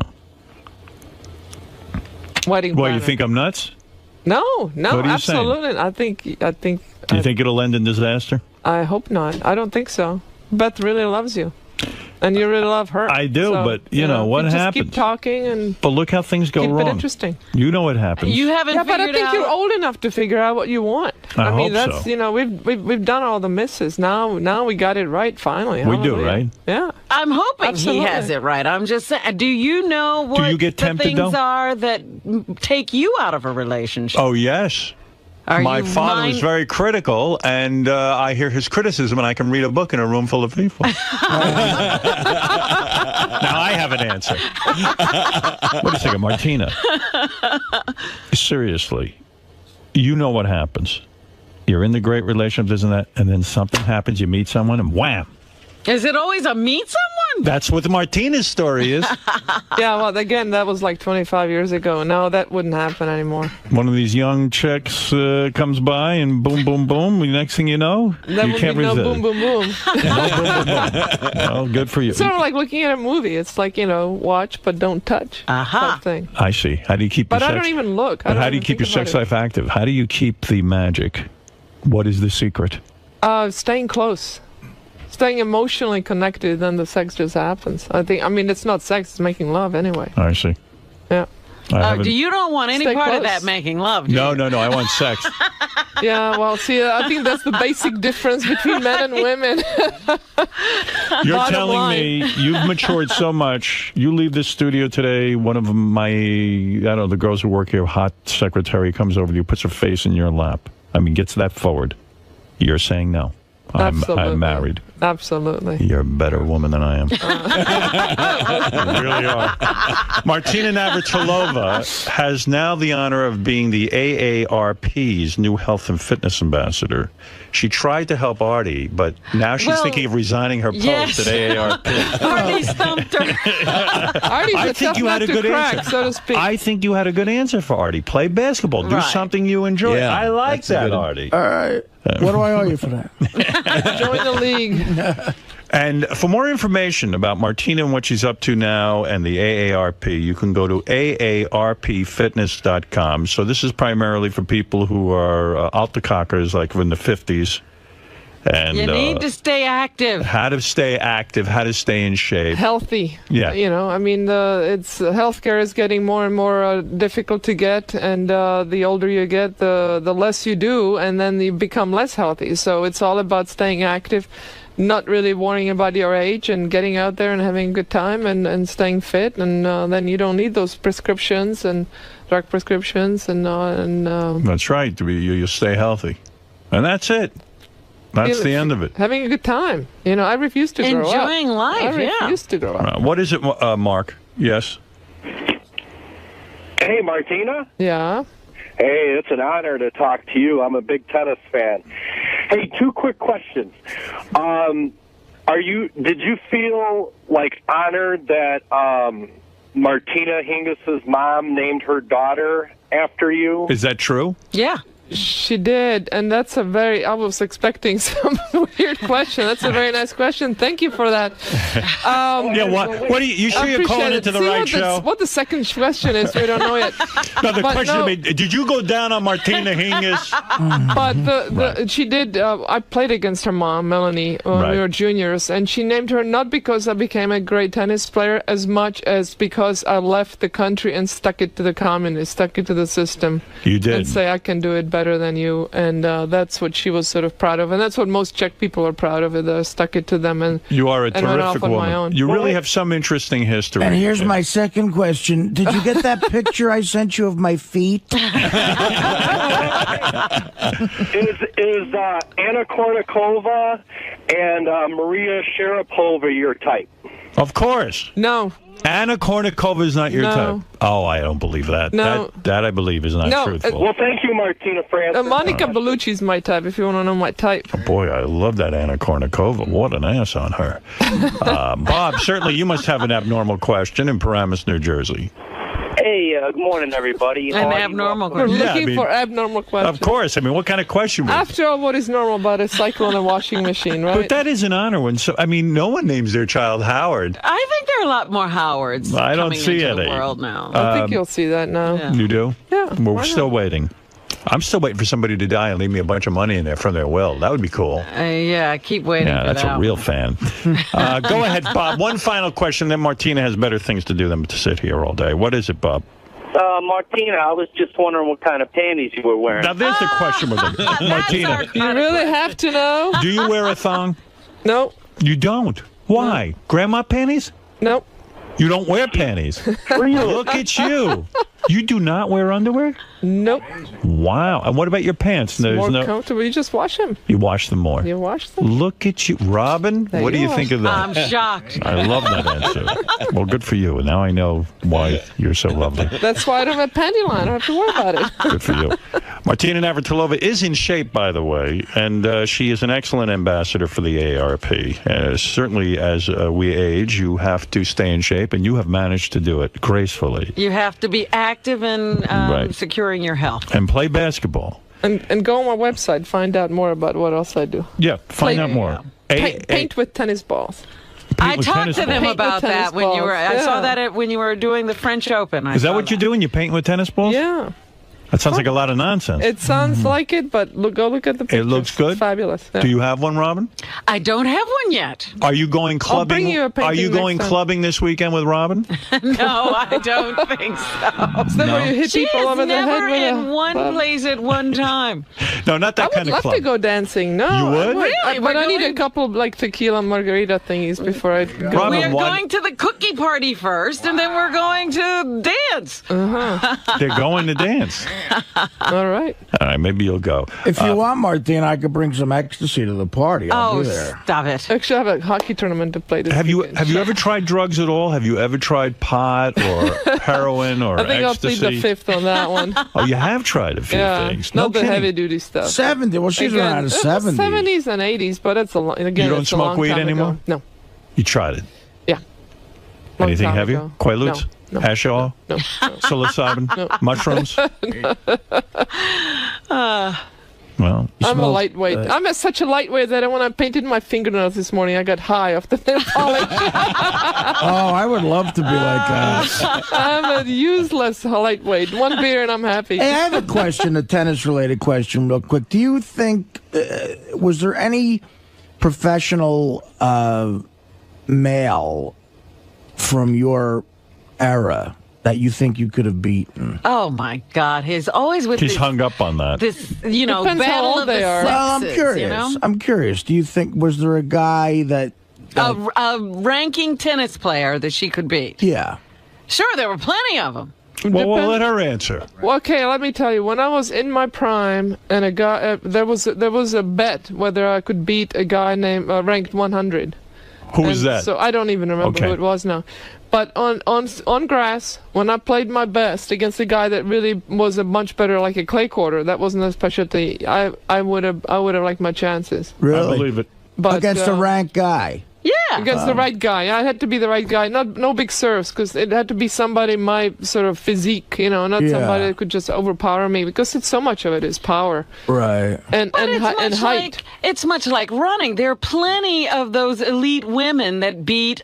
Wedding Well, planner. you think I'm nuts? No, What are you absolutely. saying? I think. Do you think it'll end in disaster? I hope not. I don't think so. Beth really loves you. And you really love her. I do, but, you know, what happens? Just keep talking and But look how things go wrong. keep it interesting. You know what happens. You haven't but I figured think out... you're old enough to figure out what you want. I mean, hope that's so. you know, we've done all the misses. Now we got it right finally. We do, Hallelujah. right? Yeah. I'm hoping Absolutely. he has it right. I'm just saying, do you know what you get the tempted, things though? are that take you out of a relationship? Oh, yes. My father was very critical, and I hear his criticism, and I can read a book in a room full of people. Now I have an answer. Wait a second, Martina. Seriously, you know what happens. You're in the great relationship, isn't that? And then something happens, you meet someone, and wham! Is it always a meet someone? That's what Martina's story is. Yeah, well, again, that was like 25 years ago. No, that wouldn't happen anymore. One of these young chicks comes by, and boom, boom, boom. The next thing you know, That you would can't be no resist. boom, boom, boom. No boom, boom, boom. Well, good for you. It's sort of like looking at a movie. It's like, you know, watch but don't touch type thing. I see. How do you keep But your I sex? don't even look. But how do you keep your sex life active? How do you keep the magic? What is the secret? Staying close. Staying emotionally connected, then the sex just happens. I mean, it's not sex, it's making love anyway. I see. Yeah. You don't want any Stay part of close. that making love, do No, you? no, no. I want sex. Yeah, well, see, I think that's the basic difference between men and women. You're Bottom telling line. me you've matured so much. You leave this studio today, one of my, I don't know, the girls who work here, hot secretary, comes over to you, puts her face in your lap. I mean, gets that forward. You're saying no. I'm married. Absolutely. You're a better woman than I am. You really are. Martina 𝗦𝗫𝗀 has now the honor of being the AARP's new health and fitness ambassador. She tried to help Artie, but now she's thinking of resigning her post yes. at AARP. Artie stumped her. Artie's I think you had a good crack, answer. so to speak. I think you had a good answer for Artie. Play basketball. Do Right. something you enjoy. Yeah, I like that's a that, good- Artie. All right. What do I owe you for that? Join the league. And for more information about Martina and what she's up to now and the AARP, you can go to aarpfitness.com. So this is primarily for people who are altacockers, like in the 50s. And You need to stay active. how to stay active, how to stay in shape. Healthy. Yeah. You know, I mean, it's healthcare is getting more and more difficult to get, and the older you get, the less you do, and then you become less healthy. So it's all about staying active, not really worrying about your age, and getting out there and having a good time, and staying fit, and then you don't need those prescriptions and drug prescriptions, and That's right. You stay healthy. And that's it. That's the end of it. having a good time. You know, I refuse to grow up. Enjoying life, I yeah. refuse to grow up. What is it, Mark? Yes? Hey, Martina. Yeah. Hey, it's an honor to talk to you. I'm a big tennis fan. Hey, two quick questions. Did you feel like honored that Martina Hingis' mom named her daughter after you? Is that true? Yeah. She did, and that's a very, I was expecting some weird question. That's a very nice question. Thank you for that. Yeah, what do you sure you're calling into the right show? What the second question is, we don't know yet. No, the But question no. I mean, did you go down on Martina Hingis? But she did, I played against her mom, Melanie, when we were juniors, and she named her not because I became a great tennis player as much as because I left the country and stuck it to the communists, stuck it to the system. You did. And say, I can do it better than you, and that's what she was sort of proud of, and that's what most Czech people are proud of, it. I stuck it to them, and You are a and went off terrific on my woman. own. You really have some interesting history. And here's my second question. Did you get that picture I sent you of my feet? Is Anna Kournikova and Maria Sharapova your type? Of course. No. Anna Kournikova is not your No. type. Oh, I don't believe that. No. That I believe is not No, truthful. Well, thank you, Martina Francis. Monica Bellucci's my type, if you want to know my type. Boy, I love that Anna Kournikova. What an ass on her. Bob, certainly you must have an abnormal question in Paramus, New Jersey. Hey, good morning, everybody. An abnormal We're question. looking for abnormal questions. Of course. I mean, what kind of question would After all, what is normal about a cycle and a washing machine, right? But that is an honor when no one names their child Howard. I think there are a lot more Howards I don't coming see into any. the world now. I think you'll see that now. Yeah. You do? Yeah. We're why still not? waiting. I'm still waiting for somebody to die and leave me a bunch of money in there from their will. That would be cool. Yeah, I keep waiting for that's that. a real fan. Go ahead, Bob. One final question, then Martina has better things to do than to sit here all day. What is it, Bob? Martina, I was just wondering what kind of panties you were wearing. Now, there's the question with it. Martina. You really have to know? Do you wear a thong? No. You don't? Why? No. Grandma panties? Nope. You don't wear panties? Look at you. You do not wear underwear? Nope. Wow. And what about your pants? It's more comfortable. You just wash them. You wash them more. You wash them. Look at you. Robin, what do you think of that? I'm shocked. I love that answer. Well, good for you. And now I know why you're so lovely. That's why I don't have a panty line. I don't have to worry about it. Good for you. Martina Navratilova is in shape, by the way, and she is an excellent ambassador for the AARP. Certainly, as we age, you have to stay in shape, and you have managed to do it gracefully. You have to be active in securing your health. And play basketball. And go on my website, find out more about what else I do. Yeah, find out more. Paint with tennis balls. I talked to them about that when you were. I saw that when you were doing the French Open. Is that what you're doing? You paint with tennis balls? Yeah. That sounds like a lot of nonsense. It sounds like it, but go look at the picture. It looks good? Fabulous. Yeah. Do you have one, Robin? I don't have one yet. Are you going clubbing? I'll bring you a painting Are you going clubbing this weekend with Robin? No, I don't think so. Is that where you hit people over the head with in one place at one time. No, not that kind of club. I would love to go dancing. No, you would? Really? But I need a couple like tequila margarita thingies before I go. Robin, we're going to the cookie party first, and then we're going to dance. They're going to dance. All right. All right, maybe you'll go. If you want, Martina, I could bring some ecstasy to the party. I'll be there. Stop it. Actually, I have a hockey tournament to play this weekend. Have you ever tried drugs at all? Have you ever tried pot or heroin or ecstasy? I think I'll plead the fifth on that one. Oh, you have tried a few things. Not the heavy-duty stuff. 70. Well, she's around the 70s. 70s and 80s, but it's a long. Again, you don't smoke weed anymore? No. You tried it? Yeah. Anything heavy? Quaaludes? No. Hash oil? No. Psilocybin? No. Mushrooms? Well, I'm a lightweight. I'm such a lightweight that when I painted my fingernails this morning, I got high off the nail polish. Oh, I would love to be like that. I'm a useless lightweight. One beer and I'm happy. Hey, I have a question, a tennis-related question, real quick. Do you think, was there any professional male from your era that you think you could have beaten? Oh my God, he's always with. He's hung up on that. This, Depends battle how old of the they are. sexes. Well, I'm curious. You know? I'm curious. Do you think, was there a guy that... A ranking tennis player that she could beat? Yeah. Sure, there were plenty of them. Well, we'll let her answer. Well, okay, let me tell you. When I was in my prime, and a guy, there was a bet whether I could beat a guy named ranked 100. Who was that? So I don't even remember who it was now. But on grass, when I played my best against a guy that really was a much better, like a clay courter, that wasn't a specialty. I would have liked my chances. Really? I believe it. But, against a ranked guy? Yeah. Against the right guy. I had to be the right guy. No big serves, because it had to be somebody my sort of physique, not somebody that could just overpower me, because it's so much of it is power. Right. And height. It's much like running. There are plenty of those elite women that beat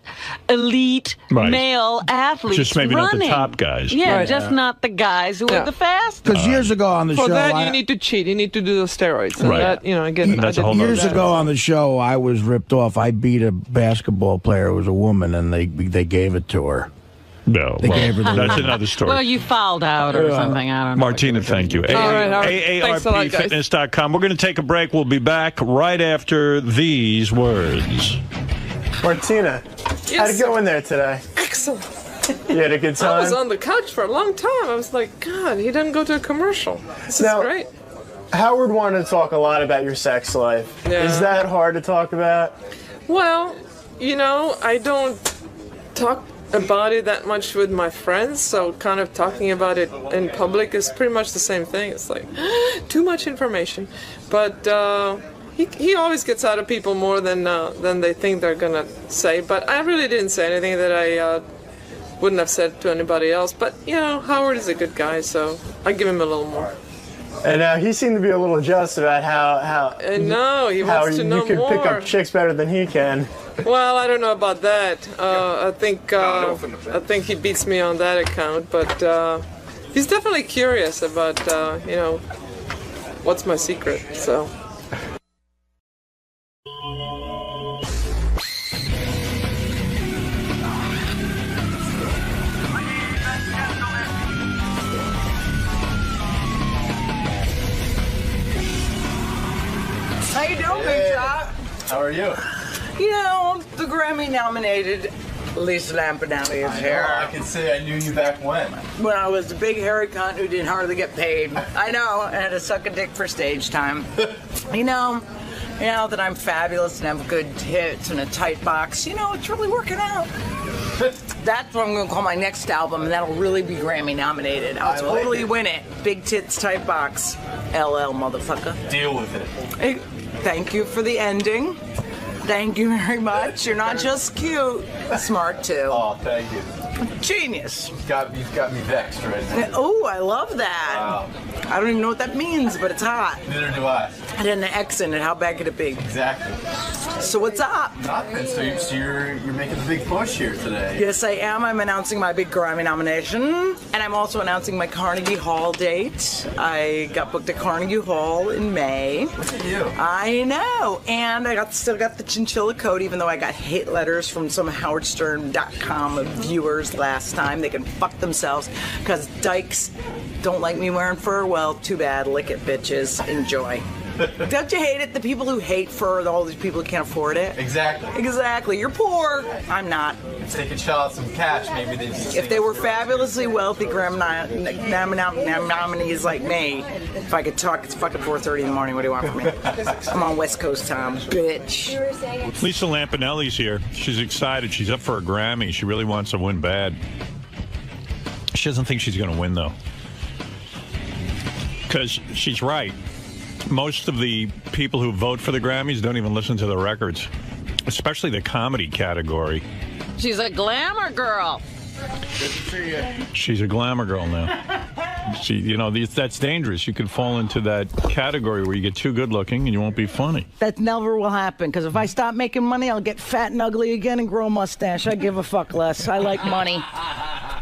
elite male athletes. Just maybe running. not the top guys. Yeah, just not the guys who are the fastest. Because years ago on the show... For that, you need to cheat. You need to do the steroids. And that, again, that's a whole years ago on the show, I was ripped off. I beat a basketball player who was a woman, and they gave it to her. No, gave her that's another story. Well, you fouled out or something. I don't know. Martina, thank you. AARPfitness.com. We're going to take a break. We'll be back right after these words. Martina, how'd it go in there today? Excellent. You had a good time? I was on the couch for a long time. I was like, God, he didn't go to a commercial. This is great. Howard wanted to talk a lot about your sex life. Yeah. Is that hard to talk about? Well, I don't talk about it that much with my friends, so kind of talking about it in public is pretty much the same thing. It's like, too much information. But he always gets out of people more than they think they're going to say. But I really didn't say anything that I wouldn't have said to anybody else. But, Howard is a good guy, so I give him a little more. And he seemed to be a little jealous about how he wants to know more. You can pick up chicks better than he can. Well, I don't know about that. I think he beats me on that account, but he's definitely curious about what's my secret? So. How you doing, Big Shot? How are you? You know, the Grammy-nominated Lisa Lampanelli is here. I can say I knew you back when. When I was the big hairy cunt who didn't hardly get paid. I know, I had to suck a dick for stage time. You know that I'm fabulous and have good tits and a tight box. You know, it's really working out. That's what I'm going to call my next album, and that'll really be Grammy-nominated. I'll totally win it. Big tits, tight box. LL, motherfucker. Deal with it. Hey, thank you for the ending. Thank you very much. You're not just cute, smart too. Oh, thank you. Genius. You've got me vexed right now. Oh, I love that. Wow. I don't even know what that means, but it's hot. Neither do I. And then the X in it, how bad could it be? Exactly. So what's up? Nothing. So you're making a big push here today. Yes, I am. I'm announcing my big Grammy nomination, and I'm also announcing my Carnegie Hall date. I got booked at Carnegie Hall in May. Look at you. I know, and I still got the chinchilla coat, even though I got hate letters from some HowardStern.com viewers last time. They can fuck themselves because dykes don't like me wearing fur. Well, too bad. Lick it, bitches. Enjoy. Don't you hate it? The people who hate fur, all these people who can't afford it. Exactly. Exactly. You're poor. I'm not. If they could shell out some cash, maybe they'd be. If they were fabulously wealthy Grammy nominees like me, if I could talk, it's fucking 4:30 in the morning. What do you want from me? I'm on West Coast time, bitch. Lisa Lampanelli's here. She's excited. She's up for a Grammy. She really wants to win bad. She doesn't think she's going to win, though. Because she's right. Most of the people who vote for the Grammys don't even listen to the records, especially the comedy category. She's a glamour girl. Good to see you. She's a glamour girl now. That's dangerous. You could fall into that category where you get too good looking and you won't be funny. That never will happen, because if I stop making money, I'll get fat and ugly again and grow a mustache. I give a fuck less. I like money.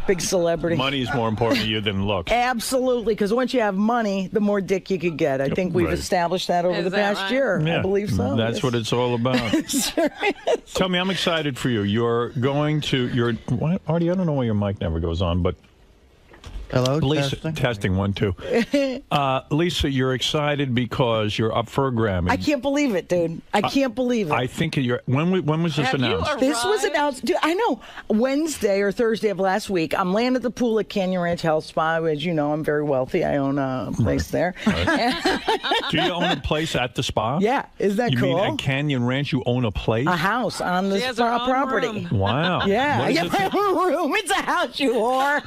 Big celebrity. Money is more important to you than looks. Absolutely, because once you have money, the more dick you could get. I think we've established that over the past year. Yeah, I believe so. That's what it's all about. Sure is. Tell me, I'm excited for you. You're going to, Artie, I don't know why your mic never goes on, but Hello, Lisa, testing 1, 2. Lisa, you're excited because you're up for a Grammy. I can't believe it, dude. I can't believe it. I think when was this announced? This was announced, dude, I know, Wednesday or Thursday of last week. I'm laying at the pool at Canyon Ranch Health Spa. As you know, I'm very wealthy. I own a place there. Right. Do you own a place at the spa? Yeah, isn't that cool? You mean at Canyon Ranch you own a place? A house on the spa property. Wow. Yeah, I get my own room. It's a house, you whore.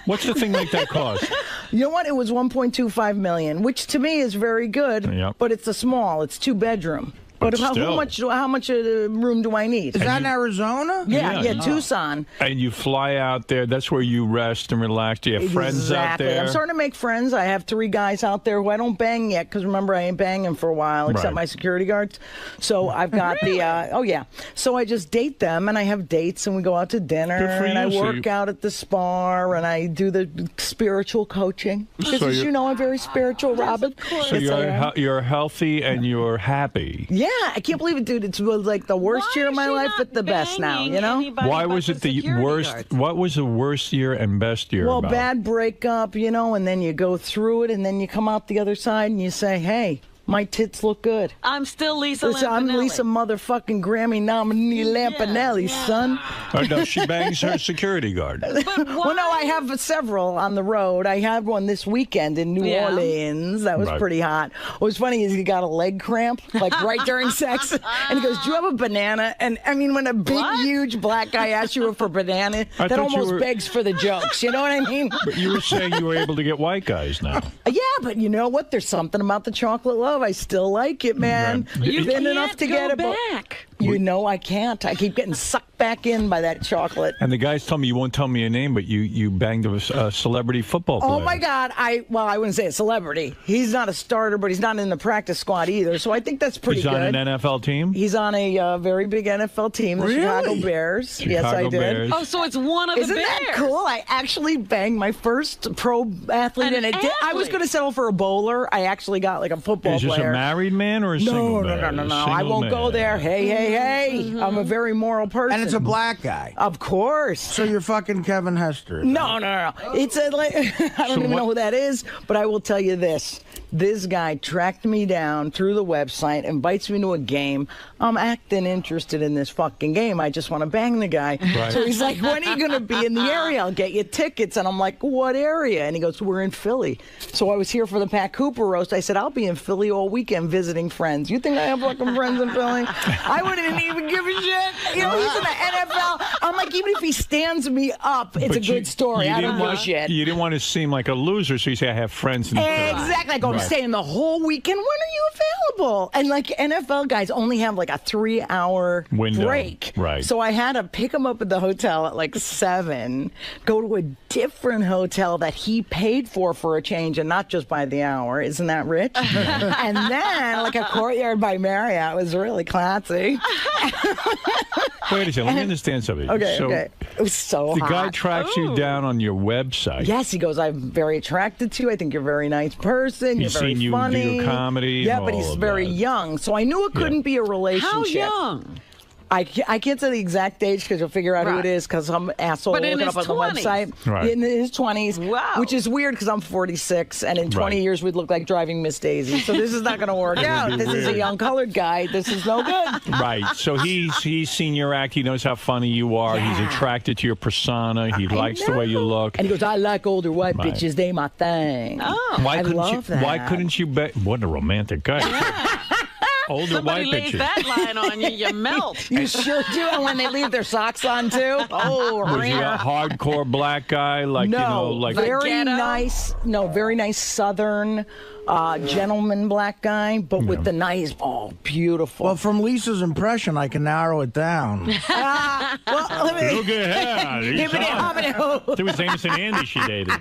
What's the thing like that cost? You know what? It was $1.25 million, which to me is very good. Yep. But it's a small. It's 2-bedroom. But how much room do I need? Is that in Arizona? Yeah, Tucson. And you fly out there. That's where you rest and relax. Do you have friends out there? I'm starting to make friends. I have 3 guys out there who I don't bang yet, because remember, I ain't banging for a while, except my security guards. So I've got So I just date them, and I have dates, and we go out to dinner, and I work out at the spa, and I do the spiritual coaching. Because as you know, I'm very spiritual, Robin. So you're healthy and you're happy. Yeah, I can't believe it, dude. It was like the worst year of my life, but the best now, you know? Why was it the worst? Guards. What was the worst year and best year? Well, bad breakup, and then you go through it, and then you come out the other side, and you say, hey, my tits look good. I'm still Lisa Lampanelli. I'm Lisa motherfucking Grammy nominee Lampanelli, son. Oh, no, she bangs her security guard. Well, no, I have several on the road. I had one this weekend in New Orleans. That was pretty hot. What was funny is he got a leg cramp, like right during sex. And he goes, do you have a banana? And I mean, when a big, huge black guy asks you for a banana, that almost begs for the jokes. You know what I mean? But you were saying you were able to get white guys now. Yeah, but you know what? There's something about the chocolate love. I still like it, man. You've been enough to get it back. You know I can't. I keep getting sucked back in by that chocolate. And the guys told me you won't tell me a name, but you banged a celebrity football player. Oh, my God. I wouldn't say a celebrity. He's not a starter, but he's not in the practice squad either, so I think that's pretty good. He's on an NFL team? He's on a very big NFL team, the Chicago Bears. Yes, I did. Bears. Oh, so it's one of the Bears. Isn't that cool? I actually banged my first pro athlete, and I was going to settle for a bowler. I actually got like a football player. Is this a married man or a single man? No. I won't go there. Hey. I'm a very moral person. And it's a black guy. Of course. So you're fucking Kevin Hester. No. It's I don't even know who that is, but I will tell you this. This guy tracked me down through the website, invites me to a game. I'm acting interested in this fucking game. I just want to bang the guy. Right. So he's like, when are you going to be in the area? I'll get you tickets. And I'm like, what area? And he goes, we're in Philly. So I was here for the Pat Cooper roast. I said, I'll be in Philly all weekend visiting friends. You think I have fucking friends in Philly? I wouldn't even give a shit. You know, he's in the NFL. I'm like, even if he stands me up, it's a good story. I don't give a shit. You didn't want to seem like a loser, so you say, I have friends in Philly. Exactly. I go, I'm staying the whole weekend. When are you available? And like NFL guys only have like a 3-hour break. Right. So I had to pick him up at the hotel at like 7, go to a different hotel that he paid for a change and not just by the hour. Isn't that rich? And then like a Courtyard by Marriott was really classy. Wait a second. Let me understand something. Okay. It was so the hot. guy tracks you down on your website. Yes, he goes, I'm very attracted to you. I think you're a very nice person. You're very seen funny. You do your comedy. Yeah, but he's very young. So I knew it couldn't be a relationship. How young? I can't say the exact age because you'll figure out who it is because some asshole But looking up on the website. Right. In his 20s. Wow. Which is weird because I'm 46, and in 20 years we'd look like driving Miss Daisy. So this is not going to work out. This is a young colored guy. This is no good. Right. So he's seen your act. He knows how funny you are. Yeah. He's attracted to your persona. He likes the way you look. And he goes, I like older white bitches. They my thing. Oh. Why that. couldn't you bet? What a romantic guy. Older Somebody white lays bitches. that line on you, you melt. You sure do. And when they leave their socks on, too. Oh, Was he a hardcore black guy? Like, no, you know, like very nice. No, very nice Southern gentleman black guy, but with the nice, beautiful. Well, from Lisa's impression, I can narrow it down. Look at her. It was Amos and Andy she dated.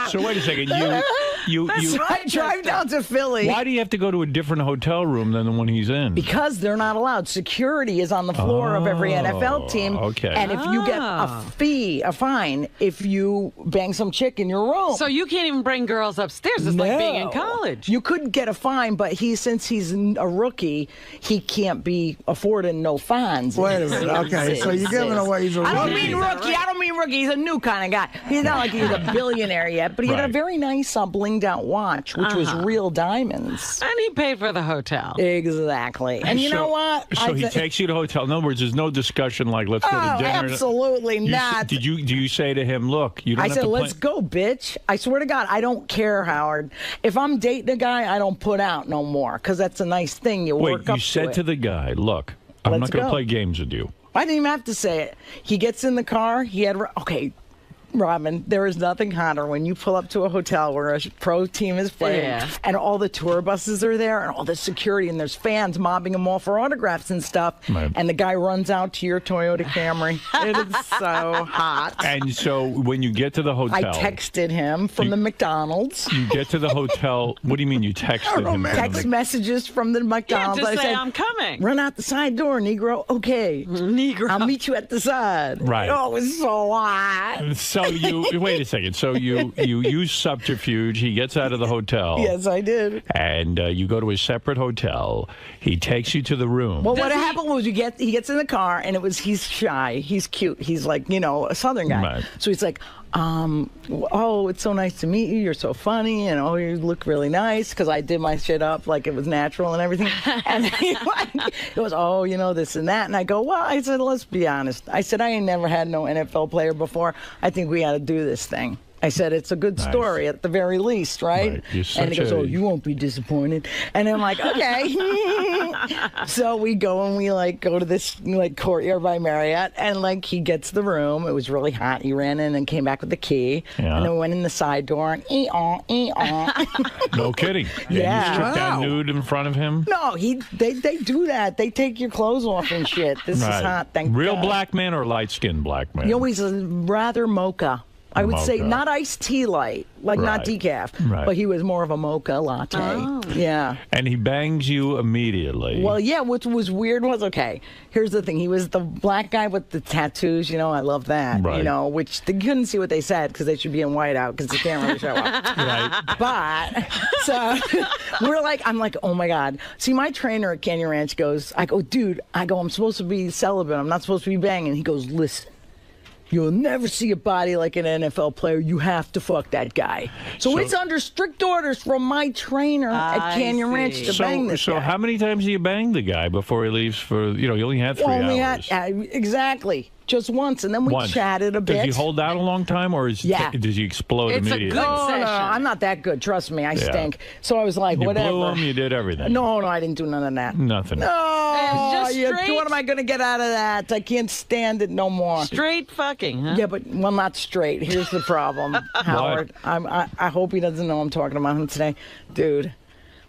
So wait a second. That's right. Drive down to Philly. Why do you have to go to a different hotel room than the one he's in? Because they're not allowed. Security is on the floor of every NFL team. Okay. And if you get a fine, if you bang some chick in your room. So you can't even bring girls upstairs. It's like being in college. You could get a fine, but since he's a rookie, he can't be affording no fines. Wait a minute. Okay, so you're giving away he's a rookie. I don't mean rookie. I don't mean rookie. He's a new kind of guy. He's not like he's a billionaire yet, but he had a very nice blinged out watch, which was real diamonds. And he paid for the hotel. Exactly. And you know what? So he takes you to a hotel. In other words, there's no discussion like, let's go to dinner. Absolutely not. Do you say to him, look, you don't have to let's go, bitch. I swear to God, I don't care, Howard. If I'm dating a guy, I don't put out no more because that's a nice thing. You work up to it. Wait, you said to the guy, look, I'm not going to play games with you. I didn't even have to say it. He gets in the car. Robin, there is nothing hotter when you pull up to a hotel where a pro team is playing and all the tour buses are there and all the security and there's fans mobbing them all for autographs and stuff. Right. And the guy runs out to your Toyota Camry. It is so hot. And so when you get to the hotel. I texted him from the McDonald's. You get to the hotel. What do you mean you texted him? Text messages from the McDonald's. Yeah, I say, said, I'm coming. Run out the side door, Negro. Okay. Negro. I'll meet you at the side. Right. Oh, it was so hot. So you wait a second. So you use subterfuge. He gets out of the hotel. Yes, I did. And you go to a separate hotel. He takes you to the room. Well, what happened was he gets in the car and he's shy. He's cute. He's like, a Southern guy. Right. So he's like, it's so nice to meet you. You're so funny, and you look really nice because I did my shit up like it was natural and everything. And he goes, this and that. And I go, well, I said, let's be honest. I said, I ain't never had no NFL player before. I think we got to do this thing. I said, it's a good story at the very least, right? And he goes, oh, you won't be disappointed. And I'm like, okay. So we go and we like go to this like courtyard by Marriott, and like he gets the room. It was really hot. He ran in and came back with the key. Yeah. And then we went in the side door and No kidding. Yeah. You stripped down nude in front of him? No, they do that. They take your clothes off and shit. This is hot. Thank Real God. black man or light-skinned black man? You know, he's a rather mocha. I would say not iced tea light, like not decaf, but he was more of a mocha latte. Oh. Yeah. And he bangs you immediately. Well, yeah, what was weird was, okay, here's the thing. He was the black guy with the tattoos, you know, I love that, you know, which they couldn't see what they said because they should be in whiteout because they can't really show up. But, so, I'm like, oh my God. See, my trainer at Canyon Ranch goes, I go, dude, I'm supposed to be celibate. I'm not supposed to be banging. He goes, listen. You'll never see a body like an NFL player. You have to fuck that guy. So it's under strict orders from my trainer at Canyon Ranch to bang this guy. So how many times do you bang the guy before he leaves for, you know, you only had 3 hours? Exactly. Just once, and then we chatted a bit. Does he hold out a long time, or does he explode immediately? It's a good session. No, I'm not that good. Trust me, I stink. So I was like, whatever. You blew him, you did everything. No, I didn't do none of that. Nothing. No, what am I going to get out of that? I can't stand it no more. Straight fucking, huh? Yeah, but, well, not straight. Here's the problem, Howard. I hope he doesn't know I'm talking about him today. Dude,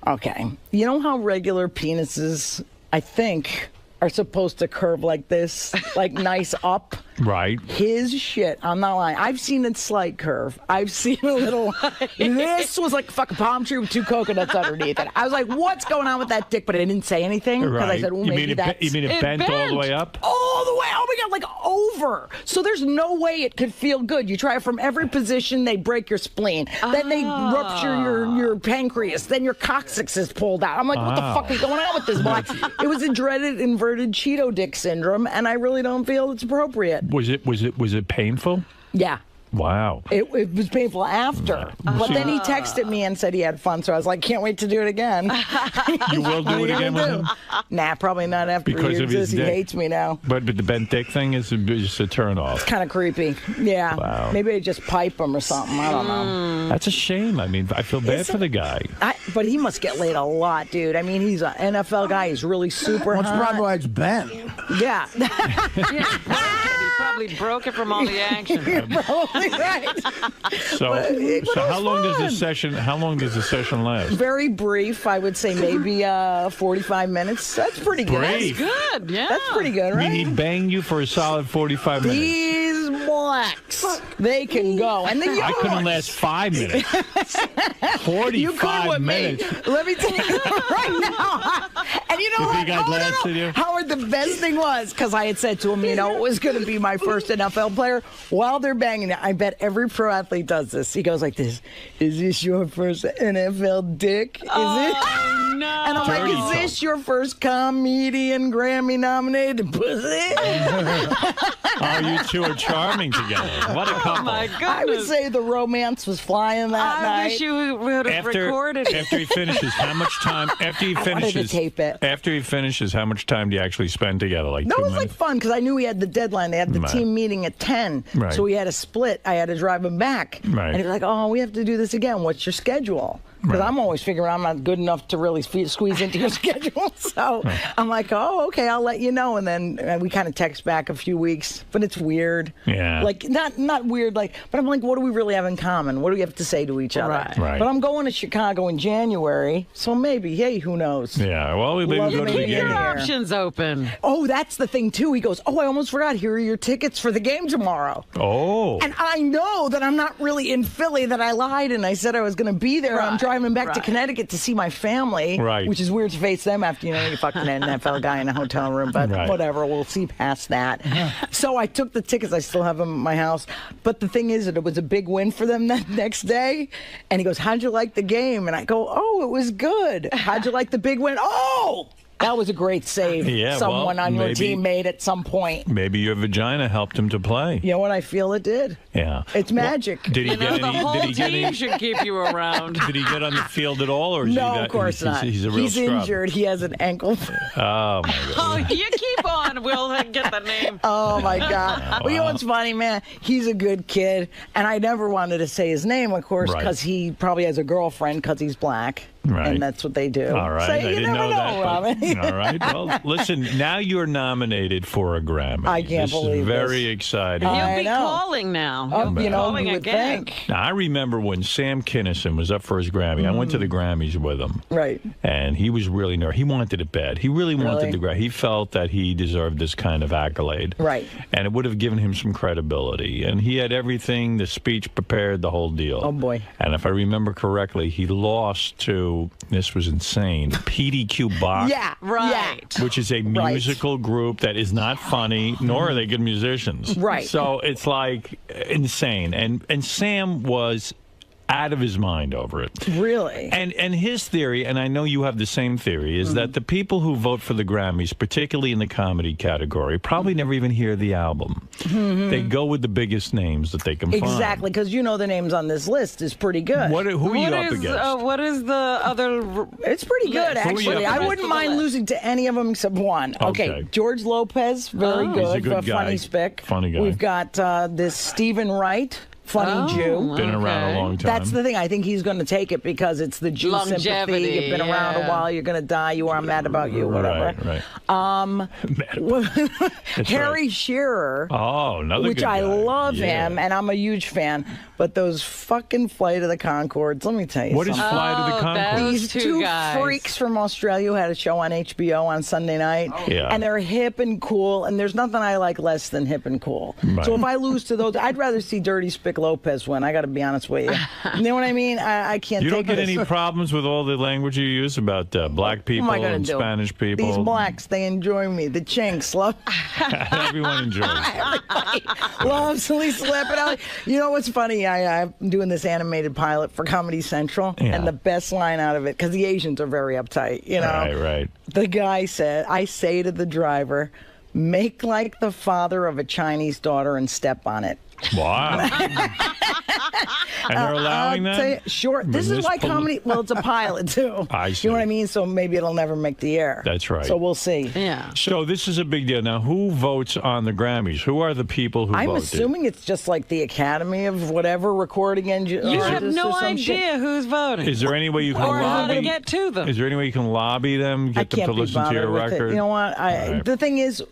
okay. You know how regular penises, I think, are supposed to curve like this, like nice up? Right. His shit, I'm not lying. I've seen a slight curve. I've seen a little. This was like a fucking palm tree with 2 coconuts underneath it. I was like, what's going on with that dick? But I didn't say anything because I said, well, maybe that's. You mean it bent all the way up? All the way. Oh my God, like over. So there's no way it could feel good. You try it from every position, they break your spleen. Then they rupture your pancreas. Then your coccyx is pulled out. I'm like, what the fuck is going on with this? Well, it was a dreaded inverted Cheeto dick syndrome, and I really don't feel it's appropriate. Was it painful? Yeah. Wow. It was painful after. But then he texted me and said he had fun, so I was like, can't wait to do it again. You will do it again with him? Nah, probably not after because of his dick. He hates me now. But the bent dick thing is just a turn off. It's kind of creepy. Yeah. Wow. Maybe I just pipe him or something. I don't know. That's a shame. I mean, I feel bad for the guy. But he must get laid a lot, dude. I mean, he's an NFL guy. He's really super hot. What's probably why it's bent. Yeah. He probably broke it from all the action. You're probably right. So how long does the session last? Very brief. I would say maybe 45 minutes. That's pretty good. Brief. That's good. Yeah. That's pretty good, right? He'd bang you for a solid 45 minutes. These blacks, they can go. And then I couldn't last 5 minutes. 45 minutes. Let me tell you right now. And you know what? Howard, the best thing was, because I had said to him, you know, it was going to be my first NFL player. While they're banging it, I bet every pro athlete does this. He goes like this, is this your first NFL dick? Is it? No. And I'm like, is this your first comedian Grammy-nominated pussy? Oh, you two are charming together. What a couple. Oh, my goodness. I would say the romance was flying that night. I wish you would have recorded it. After he finishes, how much time, after he finishes, I wanted to tape it. After he finishes, how much time do you actually spend together? Like no, 2 it was minutes? like fun because I knew he had the deadline. They had the team meeting at 10. Right. So we had a split. I had to drive him back. Right. And he was like, oh, we have to do this again. What's your schedule? Because I'm always figuring I'm not good enough to really squeeze into your schedule. So I'm like, oh, okay, I'll let you know. And then we kind of text back a few weeks. But it's weird. Yeah. Like, not weird, like, but I'm like, what do we really have in common? What do we have to say to each other? Right. But I'm going to Chicago in January. So maybe, hey, who knows? Yeah, well, maybe we'll go to the Keep game. your options open. Oh, that's the thing, too. He goes, oh, I almost forgot. Here are your tickets for the game tomorrow. Oh. And I know that I'm not really in Philly, that I lied and I said I was going to be there. I'm driving back to Connecticut to see my family, which is weird to face them after, you know, you fucking an NFL guy in a hotel room, but whatever, we'll see past that. So I took the tickets. I still have them at my house. But the thing is that it was a big win for them that next day. And he goes, how'd you like the game? And I go, oh, it was good. How'd you like the big win? Oh! That was a great save someone on your team made at some point. Maybe your vagina helped him to play. You know what? I feel it did. Yeah. It's magic. Well, did he get any? The whole did he get team any? should keep you around. Did he get on the field at all, or is No, he that, of course not. He's a real He's scrub. injured. He has an ankle. Oh my God. Oh, you keep on. We'll get the name. Oh my God. Well, you know what's funny, man? He's a good kid, and I never wanted to say his name, of course, because he probably has a girlfriend because he's black. Right. And that's what they do. All right. So I you didn't never know that. Robin. All right. Well, listen, now you're nominated for a Grammy. I can't believe this. Is very exciting. He'll be calling now. Oh, He'll be calling you would again. think. Now, I remember when Sam Kinison was up for his Grammy. I went to the Grammys with him. Right. And he was really nervous. He wanted it bad. He really wanted the Grammy. He felt that he deserved this kind of accolade. Right. And it would have given him some credibility. And he had everything, the speech prepared, the whole deal. Oh, boy. And if I remember correctly, he lost to, this was insane, 𝗦𝗵cie𝗄𝗿𝗍. Yeah, right. Which is a musical group that is not funny, nor are they good musicians. Right. So it's like insane. And Sam was out of his mind over it. Really? And his theory, and I know you have the same theory, is that the people who vote for the Grammys, particularly in the comedy category, probably never even hear the album. They go with the biggest names that they can find. Exactly, because you know the names on this list is pretty good. Who are you up against? What is the other? It's pretty good, actually. I wouldn't mind losing to any of them except one. Okay, George Lopez, very good. He's a good guy. Funny spick. Funny guy. We've got this Stephen Wright. Funny Jew. Been around a long time. That's the thing. I think he's going to take it because it's the Jew sympathy. You've been around a while. You're going to die. You are mad about you. Whatever. Right. Harry Shearer. Oh, another which good guy. I love him, and I'm a huge fan. But those fucking Flight of the Conchords, let me tell you What something. is Flight of the Conchords? These two freaks from Australia who had a show on HBO on Sunday night. Yeah. And they're hip and cool, and there's nothing I like less than hip and cool. Right. So if I lose to those, I'd rather see Dirty Spick Lopez win. I got to be honest with you. You know what I mean? I can't You take don't get this. any problems with all the language you use about black people What am I gonna and do? Spanish people? These blacks, they enjoy me. The chinks love. Everyone enjoys it. Loves Lisa Lepidelli. You know what's funny? I'm doing this animated pilot for Comedy Central, and the best line out of it, because the Asians are very uptight, you know. Right. The guy said, I say to the driver, make like the father of a Chinese daughter and step on it. Wow. And they're allowing that? Sure. This is why comedy, well, it's a pilot, too. I see. You know what I mean? So maybe it'll never make the air. That's right. So we'll see. Yeah. So this is a big deal. Now, who votes on the Grammys? Who are the people who I'm vote? assuming it's just like the Academy of whatever recording engine. You have no idea who's voting. Is there any way you can or how lobby? to get to them. Is there any way you can lobby them, get them to listen to your record? You know what? The thing is,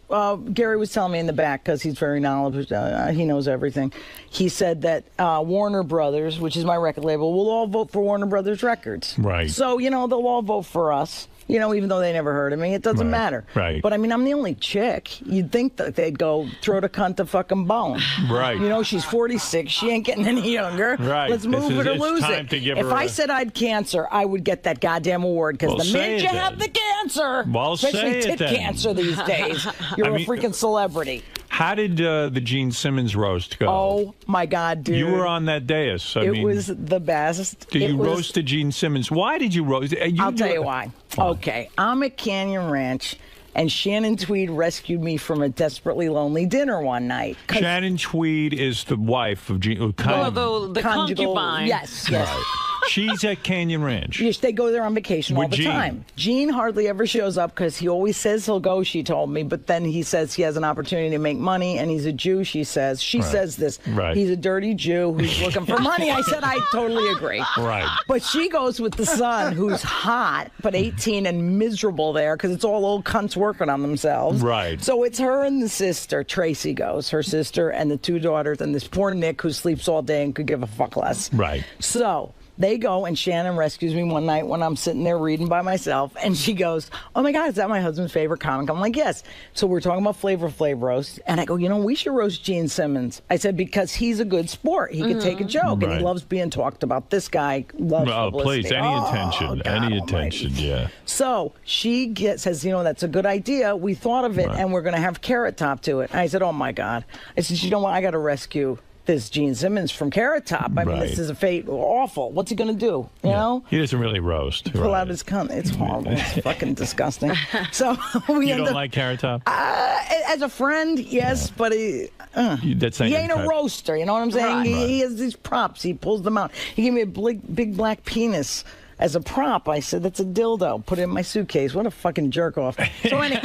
Gary was telling me in the back, because he's very knowledgeable, he knows everything. He said that Warner Brothers, which is my record label, will all vote for Warner Brothers Records. Right. So, you know, they'll all vote for us. You know, even though they never heard of me, it doesn't matter. Right. But I mean, I'm the only chick. You'd think that they'd go throw the cunt a fucking bone. Right. You know, she's 46. She ain't getting any younger. Right. Let's move it or lose time it. to give If her I a- said I'd cancer, I would get that goddamn award, because the say minute it you have the then. cancer, Well, say especially it tit then. cancer these days, you're I mean, a freaking celebrity. How did the Gene Simmons roast go? Oh my God, dude! You were on that dais. I It mean, was the best. Did you It was- roast Gene Simmons? Why did you roast? I'll tell you why. Okay, I'm at Canyon Ranch, and Shannon Tweed rescued me from a desperately lonely dinner one night. Shannon Tweed is the wife of Gene. the Conjugal- concubine. Yes. Right. She's at Canyon Ranch. Yes, they go there on vacation all With the Gene. time. Gene hardly ever shows up because he always says he'll go, she told me, but then he says he has an opportunity to make money, and he's a Jew, she says. She Right. says this. Right. He's a dirty Jew who's looking for money. I said, I totally agree. Right. But she goes with the son, who's hot, but 18 and miserable there because it's all old cunts working on themselves. Right. So it's her and the sister. Tracy goes, her sister, and the two daughters, and this poor Nick who sleeps all day and could give a fuck less. Right. So they go, and Shannon rescues me one night when I'm sitting there reading by myself, and she goes, oh my God, is that my husband's favorite comic? I'm like, yes. So we're talking about Flavor Flav roast, and I go, you know, we should roast Gene Simmons. I said, because he's a good sport. He could take a joke, and Right. he loves being talked about. This guy loves Oh, publicity. please, any Oh, attention. God Any almighty. attention, yeah. So she says, you know, that's a good idea. We thought of it, and we're going to have Carrot Top to it. I said, oh, my God. I said, you know what? I got to rescue this Gene Simmons from Carrot Top. I mean, this is a fate awful. What's he going to do? You know? He doesn't really roast. Pull out his cunt. It's horrible. It's fucking disgusting. So you don't like Carrot Top? As a friend, yes, but he ain't a roaster. You know what I'm saying? Right. He has these props. He pulls them out. He gave me a big black penis as a prop. I said, that's a dildo. Put it in my suitcase. What a fucking jerk off. So anyway,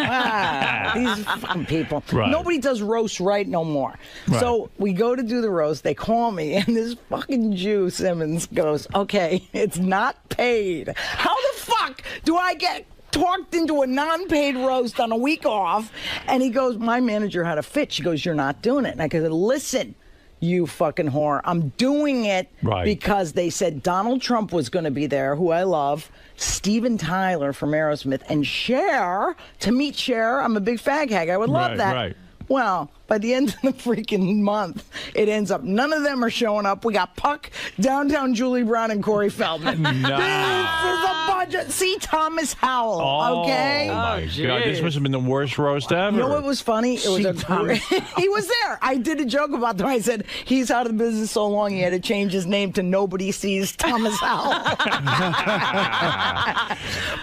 these fucking people. Right. Nobody does roast right no more. Right. So we go to do the roast. They call me, and this fucking Jew, Simmons, goes, okay, it's not paid. How the fuck do I get talked into a non-paid roast on a week off? And he goes, my manager had a fit. She goes, you're not doing it. And I go, listen, you fucking whore, I'm doing it because they said Donald Trump was going to be there, who I love, Steven Tyler from Aerosmith, and Cher, to meet Cher. I'm a big fag hag. I would love that. Right. Well, by the end of the freaking month, it ends up none of them are showing up. We got Puck, Downtown Julie Brown, and Corey Feldman. No. This is a budget. See Thomas Howell, okay? Oh, my God. This must have been the worst roast ever. You know what was funny? It was he was there. I did a joke about them. I said, he's out of the business so long he had to change his name to Nobody Sees Thomas Howell.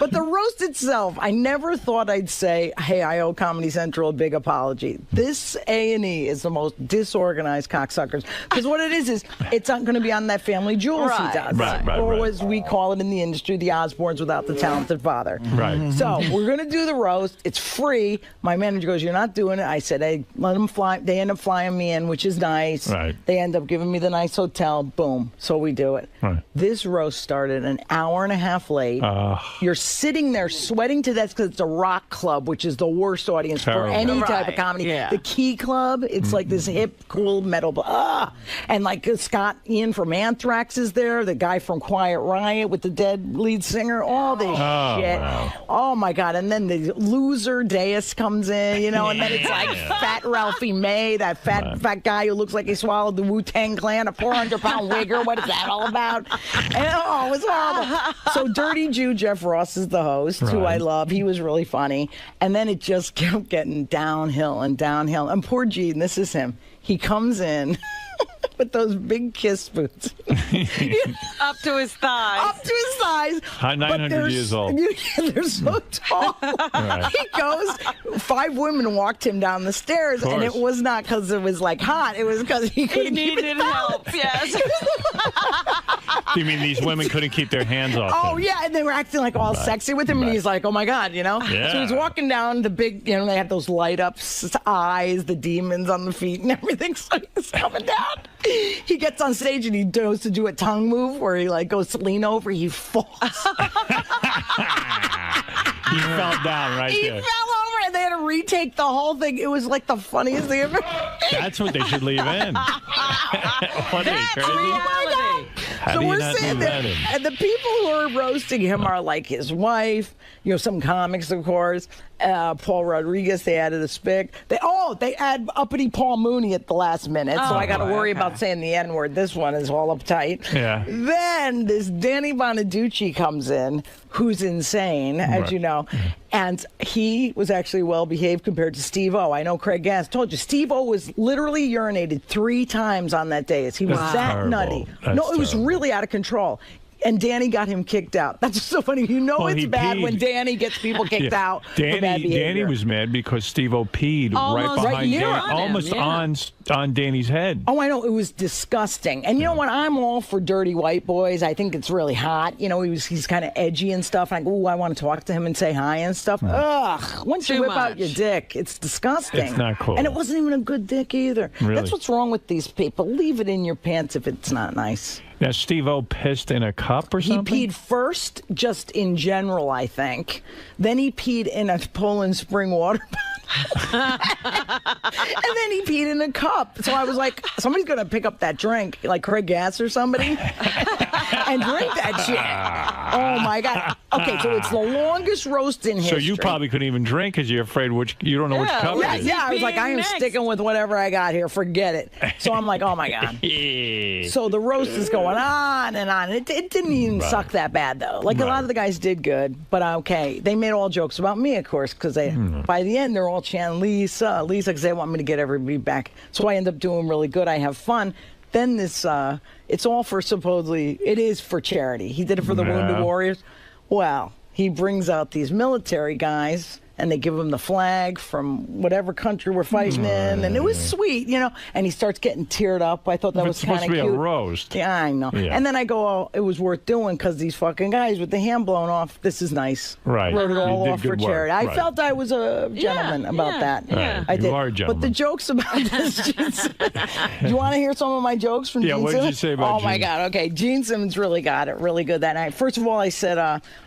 But the roast itself, I never thought I'd say, hey, I owe Comedy Central a big apology. This A&E is the most disorganized cocksuckers. Because what it is it's not going to be on that Family Jewels he does. Or as we call it in the industry, the Osbournes without the talented father. Right. So we're going to do the roast. It's free. My manager goes, you're not doing it. I said, hey, let them fly. They end up flying me in, which is nice. Right. They end up giving me the nice hotel. Boom. So we do it. Right. This roast started an hour and a half late. You're sitting there sweating to death because it's a rock club, which is the worst audience for any type of comedy. Yeah. The Key Club, it's like this hip, cool metal. And like Scott Ian from Anthrax is there, the guy from Quiet Riot with the dead lead singer, all this shit. Wow. Oh my God. And then the loser Deus comes in, you know, and then it's like fat Ralphie May, that fat guy who looks like he swallowed the Wu-Tang Clan, a 400-pound wigger. What is that all about? And, it was horrible. So Dirty Jew Jeff Ross is the host, who I love. He was really funny. And then it just kept getting downhill and downhill. And poor Gene, this is him. He comes in with those big kiss boots. Up to his thighs. Up to his thighs. 900 years old. They're so tall. He goes, 5 women walked him down the stairs, and it was not because it was like hot. It was because he couldn't keep needed help. Yes. You mean these women couldn't keep their hands off him? Yeah, and they were acting like all sexy with him, and he's like, oh my God, you know? Yeah. So he's walking down the big, you know, they have those light up eyes, the demons on the feet and everything, so he's coming down. He gets on stage and he goes to do a tongue move where he like goes to lean over, he falls. He fell down right there. He fell over and they had to retake the whole thing. It was like the funniest thing ever. That's what they should leave in. What are you, crazy? Reality. So we're sitting there, and the people who are roasting him are like his wife, you know, some comics, of course. Paul Rodriguez, they added a spick. They add uppity Paul Mooney at the last minute, so I got to worry about saying the N-word. This one is all uptight. Yeah. Then this Danny Bonaducci comes in, who's insane, as you know, and he was actually well behaved compared to Steve-O. I know Craig Gass told you, Steve-O was literally urinated 3 times on that day. He was that nutty. No, it was really out of control. And Danny got him kicked out. That's so funny. You know it's bad when Danny gets people kicked out for bad behavior. Danny was mad because Steve-O peed right behind Danny, almost on Danny's head. Oh, I know. It was disgusting. And you know what? I'm all for dirty white boys. I think it's really hot. You know, he's kind of edgy and stuff. Like, ooh, I want to talk to him and say hi and stuff. Ugh. Once you whip out your dick, it's disgusting. It's not cool. And it wasn't even a good dick either. Really? That's what's wrong with these people. Leave it in your pants if it's not nice. Now, Steve-O pissed in a cup or something? He peed first, just in general, I think. Then he peed in a Poland Spring water bottle. And then he peed in a cup. So I was like, somebody's going to pick up that drink, like Craig Gass or somebody, and drink that shit. Oh, my God. Okay, so it's the longest roast in history. So you probably couldn't even drink because you're afraid you don't know which cup it is. Yeah, I was like, I am sticking with whatever I got here. Forget it. So I'm like, oh, my God. So the roast is going on and on. It didn't even suck that bad, though. Like, a lot of the guys did good, but okay. They made all jokes about me, of course, because by the end, they're all chanting Lisa, because they want me to get everybody back. So I end up doing really good. I have fun. then this, it's all for supposedly, it is for charity. He did it for the Wounded Warriors. Well, he brings out these military guys, and they give him the flag from whatever country we're fighting in, and it was sweet, you know. And he starts getting teared up. I thought that was kind of cute. It's supposed to be a roast. Yeah, I know. Yeah. And then I go, oh, it was worth doing because these fucking guys with the hand blown off, this is nice. Right. Wrote it all off for charity. I Right. felt I was a gentleman about that. Yeah. I You did. are a gentleman. But the jokes about this, Gene Simmons. Do you want to hear some of my jokes from Gene Simmons? Yeah, what did you say about Oh, my Gene? God. Okay, Gene Simmons really got it really good that night. First of all, I said,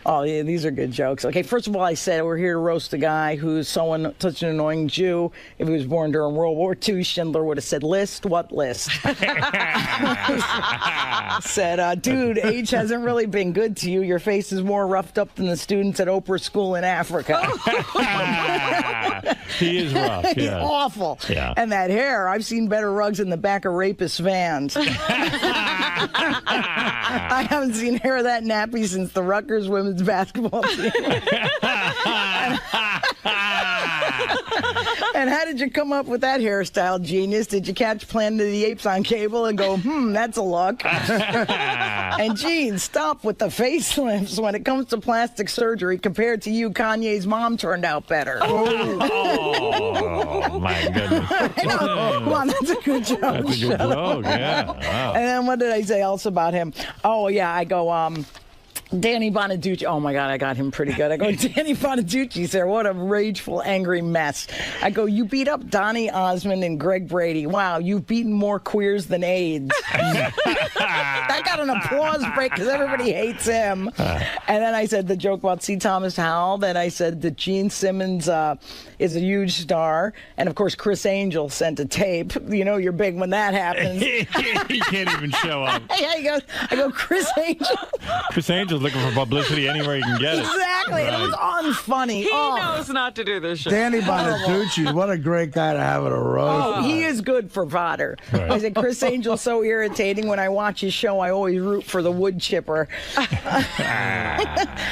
oh, yeah, these are good jokes. Okay, first of all, I said, we're here to roast a guy who's such an annoying Jew. If he was born during World War II, Schindler would have said, list? What list? Said, dude, age hasn't really been good to you. Your face is more roughed up than the students at Oprah School in Africa. He is rough, He's yeah. awful. Yeah. And that hair, I've seen better rugs in the back of rapist vans. I haven't seen hair that nappy since the Rutgers women's basketball team. And how did you come up with that hairstyle, genius? Did you catch Planet of the Apes on cable and go, that's a look? And Gene, stop with the facelifts. When it comes to plastic surgery, compared to you, Kanye's mom turned out better. Oh, my goodness. I know. Come on, that's a good joke. That's a good Shut up. joke, yeah. Wow. And then what did I say else about him? Oh, yeah, I go, Danny Bonaducci. Oh, my God, I got him pretty good. I go, Danny Bonaducci's there. What a rageful, angry mess. I go, you beat up Donny Osmond and Greg Brady. Wow, you've beaten more queers than AIDS. That got an applause break because everybody hates him. And then I said the joke about C. Thomas Howell. Then I said that Gene Simmons is a huge star. And, of course, Chris Angel sent a tape. You know you're big when that happens. He can't even show up. I go, Chris Angel. Chris Angel's looking for publicity anywhere he can get it. Exactly. And it was unfunny. He knows not to do this shit. Danny Bonaducci, what a great guy to have at a roast. Oh, he is good for fodder. Right. I said, Chris Angel's so irritating. When I watch his show, I always root for the wood chipper.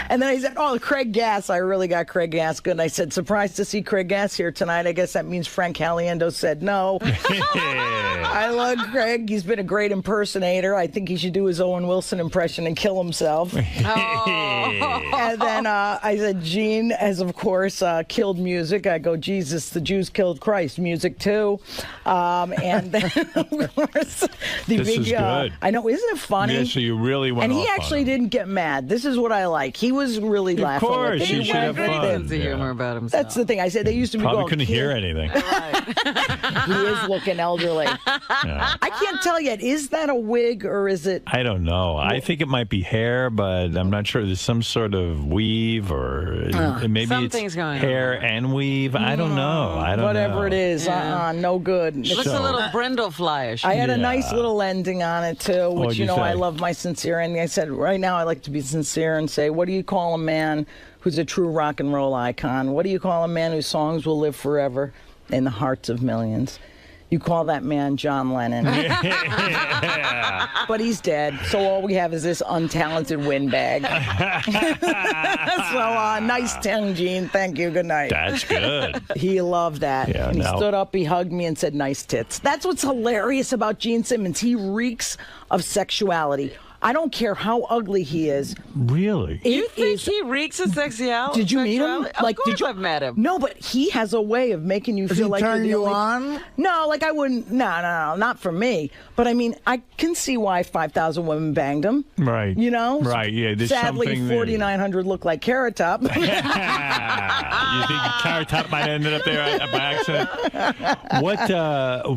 And then I said, oh, Craig Gass. I really got Craig Gass good. And I said, surprised to see Craig Gass here tonight. I guess that means Frank Caliendo said no. I love Craig. He's been a great impersonator. I think he should do his Owen Wilson impression and kill himself. And then I said, Gene has, of course, killed music. I go, Jesus, the Jews killed Christ. Music, too. And then, of course, the This big... is good. I know, isn't it funny? Yeah, so you really went And he off on actually him. didn't get mad. This is what I like. He was really Of laughing. course, with he it. should have fun. Sense of humor about himself. That's the thing. I said they used to be Probably going, couldn't hear anything. He is looking elderly. I can't tell yet. Is that a wig or is it... I don't know. I think it might be hair, but I'm not sure. There's some sort of weave or maybe something's it's going hair and weave. I don't know. I don't know. Whatever it is, no good. Looks a little brindle-flyish. I had a nice little ending on it, too, which, What'd you I say? love my sincere ending. I said, right now I like to be sincere and say, what do you call a man who's a true rock and roll icon? What do you call a man whose songs will live forever in the hearts of millions? You call that man John Lennon. But he's dead, so all we have is this untalented windbag. So, nice tongue, Gene. Thank you. Good night. That's good. He loved that. Yeah, and he now- stood up, he hugged me, and said, nice tits. That's what's hilarious about Gene Simmons. He reeks of sexuality. I don't care how ugly he is. Really? You think he reeks of sexuality? Did you meet him? Of course I've met him. No, but he has a way of making you Does feel he like turn you're the you only... on? No, like I wouldn't. No, not for me. But I mean, I can see why 5,000 women banged him. Right. You know? Right, yeah. There's Sadly, something there. 4,900 look like Carrot Top. You think Carrot Top might have ended up there by accident? What?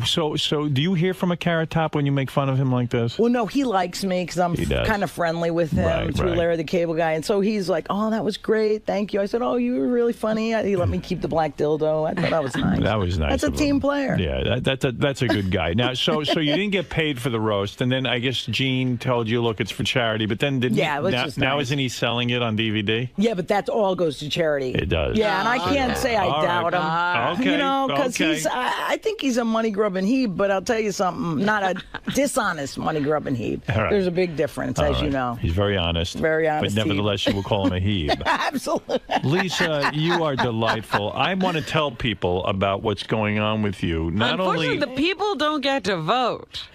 So do you hear from a Carrot Top when you make fun of him like this? Well, no, he likes me because I'm He does. kind of friendly with him Right, through right. Larry the Cable Guy. And so he's like, oh, that was great. Thank you. I said, oh, you were really funny. He let me keep the black dildo. I thought that was nice. That was nice. That's a of him. team player. Yeah, that's a good guy. Now, so you didn't get paid for the roast, and then I guess Gene told you, look, it's for charity. But then didn't Yeah, it was now, just now nice. isn't he selling it on DVD? Yeah, but that all goes to charity. It does. Yeah, and I can't say I doubt him. Okay. You know, because I think he's a money-grubbing heeb, but I'll tell you something, not a dishonest money-grubbing heeb. Right. There's a big difference, as you know. He's very honest. Very honest. But nevertheless, you will call him a heeb. Absolutely. Lisa, you are delightful. I want to tell people about what's going on with you. Not Unfortunately, only the people don't get to vote.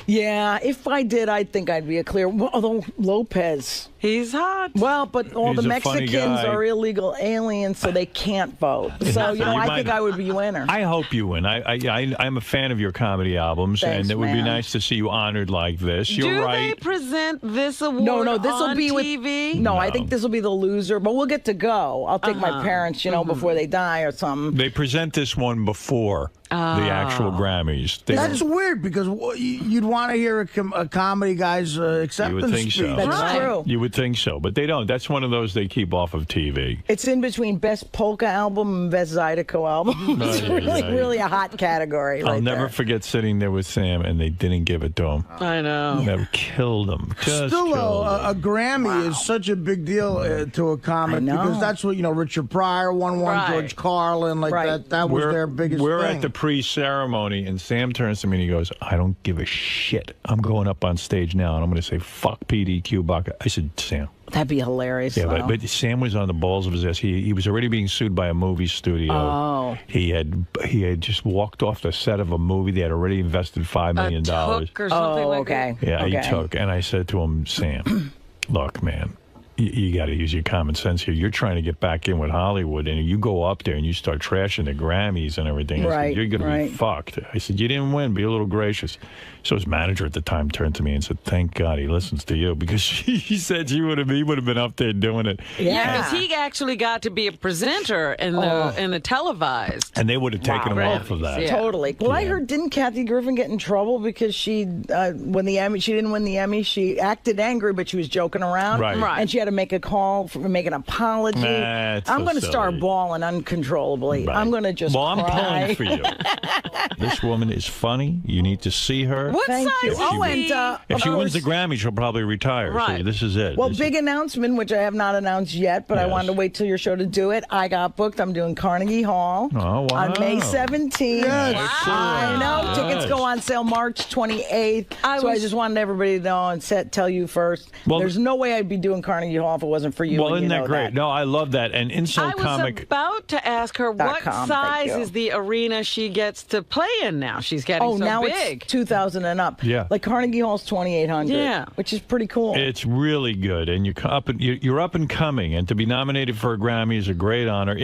Yeah, if I did, I think I'd be a clear. Although Lopez, he's hot. Well, but all He's the a funny Mexicans guy. are illegal aliens, so they can't vote. So you know, I think I would be a winner. I hope you win. I'm a fan of your comedy albums, Thanks, and it would be man. nice to see you honored like this. You're Do right. they present this award No, this will on be TV? with. No, I think this will be the loser, but we'll get to go. I'll take my parents, you know, before they die or something. They present this one before the actual Grammys. That's weird because you'd want to hear a comedy guy's acceptance You would think speech. so. That's true. You would think so, but they don't. That's one of those they keep off of TV. It's in between best polka album and best zydeco album. It's really a hot category. I'll right never there. forget sitting there with Sam, and they didn't give it to him. I know. They killed him. Just Still, killed though, him. a Grammy is such a big deal to a comic because that's what, you know, Richard Pryor won one, Right. George Carlin, that was their biggest We're thing. at the pre-ceremony, and Sam turns to me and he goes, I don't give a shit. I'm going up on stage now, and I'm going to say, fuck 𝗵𝗵𝗄𝗿𝗍. I said, Sam. That'd be hilarious. Yeah, though. but Sam was on the balls of his ass. He was already being sued by a movie studio. Oh. He had just walked off the set of a movie. They had already invested $5 million. Took or something like okay. Yeah, okay. he took. And I said to him, Sam, look, man, you got to use your common sense here. You're trying to get back in with Hollywood, and you go up there and you start trashing the Grammys and everything. I Right, said, you're going to be fucked. I said, you didn't win. Be a little gracious. So his manager at the time turned to me and said, thank God he listens to you, because he said he would have been up there doing it. Yeah, because he actually got to be a presenter in the televised. And they would have taken him off of that. Yeah. Totally. Well, I heard, didn't Kathy Griffin get in trouble because she when the Emmy, she didn't win the Emmy. She acted angry, but she was joking around. Right. And she had to make a call for make an apology. It's I'm so going to start silly. bawling uncontrollably. Right. I'm going to just I'm cry. pulling for you. This woman is funny. You need to see her. What Thank size you. is Oh, she? and If she wins the Grammy, she'll probably retire. Right. So this is it. well, This big announcement, which I have not announced yet, but I Yes. wanted to wait till your show to do it. I got booked. I'm doing Carnegie Hall Oh, wow. on May 17th. Yes. I know. Yes. Tickets go on sale March 28th. I just wanted everybody to know and tell you first. Well, there's no way I'd be doing Carnegie Hall if it wasn't for you. Well, and isn't you that know great? No, I love that. And Insult I was Comic. about to ask her what .com, size thank you. is the arena she gets to play in now. She's getting so now big. it's 2,000 and up. Yeah. Like Carnegie Hall's 2,800. Yeah. Which is pretty cool. It's really good, and you're up and coming, and to be nominated for a Grammy is a great honor.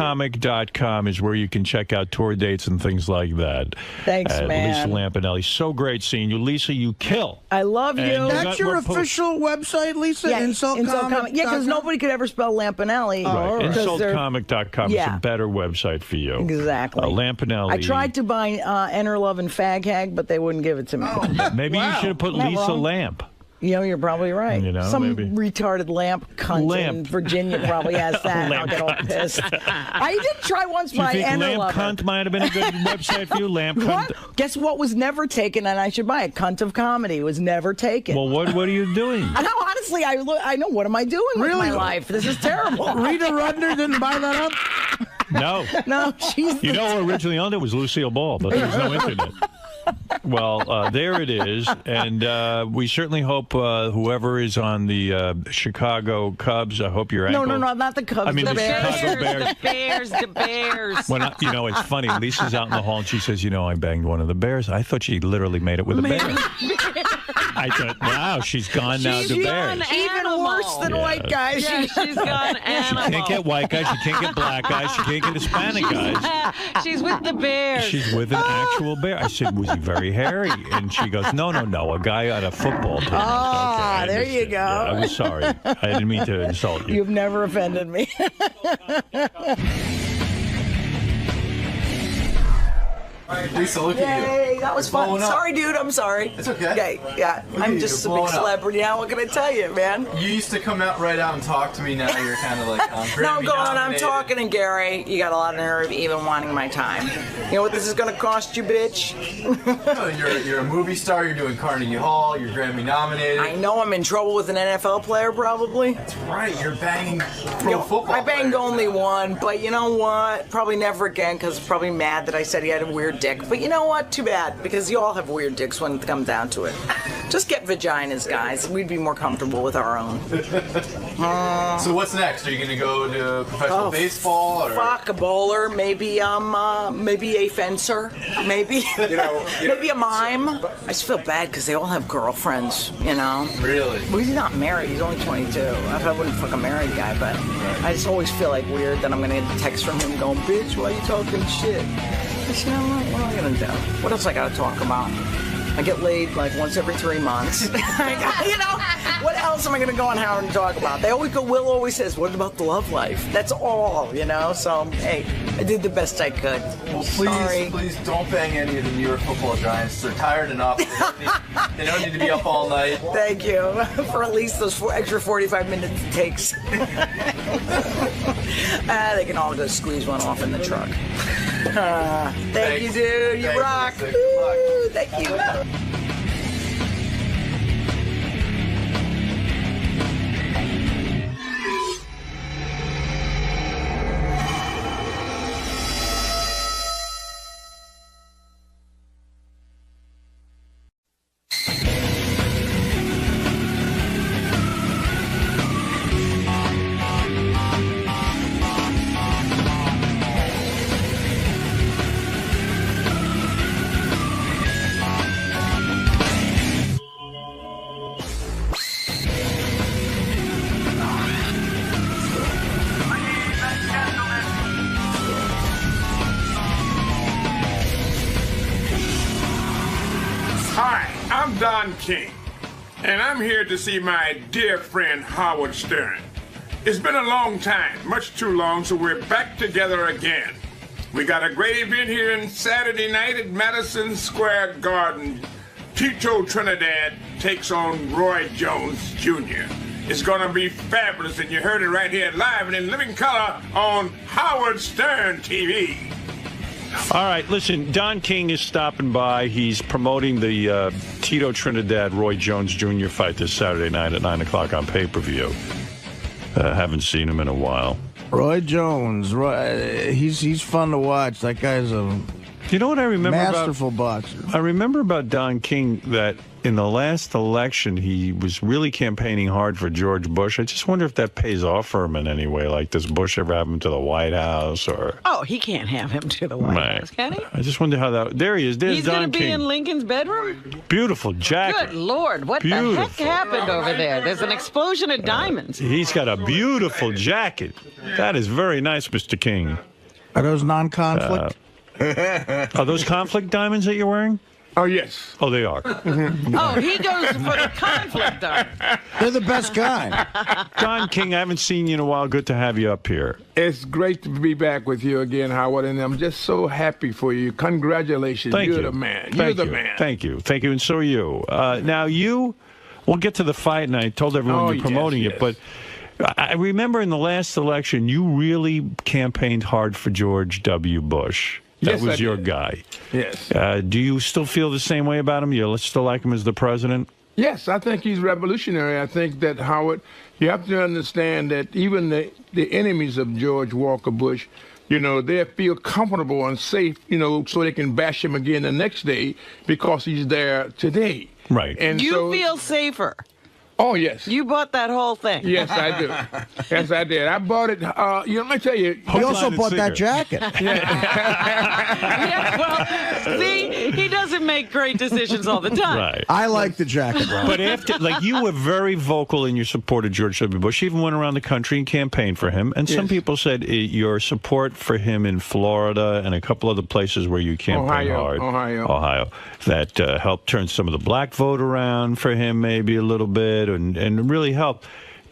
InsultComic.com is where you can check out tour dates and things like that. Thanks, man. Lisa Lampanelli, so great seeing you. Lisa, you kill. I love you. And That's your official website, Lisa? Yeah, Insult Comic? Yeah, because nobody could ever spell Lampanelli. Right. because they're- InsultComic.com is Yeah. a better website for you. Exactly. Lampanelli. I tried to buy Enter Love and Fag Hag, but they wouldn't give it to me. Maybe you should have put Not Lisa wrong. Lamp. You know, you're probably right. You know, some maybe. retarded lamp cunt in Lamp. Virginia probably has that. and I'll Lamp get all cunt. pissed. I did try once Do you by think Enter Lamp Lover. Cunt might have been a good website for you? Lamp Cunt? What? Guess what was never taken, and I should buy it? Cunt of Comedy was never taken. Well, what are you doing? I know, honestly, I know, what am I doing with my life? This is terrible. Rita Rudner didn't buy that up? No. No, she's... You know who originally owned it was Lucille Ball, but there was no internet. Well, there it is, and we certainly hope whoever is on the Chicago Cubs, I hope your No, ankle... not the Cubs. I mean, the the Bears. Chicago Bears. The Bears. When you know, it's funny. Lisa's out in the hall, and she says, I banged one of the Bears. I thought she literally made it with a bear. I thought, wow, she's gone now to Bears. Even worse than white guys. Yeah, she's gone She animal. can't get white guys. She can't get black guys. She can't get Hispanic guys. She's with the Bears. She's with an actual bear. I said, was he very hairy? And she goes, no, a guy on a football team. Ah, Okay, I there you understand. go. Yeah, I was sorry. I didn't mean to insult you. You've never offended me. Lisa, look at you. Okay, that was fun. Sorry, dude. I'm sorry. It's okay. Yeah. I'm just a big celebrity now. What can I tell you, man? You used to come out right out and talk to me. Now you're kind of like, no, go on. I'm talking, and Gary, you got a lot of nerve even wanting my time. You know what this is going to cost you, bitch? You're a movie star. You're doing Carnegie Hall. You're Grammy nominated. I know I'm in trouble with an NFL player, probably. That's right. You're banging pro football. I banged only one, but you know what? Probably never again, because probably mad that I said he had a weird dick. But you know what? Too bad, because you all have weird dicks when it comes down to it. Just get vaginas, guys. We'd be more comfortable with our own. So what's next? Are you going to go to professional baseball? Or? Fuck, a bowler, maybe a fencer, maybe. Maybe a mime. I just feel bad because they all have girlfriends, you know? Really? Well, he's not married. He's only 22. I wouldn't fuck a married guy, but I just always feel like weird that I'm going to get a text from him going, bitch, why are you talking shit? I said, what am I going to do? What else I got to talk about? I get laid like once every 3 months. You know, what else am I going to go on Howard and talk about? They always go, Will always says, what about the love life? That's all, you know? So, hey, I did the best I could. Well, please don't bang any of the New York football giants. They're tired enough. They don't need to be up all night. Thank you for at least those extra 45 minutes it takes. They can all just squeeze one off in the truck. Thank you, dude. You rock. Woo, thank you. Don King, and I'm here to see my dear friend Howard Stern. It's been a long time, much too long, so we're back together again. We got a great event here on Saturday night at Madison Square Garden. 𝗪𝗄 takes on Roy Jones Jr. It's going to be fabulous, and you heard it right here live and in living color on Howard Stern TV. All right, listen, Don King is stopping by. He's promoting the 𝗪𝗄 Roy Jones Jr. fight this Saturday night at 9 o'clock on pay-per-view. Haven't seen him in a while. Roy Jones, he's fun to watch. That guy's a you know what I remember masterful boxer. I remember about Don King that in the last election, he was really campaigning hard for George Bush. I just wonder if that pays off for him in any way. Like, does Bush ever have him to the White House? Or Oh, he can't have him to the White House, can he? I just wonder how that... There he is. There's He's Don going to be in Lincoln's bedroom? Beautiful jacket. Good Lord, what the heck happened over there? There's an explosion of diamonds. He's got a beautiful jacket. That is very nice, Mr. King. Are those non-conflict? Are those conflict diamonds that you're wearing? Oh, yes. Oh, they are. Oh, he goes for the conflict diamonds. They're the best kind. Don King, I haven't seen you in a while. Good to have you up here. It's great to be back with you again, Howard, and I'm just so happy for you. Congratulations. Thank You're you. the man. Thank You're the you. man. Thank you. Thank you, and so are you. Now, we'll get to the fight, and I told everyone you're promoting it, but I remember in the last election, you really campaigned hard for George W. Bush. That was your guy. Yes. Do you still feel the same way about him? You still like him as the president? Yes, I think he's revolutionary. I think that, Howard, you have to understand that even the enemies of George Walker Bush, you know, they feel comfortable and safe, you know, so they can bash him again the next day because he's there today. Right. And you feel safer. Oh, yes. You bought that whole thing. Yes, I do. Yes, I did. I bought it. Let me tell you. He also bought that jacket. Yeah, well, see, he doesn't make great decisions all the time. Right. I like the jacket, Ron. But after, like, you were very vocal in your support of George W. Bush. You even went around the country and campaigned for him. And some people said your support for him in Florida and a couple other places where you campaigned hard. Ohio. That helped turn some of the black vote around for him maybe a little bit and really helped.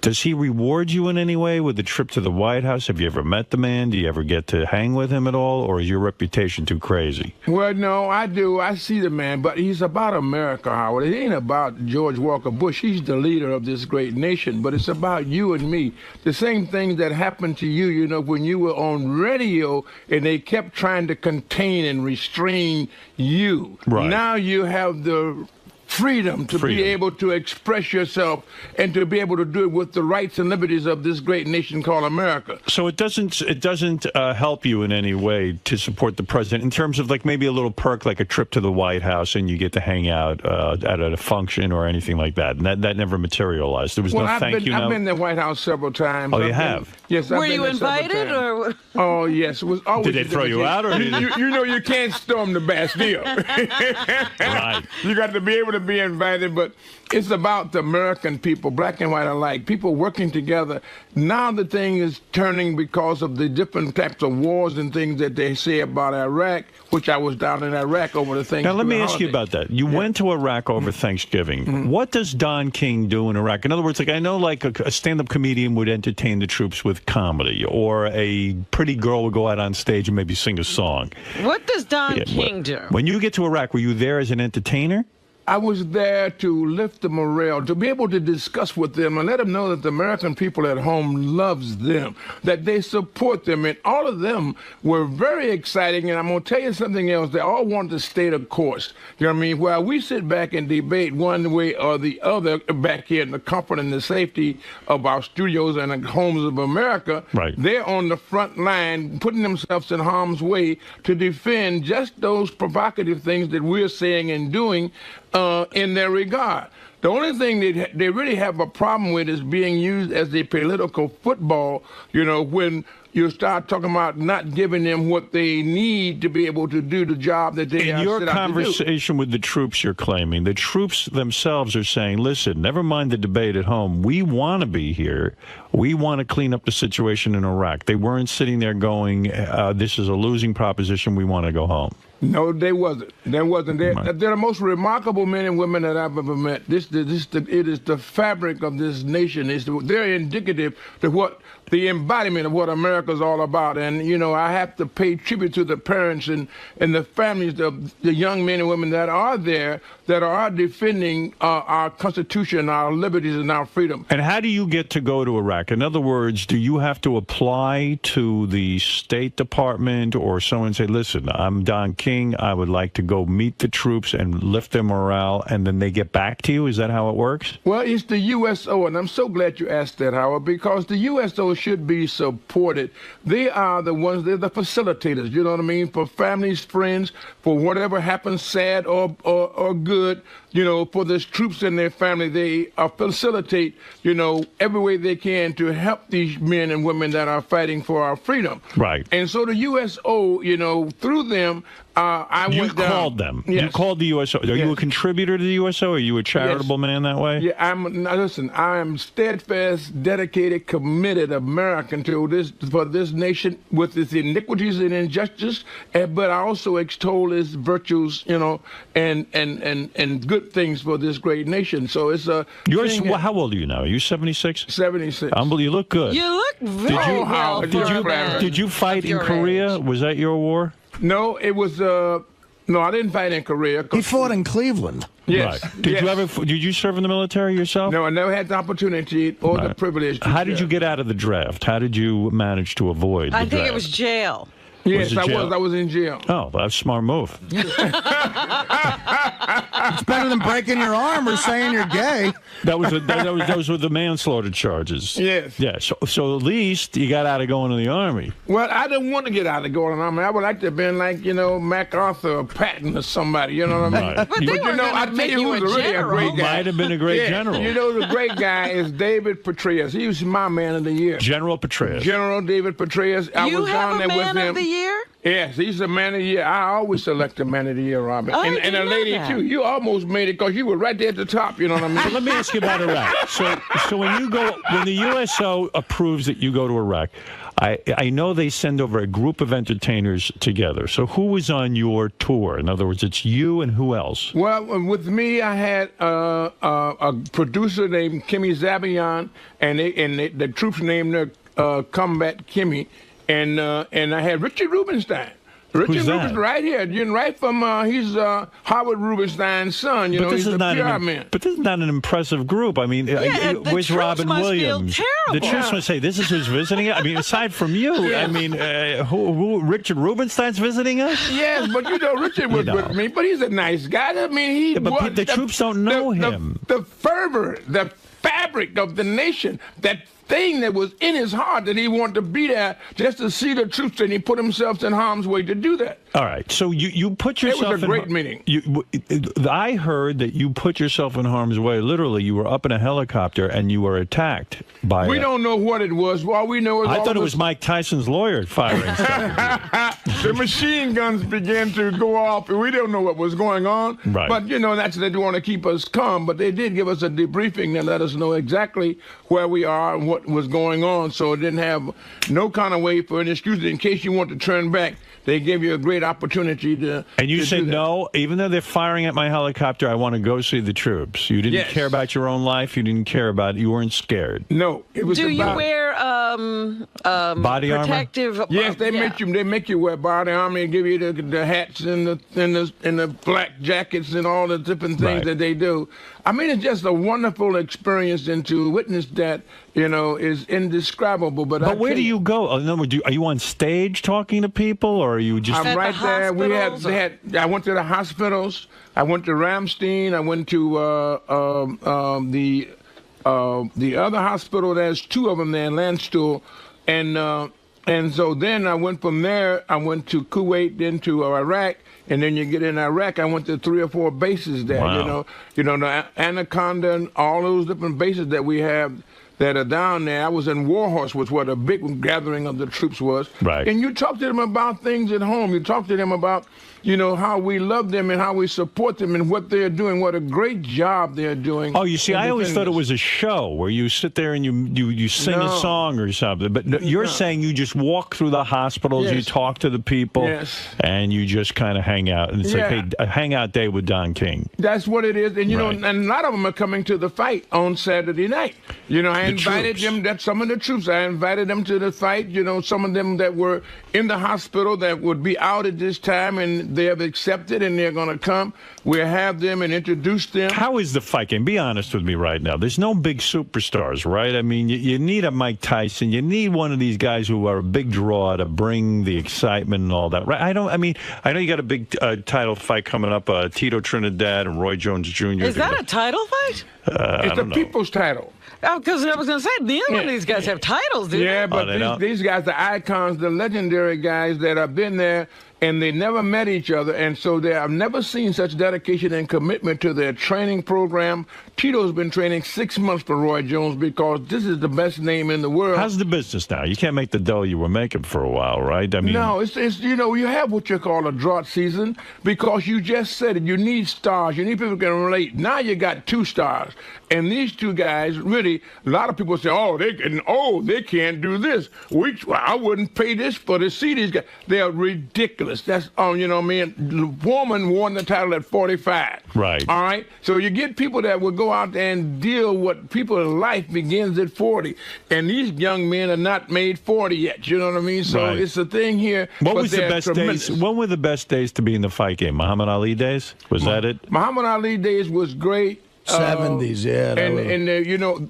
Does he reward you in any way with the trip to the White House? Have you ever met the man? Do you ever get to hang with him at all? Or is your reputation too crazy? Well, no, I do. I see the man, but he's about America, Howard. It ain't about George Walker Bush. He's the leader of this great nation, but it's about you and me. The same things that happened to you, you know, when you were on radio and they kept trying to contain and restrain you. Right. Now you have the freedom to be able to express yourself and to be able to do it with the rights and liberties of this great nation called America. So it doesn't help you in any way to support the president in terms of like maybe a little perk like a trip to the White House and you get to hang out at a function or anything like that. And that never materialized. There was no thank you note? I've been to the White House several times. Oh, you have? Yes, Were you invited or? Oh, yes. It was always. Did they throw you out or? You know you can't storm the Bastille. Right. You got to be able to be invited, but it's about the American people, black and white alike, people working together. Now the thing is turning because of the different types of wars and things that they say about Iraq, which I was down in Iraq over the Thanksgiving Now let me ask holiday. you about that. You went to Iraq over Thanksgiving. What does Don King do in Iraq? In other words, like I know like a stand-up comedian would entertain the troops with comedy, or a pretty girl would go out on stage and maybe sing a song. What does Don King do? When you get to Iraq, were you there as an entertainer? I was there to lift the morale, to be able to discuss with them and let them know that the American people at home loves them, that they support them, and all of them were very exciting. And I'm going to tell you something else. They all want to stay the course. You know what I mean? While we sit back and debate one way or the other back here in the comfort and the safety of our studios and the homes of America, they're on the front line putting themselves in harm's way to defend just those provocative things that we're saying and doing in their regard. The only thing they really have a problem with is being used as a political football, you know, when you start talking about not giving them what they need to be able to do the job that they are set out to do. In your conversation with the troops, you're claiming, the troops themselves are saying, listen, never mind the debate at home. We want to be here. We want to clean up the situation in Iraq. They weren't sitting there going, this is a losing proposition. We want to go home. No, they wasn't. They wasn't. They're the most remarkable men and women that I've ever met. It is the fabric of this nation. They're indicative to what the embodiment of what America's all about. And, you know, I have to pay tribute to the parents and the families of the young men and women that are there, that are defending our Constitution, our liberties, and our freedom. And how do you get to go to Iraq? In other words, do you have to apply to the State Department or someone say, listen, I'm Don King, I would like to go meet the troops and lift their morale, and then they get back to you? Is that how it works? Well, it's the USO, and I'm so glad you asked that, Howard, because the USO should be supported. They are the ones, they're the facilitators, you know what I mean, for families, friends, for whatever happens, sad or good, you know, for the troops and their family. They facilitate, you know, every way they can to help these men and women that are fighting for our freedom. Right. And so the USO, you know, through them, You called them. Yes. You called the USO. Are you a contributor to the USO? Are you a charitable man that way? Yeah, listen, I am steadfast, dedicated, committed American for this nation with its iniquities and injustice, but I also extol its virtues, you know, and good things for this great nation. So it's a. How old are you now? Are you 76? 76. You look good. You look very well. Did you fight in Korea? Was that your war? No, it was. No, I didn't fight in Korea. He fought in Cleveland. Yes. Right. Did you serve in the military yourself? No, I never had the opportunity or the privilege. How did you get out of the draft? How did you manage to avoid the draft? I think it was jail. Yes, I was in jail. Oh, that's a smart move. It's better than breaking your arm or saying you're gay. Those were the manslaughter charges. Yes. Yeah. So at least you got out of going to the Army. Well, I didn't want to get out of going to the Army. I would like to have been like, you know, MacArthur or Patton or somebody. You know what I mean? Right. But they were I tell you who's really a great guy. Might have been a great general. You know, the great guy is David Petraeus. He was my man of the year. General Petraeus. General David Petraeus. I was down there with him. You have a man of the year? Yes, he's a man of the year. I always select a man of the year, Robin. And a lady, too. You almost made it because you were right there at the top, you know what I mean? So let me ask you about Iraq. So when the USO approves that you go to Iraq, I know they send over a group of entertainers together. So who was on your tour? In other words, it's you and who else? Well, with me, I had a producer named 𝗦𝗵cie𝘄𝗿𝗿, and the troops named her 𝗦𝗵cie𝘄, and I had Richard Rubenstein. Richard Rubenstein, right here, right from he's Howard Rubenstein's son. You know, he's the PR man. But this is not an impressive group. I mean, where's Robin Williams? The troops must say, "This is who's visiting us." I mean, aside from you, I mean, who Richard Rubenstein's visiting us? Yes, but you know, Richard was with me, but he's a nice guy. I mean, but the troops don't know him. The fervor, the fabric of the nation, that thing that was in his heart that he wanted to be there just to see the troops, and he put himself in harm's way to do that. All right, so you put yourself. It was a great meeting. I heard that you put yourself in harm's way. Literally, you were up in a helicopter and you were attacked by. We don't know what it was. All we know is I thought it was Mike Tyson's lawyer firing stuff. The machine guns began to go off, and we don't know what was going on. Right. But you know, that's they want to keep us calm. But they did give us a debriefing that let us know exactly where we are and what was going on, so it didn't have no kind of way for an excuse. In case you want to turn back, they gave you a great opportunity to. And you said no, even though they're firing at my helicopter, I want to go see the troops. You didn't care about your own life. You didn't care about. You weren't scared. No, it was. Do you wear body protective armor? Yes, they make you wear body armor and give you the hats and the black jackets and all the different things that they do. I mean, it's just a wonderful experience, and to witness that, you know, is indescribable. But where do you go? Are you on stage talking to people, or are you just? I'm right there. I went to the hospitals. I went to Ramstein. I went to the other hospital. There's two of them there in Landstuhl, and so then I went from there. I went to Kuwait, then to Iraq. And then you get in Iraq, I went to 3 or 4 bases there, wow. you know, the Anaconda and all those different bases that we have that are down there. I was in Warhorse, which where the big gathering of the troops was. Right. And you talk to them about things at home. You talk to them about, you know, how we love them and how we support them and what they're doing, what a great job they're doing. Oh, you see, I always thought it was a show where you sit there and you sing a song or something. But you're saying you just walk through the hospitals, you talk to the people, and you just kind of hang out. And it's like, hey, a hangout day with Don King. That's what it is. And, you know, and a lot of them are coming to the fight on Saturday night. You know, I invited them, some of the troops, I invited them to the fight. You know, some of them that were in the hospital that would be out at this time, and they have accepted and they're going to come. We'll have them and introduce them. How is the fight game? Be honest with me right now. There's no big superstars, right? I mean, you need a Mike Tyson. You need one of these guys who are a big draw to bring the excitement and all that, right? I know you got a big title fight coming up, Tito Trinidad and Roy Jones Jr. Is that a title fight? It's a people's title. Oh, because I was going to say, neither of these guys have titles, do they? Yeah, but these guys, the icons, the legendary guys that have been there, and they never met each other, and so I've never seen such dedication and commitment to their training program. Tito's been training 6 months for Roy Jones because this is the best name in the world. How's the business now? You can't make the dough you were making for a while, right? I mean, no, it's you know, you have what you call a drought season because you just said it. You need stars. You need people who can relate. Now you got 2 stars, and these 2 guys really. A lot of people say, they can't do this. I wouldn't pay this to see these guys. They're ridiculous. That's you know what I mean. Woman won the title at 45. Right. All right. So you get people that will go out there and deal with people in life begins at 40, and these young men are not made 40 yet. You know what I mean? So it's a thing here. What was the best days? When were the best days to be in the fight game? Muhammad Ali days? Was that it? Muhammad Ali days was great. 70s, yeah. And you know,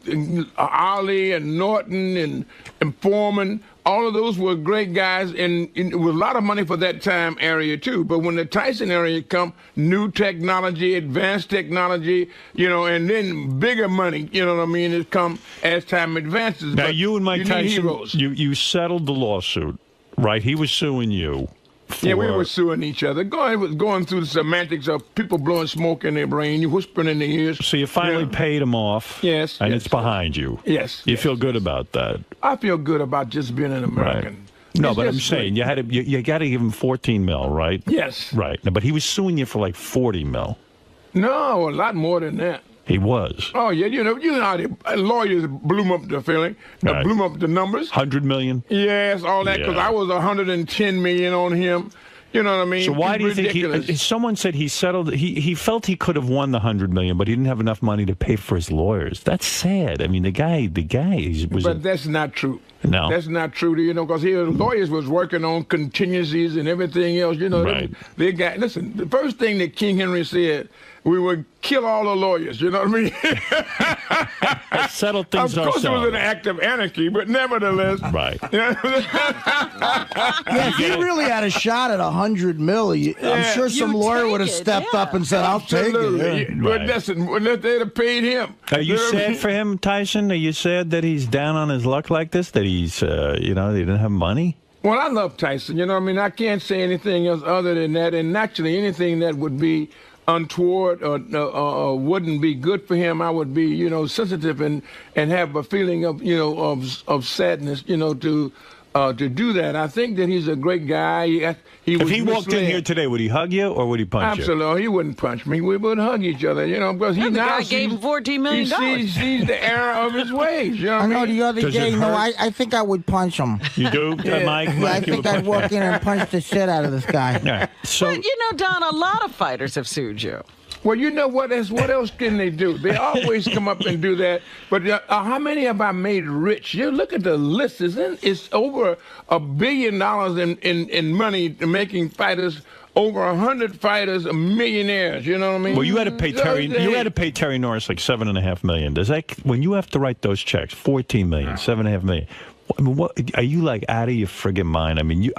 Ali and Norton and Foreman, all of those were great guys, and it was a lot of money for that time area too. But when the Tyson area come, new technology, advanced technology, you know, and then bigger money, you know what I mean, it come as time advances. Now but you and Mike Tyson, you settled the lawsuit, right? He was suing you. Yeah, we were suing each other. Going through the semantics of people blowing smoke in their brain, you whispering in their ears. So you finally paid him off. Yes. And it's behind you. Yes. You feel good about that. I feel good about just being an American. Right. No, but I'm saying you got to give him 14 mil, right? Yes. Right. No, but he was suing you for like 40 mil. No, a lot more than that. He was. Oh, yeah, you know how the lawyers bloom up the feeling, bloom up the numbers. 100 million? Yes, all that, because I was 110 million on him. You know what I mean? So why do you think someone said he settled, he felt he could have won the 100 million, but he didn't have enough money to pay for his lawyers. That's sad. I mean, the guy was... But that's not true. No. That's not true, you know, because his lawyers was working on contingencies and everything else, you know. Right. They got, listen, the first thing that King Henry said, we would kill all the lawyers, you know what I mean? Settle things ourselves. Of course it was an act of anarchy, but nevertheless. Right. Yeah, if he really had a shot at 100 million, I'm sure some lawyer would have stepped up and said, I'll take it. Yeah. But listen, they'd have paid him. Are you sad for him, Tyson? Are you sad that he's down on his luck like this, that he's, you know, he didn't have money? Well, I love Tyson, you know what I mean? I can't say anything else other than that, and naturally anything that would be untoward or wouldn't be good for him, I would be, you know, sensitive and have a feeling of, you know, of sadness, you know, to do that. I think that he's a great guy. If he walked in here today, would he hug you or would he punch you? Absolutely, he wouldn't punch me. We would hug each other, you know, because he the now guy gave him $14 million. He sees the error of his ways. You know what I know the other day. No, I think I would punch him. You do, Mike? Yeah, I think I'd walk in and punch the shit out of this guy. Yeah. So, but you know, Don, a lot of fighters have sued you. Well, you know what? What else can they do? They always come up and do that. But how many have I made rich? You look at the list. It's over $1 billion in money making fighters. Over 100 fighters, millionaires. You know what I mean? Well, you had to pay Terry. You had to pay Terry Norris like $7.5 million. Does that, when you have to write those checks, $14 million, $7.5 million? I mean, what are you like out of your friggin' mind? I mean,